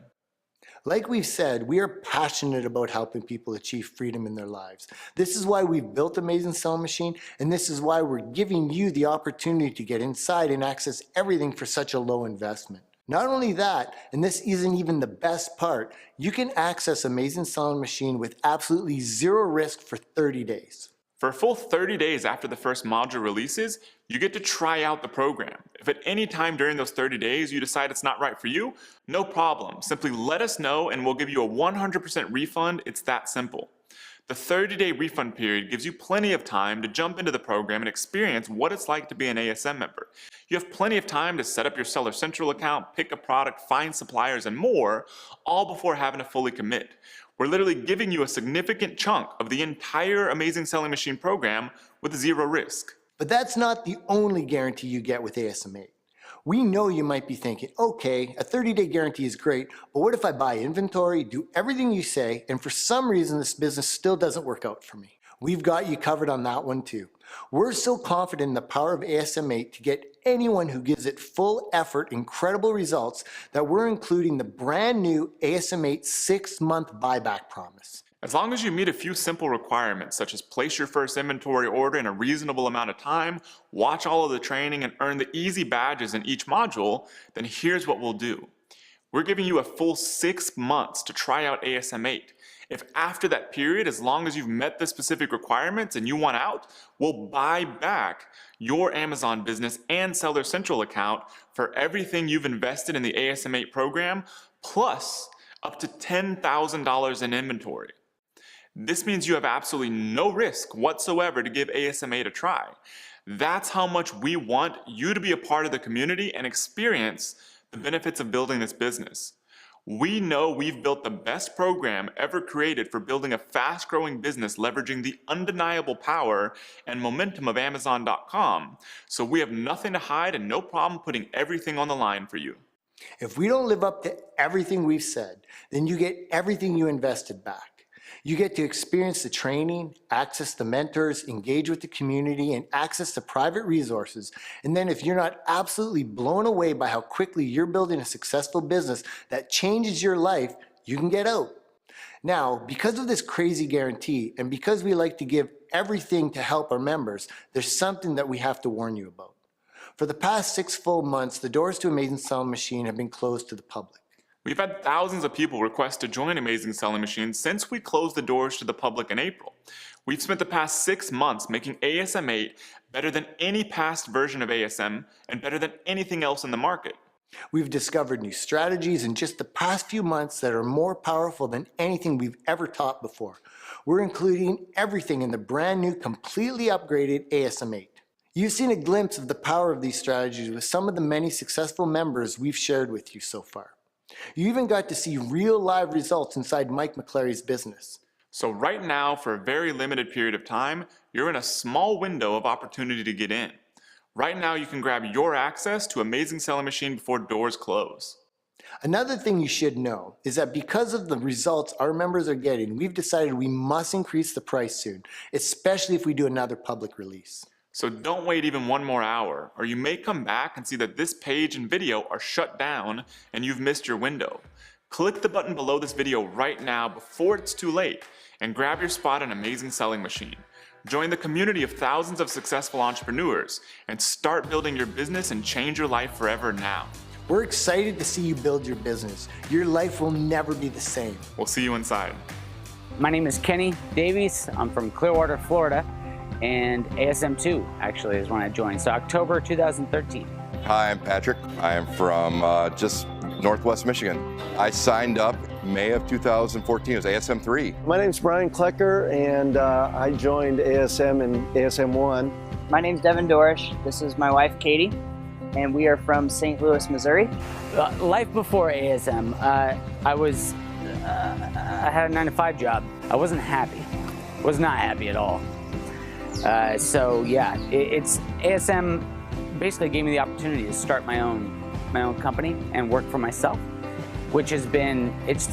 Like we've said, we are passionate about helping people achieve freedom in their lives. This is why we've built Amazing Selling Machine, and this is why we're giving you the opportunity to get inside and access everything for such a low investment. Not only that, and this isn't even the best part, you can access Amazing Selling Machine with absolutely zero risk for 30 days. For a full 30 days after the first module releases, you get to try out the program. If at any time during those 30 days you decide it's not right for you, no problem. Simply let us know and we'll give you a 100% refund. It's that simple. The 30-day refund period gives you plenty of time to jump into the program and experience what it's like to be an ASM member. You have plenty of time to set up your Seller Central account, pick a product, find suppliers, and more, all before having to fully commit. We're literally giving you a significant chunk of the entire Amazing Selling Machine program with zero risk. But that's not the only guarantee you get with ASM8. We know you might be thinking, okay, a 30-day guarantee is great, but what if I buy inventory, do everything you say, and for some reason this business still doesn't work out for me? We've got you covered on that one too. We're so confident in the power of ASM8 to get anyone who gives it full effort incredible results that we're including the brand new ASM8 6-month buyback promise. As long as you meet a few simple requirements, such as place your first inventory order in a reasonable amount of time, watch all of the training, and earn the easy badges in each module, then here's what we'll do. We're giving you a full 6 months to try out ASM8. If after that period, as long as you've met the specific requirements and you want out, we'll buy back your Amazon business and Seller Central account for everything you've invested in the ASM8 program, plus up to $10,000 in inventory. This means you have absolutely no risk whatsoever to give ASM8 a try. That's how much we want you to be a part of the community and experience the benefits of building this business. We know we've built the best program ever created for building a fast-growing business leveraging the undeniable power and momentum of Amazon.com, so we have nothing to hide and no problem putting everything on the line for you. If we don't live up to everything we've said, then you get everything you invested back. You get to experience the training, access the mentors, engage with the community, and access to private resources. And then if you're not absolutely blown away by how quickly you're building a successful business that changes your life, you can get out. Now, because of this crazy guarantee, and because we like to give everything to help our members, there's something that we have to warn you about. For the past 6 full months, the doors to Amazing Selling Machine have been closed to the public. We've had thousands of people request to join Amazing Selling Machine since we closed the doors to the public in April. We've spent the past 6 months making ASM8 better than any past version of ASM and better than anything else in the market. We've discovered new strategies in just the past few months that are more powerful than anything we've ever taught before. We're including everything in the brand new, completely upgraded ASM8. You've seen a glimpse of the power of these strategies with some of the many successful members we've shared with you so far. You even got to see real live results inside Mike McClary's business. So right now, for a very limited period of time, you're in a small window of opportunity to get in. Right now, you can grab your access to Amazing Selling Machine before doors close. Another thing you should know is that because of the results our members are getting, we've decided we must increase the price soon, especially if we do another public release. So don't wait even 1 more hour, or you may come back and see that this page and video are shut down and you've missed your window. Click the button below this video right now before it's too late and grab your spot on Amazing Selling Machine. Join the community of thousands of successful entrepreneurs and start building your business and change your life forever now. We're excited to see you build your business. Your life will never be the same. We'll see you inside. My name is Kenny Davies. I'm from Clearwater, Florida, and ASM2 actually is when I joined, so October 2013. Hi, I'm Patrick. I am from just Northwest Michigan. I signed up May of 2014. It was ASM3. My name's Brian Klecker, and I joined ASM in ASM1. My name's Devin Dorish. This is my wife, Katie. and we are from St. Louis, Missouri. Life before ASM, I had a 9-to-5 job. I wasn't happy. Was not happy at all. So yeah, it's ASM basically gave me the opportunity to start my own company and work for myself, which has been, it's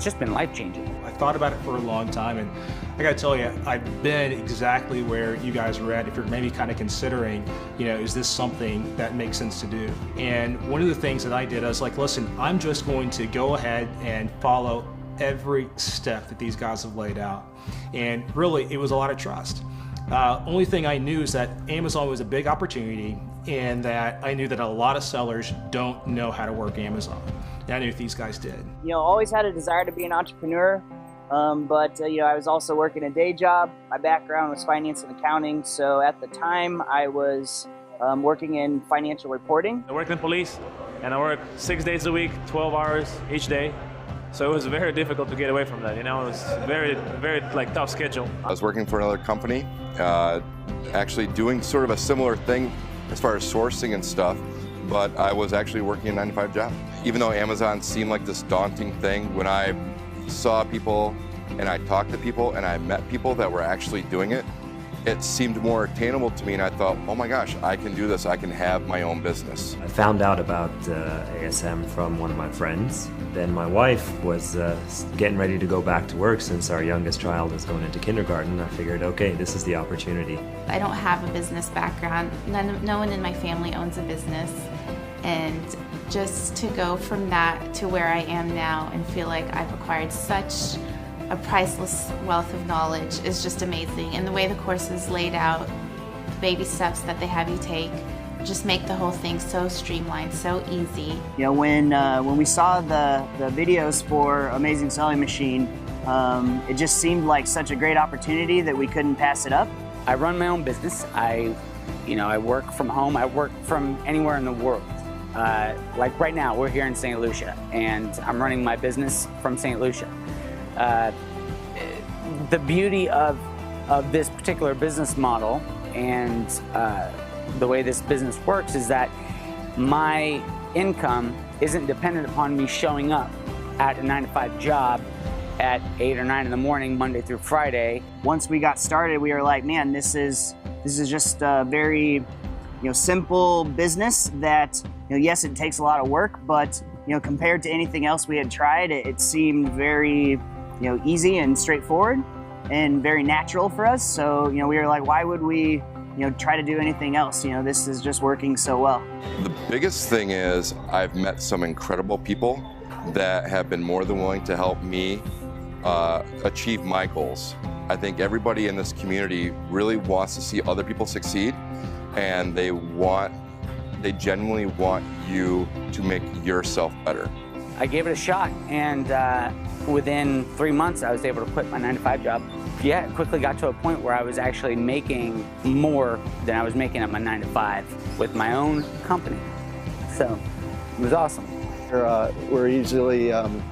just been life-changing. I thought about it for a long time, and I gotta tell you, I've been exactly where you guys are at. If you're maybe kind of considering, is this something that makes sense to do? And one of the things that I did, I was like, listen, I'm just going to go ahead and follow every step that these guys have laid out. And really, it was a lot of trust. Only thing I knew is that Amazon was a big opportunity, and that I knew that a lot of sellers don't know how to work Amazon. And I knew these guys did. Always had a desire to be an entrepreneur, but I was also working a day job. My background was finance and accounting, so at the time I was working in financial reporting. I worked in police, and I worked 6 days a week, 12 hours each day. So it was very difficult to get away from that. It was very, very tough schedule. I was working for another company, actually doing sort of a similar thing as far as sourcing and stuff, but I was actually working a 9-to-5 job. Even though Amazon seemed like this daunting thing, when I saw people and I talked to people and I met people that were actually doing it, it seemed more attainable to me, and I thought, oh my gosh, I can do this, I can have my own business. I found out about ASM from one of my friends. Then my wife was getting ready to go back to work since our youngest child is going into kindergarten. I figured, okay, this is the opportunity. I don't have a business background. No one in my family owns a business. And just to go from that to where I am now and feel like I've acquired such a priceless wealth of knowledge is just amazing. And the way the course is laid out, the baby steps that they have you take, just make the whole thing so streamlined, so easy. When we saw the videos for Amazing Selling Machine, it just seemed like such a great opportunity that we couldn't pass it up. I run my own business. I work from home. I work from anywhere in the world. Like right now, we're here in St. Lucia, and I'm running my business from St. Lucia. The beauty of this particular business model and the way this business works is that my income isn't dependent upon me showing up at a 9-to-5 job at 8 or 9 in the morning, Monday through Friday. Once we got started, we were like, man, this is just a very simple business that yes, it takes a lot of work, but compared to anything else we had tried, it seemed very easy and straightforward and very natural for us. So we were like, why would we try to do anything else? This is just working so well. The biggest thing is I've met some incredible people that have been more than willing to help me achieve my goals. I think everybody in this community really wants to see other people succeed, and they genuinely want you to make yourself better. I gave it a shot, and within 3 months, I was able to quit my 9-to-5 job. Yeah, it quickly got to a point where I was actually making more than I was making at my 9-to-5 with my own company. So it was awesome. We're easily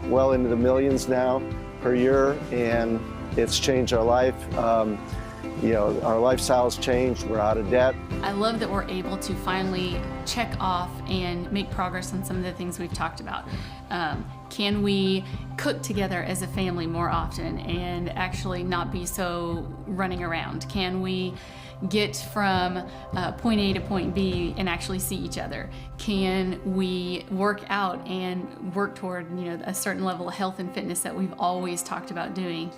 well into the millions now per year, and it's changed our life. Our lifestyle's changed. We're out of debt. I love that we're able to finally check off and make progress on some of the things we've talked about. Can we cook together as a family more often and actually not be so running around? Can we get from point A to point B and actually see each other? Can we work out and work toward a certain level of health and fitness that we've always talked about doing?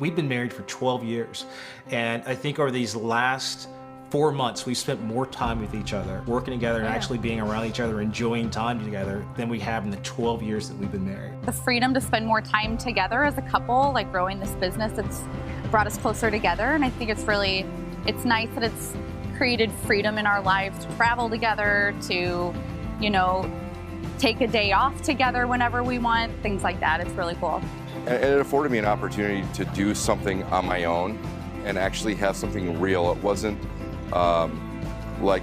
We've been married for 12 years, and I think over these last 4 months, we've spent more time with each other, working together and actually being around each other, enjoying time together than we have in the 12 years that we've been married. The freedom to spend more time together as a couple, like growing this business, it's brought us closer together. And I think it's nice that it's created freedom in our lives to travel together, to, take a day off together whenever we want, things like that. It's really cool. And it afforded me an opportunity to do something on my own and actually have something real. It wasn't like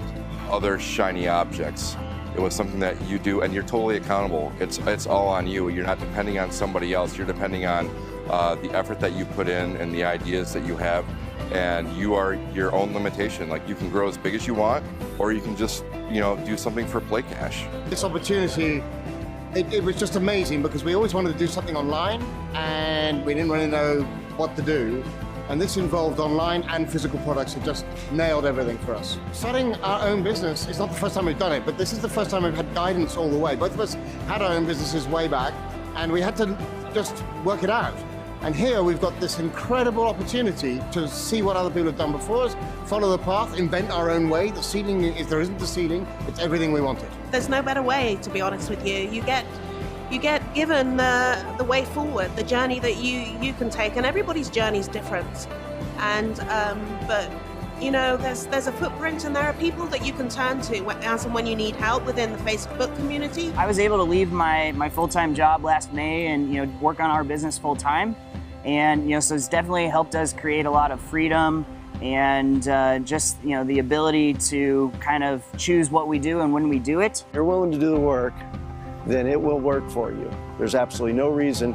other shiny objects. It was something that you do, and you're totally accountable. It's all on you. You're not depending on somebody else. You're depending on the effort that you put in and the ideas that you have. and you are your own limitation. Like, you can grow as big as you want, or you can just, you know, do something for play cash. This opportunity, it was just amazing because we always wanted to do something online and we didn't really know what to do. And this involved online and physical products. It just nailed everything for us. Starting our own business, it's not the first time we've done it, but this is the first time we've had guidance all the way. Both of us had our own businesses way back, and we had to just work it out. And here we've got this incredible opportunity to see what other people have done before us, follow the path, invent our own way. The ceiling, if there isn't a ceiling, it's everything we wanted. There's no better way, to be honest with you. You get given the way forward, the journey that you can take, and everybody's journey is different. And but you know, there's a footprint, and there are people that you can turn to as and when you need help within the Facebook community. I was able to leave my full-time job last May and, you know, work on our business full-time, and, you know, so it's definitely helped us create a lot of freedom and just, you know, the ability to kind of choose what we do and when we do it. If you're willing to do the work, then it will work for you. There's absolutely no reason.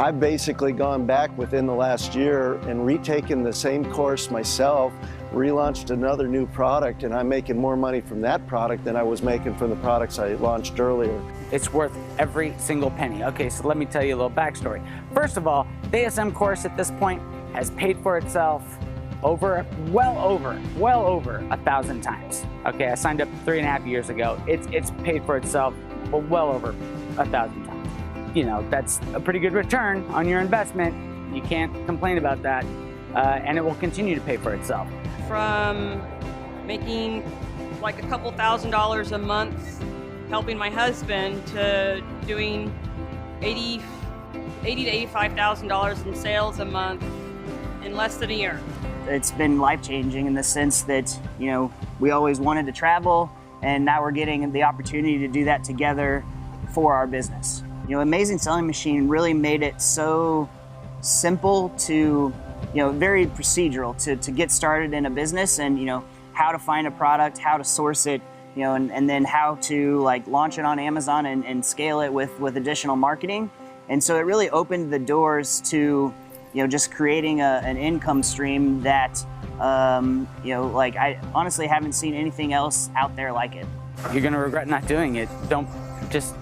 I've basically gone back within the last year and retaken the same course myself, relaunched another new product, and I'm making more money from that product than I was making from the products I launched earlier. It's worth every single penny. Okay, so let me tell you a little backstory. First of all, the ASM course at this point has paid for itself well over 1,000 times. Okay, I signed up 3.5 years ago. It's paid for itself well over 1,000 times. You know, that's a pretty good return on your investment. You can't complain about that, and it will continue to pay for itself. From making like a couple $1,000s a month helping my husband to doing $80,000 to $85,000 in sales a month in less than a year. It's been life-changing in the sense that, you know, we always wanted to travel, and now we're getting the opportunity to do that together for our business. You know, Amazing Selling Machine really made it so simple to, you know, very procedural to get started in a business, and, you know, how to find a product, how to source it, you know, and then how to like launch it on Amazon and scale it with additional marketing. And so it really opened the doors to, you know, just creating an income stream that, you know, like I honestly haven't seen anything else out there like it. You're gonna regret not doing it. Don't just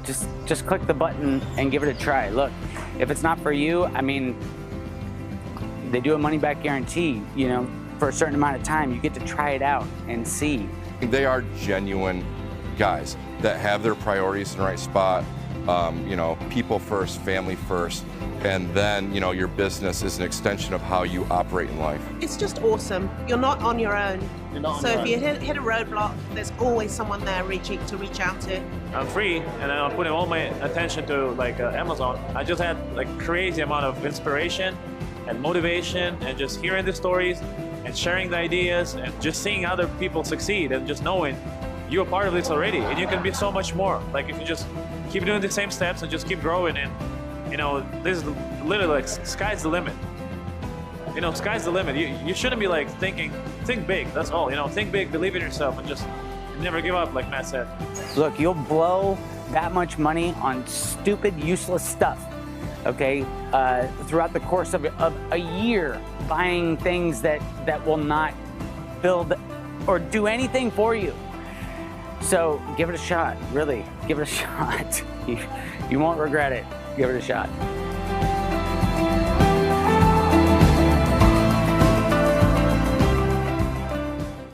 click the button and give it a try. Look, if it's not for you, I mean, they do a money-back guarantee. You know, for a certain amount of time, you get to try it out and see. They are genuine guys that have their priorities in the right spot. You know, people first, family first, and then, you know, your business is an extension of how you operate in life. It's just awesome. You're not on your own. So if you hit a roadblock, there's always someone there to reach out to. I'm free, and I'm putting all my attention to like Amazon. I just had like crazy amount of inspiration and motivation, and just hearing the stories and sharing the ideas and just seeing other people succeed, and just knowing you're a part of this already, and you can be so much more. Like if you just keep doing the same steps and just keep growing, and, you know, this is literally like sky's the limit. You know, sky's the limit. You shouldn't be like think big, that's all. You know, think big, believe in yourself, and just never give up, like Matt said. Look, you'll blow that much money on stupid, useless stuff, okay, throughout the course of a year, buying things that will not build or do anything for you. So give it a shot, really, give it a shot. You won't regret it. Give it a shot.